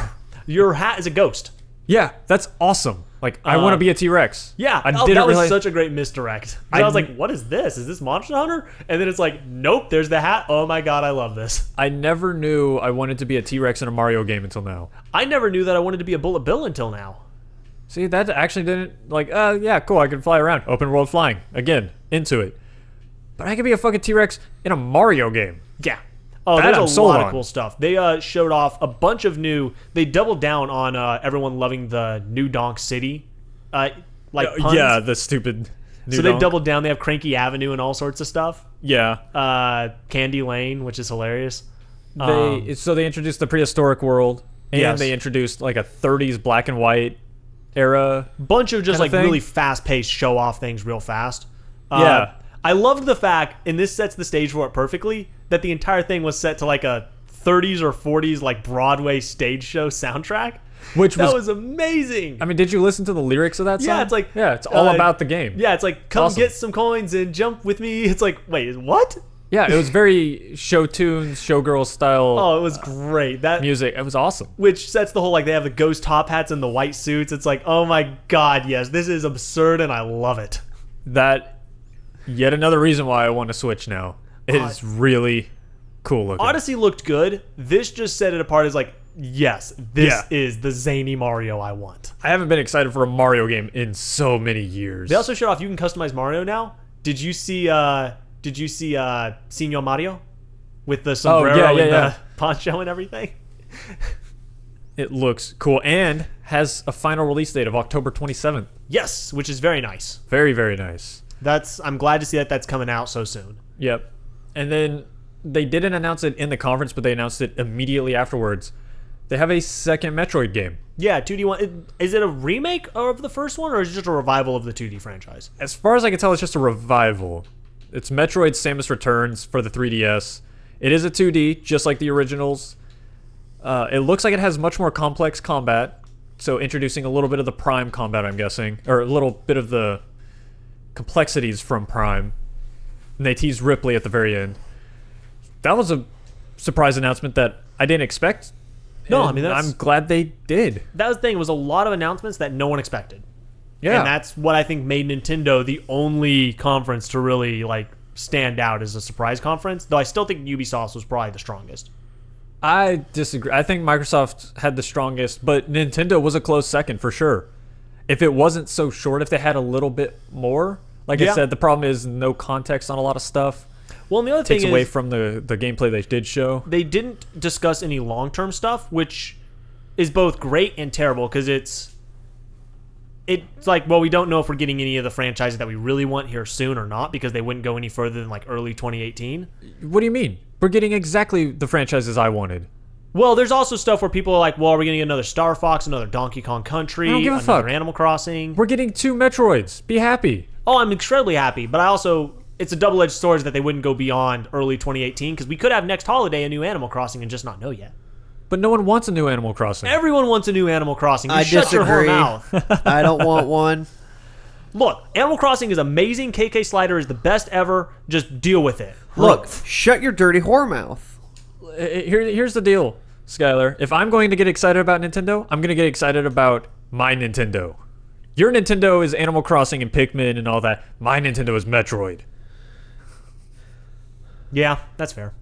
Your hat is a ghost. Yeah, that's awesome. Like, I want to be a T-Rex. Yeah, I that didn't was realize. such a great misdirect. I was like, what is this? Is this Monster Hunter? And then it's like, nope, there's the hat. Oh my God, I love this. I never knew I wanted to be a T-Rex in a Mario game until now. I never knew that I wanted to be a Bullet Bill until now. See, that actually didn't, like, yeah, cool, I can fly around. Open world flying. Again, into it. But I could be a fucking T-Rex in a Mario game. Yeah. Oh, That I'm there's a sold lot on. of cool stuff. They showed off a bunch of new. They doubled down on everyone loving the New Donk City, puns. Yeah, the stupid. So they doubled down. They have Cranky Avenue and all sorts of stuff. Yeah. Candy Lane, which is hilarious. So they introduced the prehistoric world, and Yes. they introduced like a 30s black and white era. Bunch of just kinda like thing. really fast-paced show off things real fast. Yeah. I loved the fact, and this sets the stage for it perfectly, that the entire thing was set to like a 30s or 40s like Broadway stage show soundtrack. Which That was, was amazing. I mean, did you listen to the lyrics of that song? Yeah, it's like it's all about the game. Yeah, it's like come Awesome. get some coins and jump with me. It's like wait, what? Yeah, it was very show tunes, showgirl style Oh, it was great. That music. It was awesome. which sets the whole like they have the ghost top hats and the white suits. It's like oh my God, yes, this is absurd and I love it. That yet another reason why I want to Switch now. It is really cool looking. Odyssey looked good. This just set it apart as like yes, this Yeah. is the zany Mario I want. I haven't been excited for a Mario game in so many years. They also showed off you can customize Mario now. Did you see Senor Mario with the sombrero yeah, and yeah. the poncho and everything? It looks cool and has a final release date of October 27th. Yes, which is very nice. Very, very nice. I'm glad to see that that's coming out so soon. Yep. And then they didn't announce it in the conference, but they announced it immediately afterwards. They have a second Metroid game. Yeah, 2D one. Is it a remake of the first one, or is it just a revival of the 2D franchise? As far as I can tell, it's just a revival. It's Metroid Samus Returns for the 3DS. It is a 2D, just like the originals. It looks like it has much more complex combat, so introducing a little bit of the Prime combat, I'm guessing, or a little bit of the complexities from Prime. And they teased Ripley at the very end. That was a surprise announcement that I didn't expect. No, I and mean, I'm glad they did. That was the thing. It was a lot of announcements that no one expected. Yeah. And that's what I think made Nintendo the only conference to really like stand out as a surprise conference. Though I still think Ubisoft was probably the strongest. I disagree. I think Microsoft had the strongest, but Nintendo was a close second for sure. If it wasn't so short, if they had a little bit more, like I said, the problem is no context on a lot of stuff. Well, and the other thing Takes away is from the gameplay they did show. they didn't discuss any long-term stuff, which is both great and terrible because it's like, well, we don't know if we're getting any of the franchises that we really want here soon or not because they wouldn't go any further than like early 2018. What do you mean? We're getting exactly the franchises I wanted. Well, there's also stuff where people are like, well, are we going to get another Star Fox, another Donkey Kong Country, I don't give a another fuck. Animal Crossing? We're getting 2 Metroids. Be happy. Oh, I'm incredibly happy, but I also, it's a double-edged sword that they wouldn't go beyond early 2018 because we could have next holiday a new Animal Crossing and just not know yet. But no one wants a new Animal Crossing. Everyone wants a new Animal Crossing. You I shut your whore disagree. mouth. I don't want one. Look, Animal Crossing is amazing. KK Slider is the best ever. Just deal with it. Look, shut your dirty whore mouth. Here's the deal, Skyler. If I'm going to get excited about Nintendo, I'm going to get excited about my Nintendo. Your Nintendo is Animal Crossing and Pikmin and all that. My Nintendo is Metroid. Yeah, that's fair.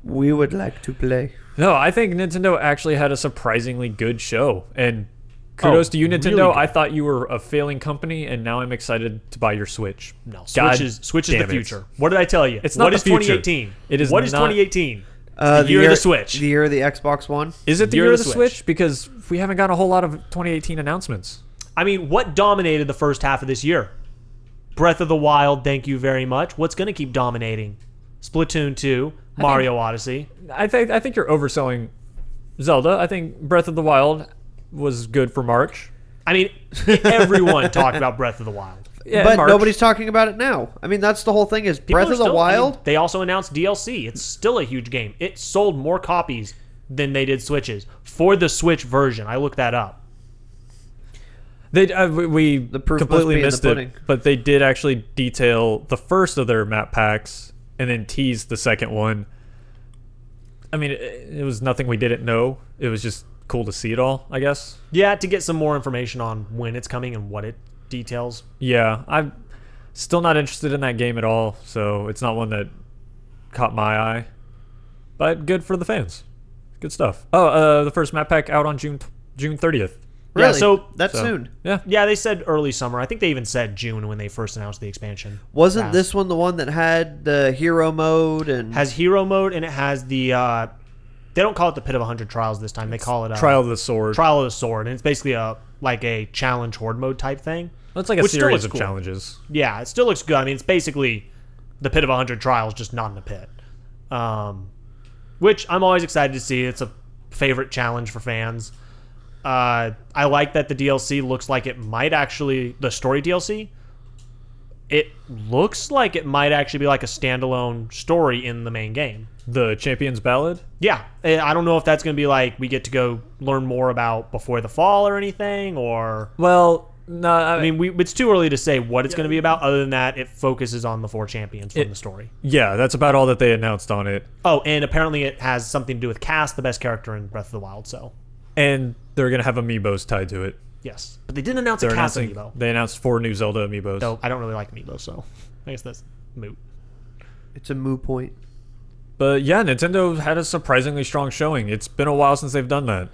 We would like to play. No, I think Nintendo actually had a surprisingly good show. And kudos to you, really Nintendo. good. I thought you were a failing company, and now I'm excited to buy your Switch. No, God Switch is the damn it. future. What did I tell you? It's not what the is future. 2018? It is What is not- 2018? The year of the Switch. The year of the Xbox One. Is it the Year year of of the the Switch. Switch? Because we haven't got a whole lot of 2018 announcements. I mean, what dominated the first half of this year? Breath of the Wild, thank you very much. What's going to keep dominating? Splatoon 2, Mario Odyssey. I think you're overselling Zelda. I think Breath of the Wild was good for March. I mean, everyone talked about Breath of the Wild. Yeah, But March. nobody's talking about it now. I mean, that's the whole thing is People Breath are of the still- I mean, Wild. they also announced DLC. It's still a huge game. It sold more copies than they did Switches for the Switch version. I looked that up. They we The proof completely must be in the missed pudding. it, but they did actually detail the first of their map packs and then tease the second one. I mean, it was nothing we didn't know. It was just cool to see it all, I guess. Yeah, to get some more information on when it's coming and what it details. Yeah, I'm still not interested in that game at all, so it's not one that caught my eye. But good for the fans. Good stuff. Oh, the first map pack out on June 30th. Yeah, Really? so- That's So, soon. Yeah. Yeah, they said early summer. I think they even said June when they first announced the expansion. Wasn't Pass. this one the one that had the hero mode and Has hero mode and it has the they don't call it the Pit of 100 Trials this time. They call it Trial of the Sword. Trial of the Sword, and it's basically a challenge horde mode type thing. It's like a which still series looks of cool. challenges. Yeah, it still looks good. I mean, it's basically the Pit of 100 Trials, just not in a pit. Which I'm always excited to see. It's a favorite challenge for fans. I like that the DLC looks like it might actually, the story DLC, it looks like it might actually be like a standalone story in the main game. The Champion's Ballad? Yeah, I don't know if that's going to be like we get to go learn more about Before the Fall or anything, or Well, no, I mean, it's too early to say what it's going to be about. Other than that, it focuses on the 4 champions from the story. yeah, that's about all that they announced on it. Oh, and apparently it has something to do with Cass, the best character in Breath of the Wild. So And they're going to have amiibos tied to it. yes, but they didn't announce They're a Cass announcing, amiibo. they announced 4 new Zelda amiibos. Though I don't really like amiibo, so I guess that's moot. it's a moo point. But yeah, Nintendo had a surprisingly strong showing. It's been a while since they've done that.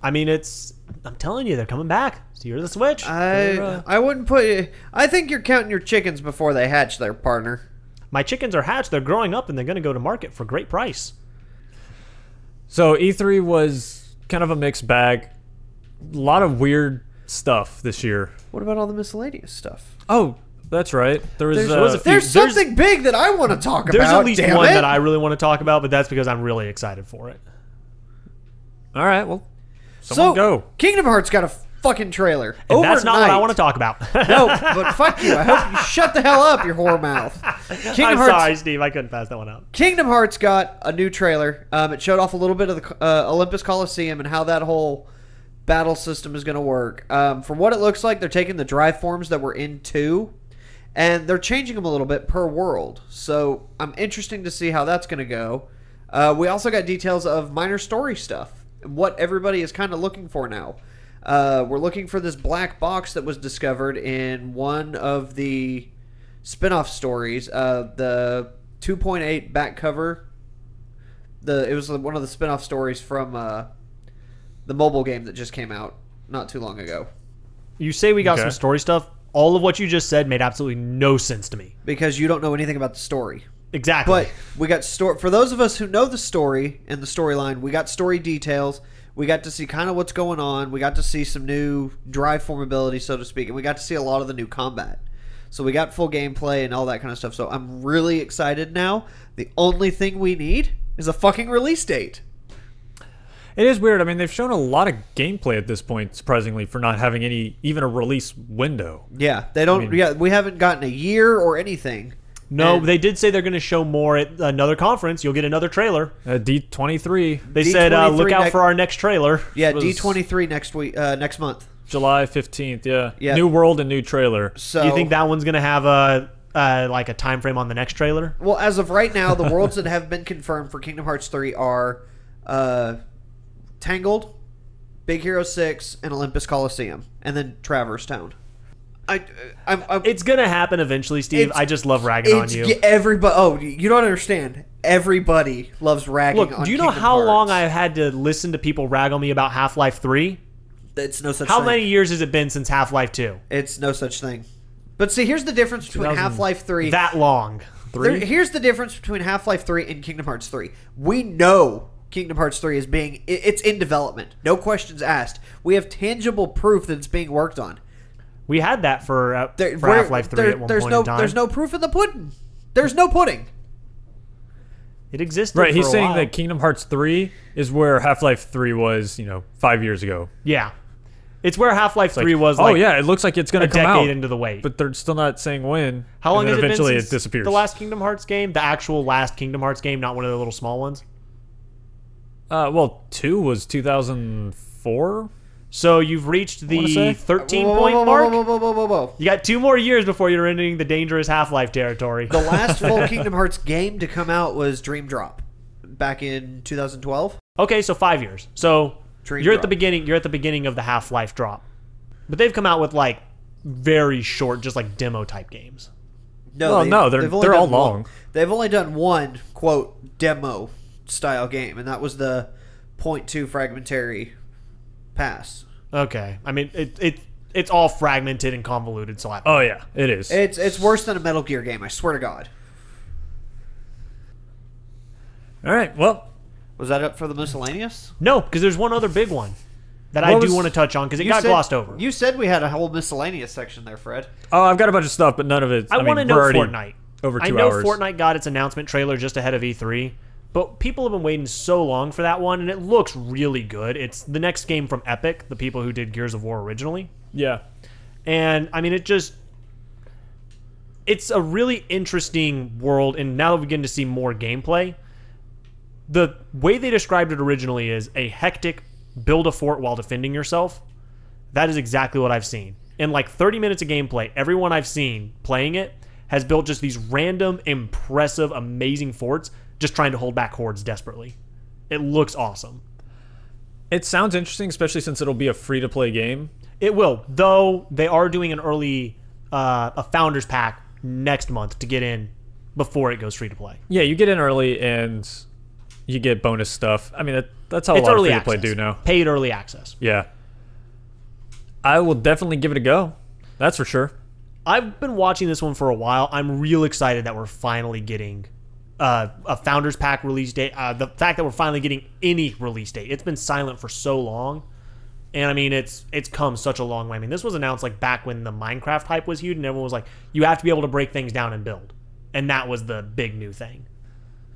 I mean, I'm telling you, they're coming back. So you're the Switch. I wouldn't put. I think you're counting your chickens before they hatch, there, partner. My chickens are hatched. They're growing up, and they're going to go to market for a great price. So E3 was kind of a mixed bag. A lot of weird stuff this year. What about all the miscellaneous stuff? Oh, that's right. There was, was a few- There's something big that I want to talk about. There's at least damn one it. that I really want to talk about, but that's because I'm really excited for it. all right, well, someone go. Kingdom Hearts got a fucking trailer. And that's not what I want to talk about. No, but fuck you. I hope you shut the hell up, your whore mouth. I'm sorry, Steve. I couldn't pass that one up. Kingdom Hearts got a new trailer. It showed off a little bit of the Olympus Coliseum and how that whole battle system is going to work. From what it looks like, they're taking the drive forms that were in 2, and they're changing them a little bit per world. So I'm interested to see how that's going to go. We also got details of minor story stuff, what everybody is kind of looking for now. We're looking for this black box that was discovered in one of the spin-off stories. The 2.8 back cover It was one of the spin-off stories from the mobile game that just came out not too long ago. You say we got Okay. some story stuff. All of what you just said made absolutely no sense to me. Because you don't know anything about the story. Exactly. But we got for those of us who know the story and the storyline, we got story details. We got to see kind of what's going on. We got to see some new drive form ability, so to speak, and we got to see a lot of the new combat. So we got full gameplay and all that kind of stuff. So I'm really excited now. The only thing we need is a fucking release date. It is weird. I mean, they've shown a lot of gameplay at this point, surprisingly, for not having even a release window. Yeah, they don't. We haven't gotten a year or anything. No, And they did say they're going to show more at another conference. You'll get another trailer. D23, They said, D23 look out for our next trailer. Yeah, was- D23 next month. July 15th. Yeah. Yeah. New world and new trailer. So You think that one's going to have a time frame on the next trailer? Well, as of right now, the worlds that have been confirmed for Kingdom Hearts 3 are Tangled, Big Hero 6, and Olympus Coliseum, and then Traverse Town. It's going to happen eventually, Steve. I just love ragging on you. Everybody. Oh, you don't understand. Everybody loves ragging Look, on do you know Kingdom how Hearts. long I've had to listen to people rag on me about Half-Life 3? It's no such How thing. many years has it been since Half-Life 2? It's no such thing. But see, here's the difference between 2000 Half-Life 3. That long. Here's the difference between Half-Life 3 and Kingdom Hearts 3. We know Kingdom Hearts 3 is it's in development. No questions asked. We have tangible proof that it's being worked on. We had that for Half-Life 3 at one point in time. There's no proof in the pudding. There's no pudding. It existed Right. for He's a saying while. that Kingdom Hearts 3 is where Half-Life 3 was, 5 years ago. Yeah. It's where Half-Life 3 was oh, yeah. It looks like it's going a to come decade out. into the wait. But they're still not saying when. How long and has then it eventually been since it disappears. the last Kingdom Hearts game? The actual last Kingdom Hearts game, not one of the little small ones? Well, 2 was 2004. So you've reached wanna the say? 13-point mark? Whoa. You got 2 more years before you're entering the dangerous Half-Life territory. The last full Kingdom Hearts game to come out was Dream Drop back in 2012. Okay, so 5 years. So Dream you're at drop. the beginning. You're at the beginning of the Half-Life drop, but they've come out with very short, just demo type games. Well, no, they're they've only all done one. long. They've only done one quote demo style game, and that was the .2 fragmentary pass. Okay, I mean it's all fragmented and convoluted. So Oh, yeah. It is. It's worse than a Metal Gear game. I swear to God. All right. Well, Was that up for the miscellaneous? no, because there's one other big one that What I do was- want to touch on because it You got said- glossed over. You said we had a whole miscellaneous section there, Fred. I've got a bunch of stuff, but none of it. I want to mean, know we're already Fortnite. over 2 I know hours. Fortnite got its announcement trailer just ahead of E3, but people have been waiting so long for that one, and it looks really good. It's the next game from Epic, the people who did Gears of War originally. Yeah. And, I mean, it's a really interesting world, and now that we begin to see more gameplay, the way they described it originally is a hectic build a fort while defending yourself. That is exactly what I've seen. In 30 minutes of gameplay, everyone I've seen playing it has built just these random, impressive, amazing forts just trying to hold back hordes desperately. It looks awesome. It sounds interesting, especially since it'll be a free-to-play game. It will, though they are doing an early a Founders Pack next month to get in before it goes free to play. Yeah, you get in early and you get bonus stuff. I mean, that's how a It's lot of early free-to-play access. do now. Paid early access. Yeah. I will definitely give it a go. That's for sure. I've been watching this one for a while. I'm real excited that we're finally getting a Founders Pack release date. The fact that we're finally getting any release date. It's been silent for so long. And I mean, it's come such a long way. I mean, this was announced back when the Minecraft hype was huge, and everyone was like, you have to be able to break things down and build. And that was the big new thing.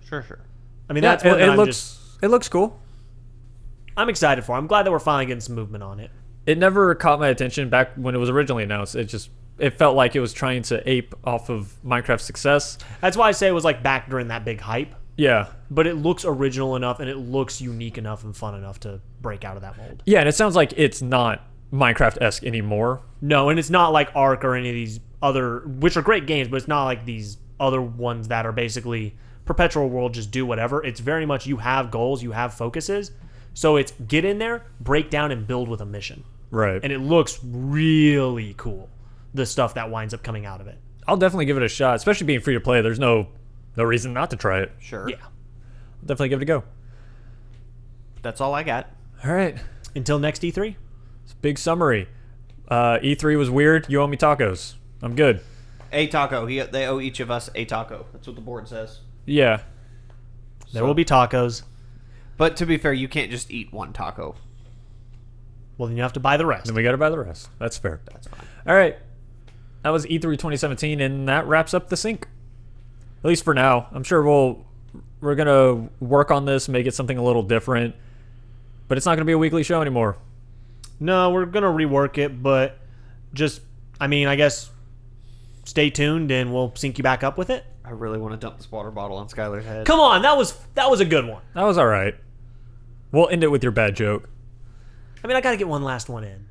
Sure. I mean, Yeah, that's what it looks cool. I'm excited for. I'm glad that we're finally getting some movement on it. It never caught my attention back when it was originally announced. It felt like it was trying to ape off of Minecraft's success. That's why I say it was back during that big hype. Yeah. But it looks original enough and it looks unique enough and fun enough to break out of that mold. Yeah, and it sounds like it's not Minecraft-esque anymore. No, and it's not like Ark or any of these other, which are great games, but it's not like these other ones that are basically perpetual world, just do whatever. It's very much you have goals, you have focuses. So it's get in there, break down, and build with a mission. Right. And it looks really cool, the stuff that winds up coming out of it. I'll definitely give it a shot, especially being free to play. There's no reason not to try it. Sure. Yeah. I'll definitely give it a go. That's all I got. All right. Until next E3. It's a big summary. E3 was weird. You owe me tacos. I'm good. A taco. They owe each of us a taco. That's what the board says. Yeah. There will be tacos. But to be fair, you can't just eat one taco. Well, then you have to buy the rest. Then we got to buy the rest. That's fair. That's fine. All right. That was E3 2017, and that wraps up the sync. At least for now. I'm sure we're going to work on this, make it something a little different. But it's not going to be a weekly show anymore. No, we're going to rework it, but just, I guess stay tuned and we'll sync you back up with it. I really want to dump this water bottle on Skyler's head. Come on, that was a good one. That was all right. We'll end it with your bad joke. I got to get one last one in.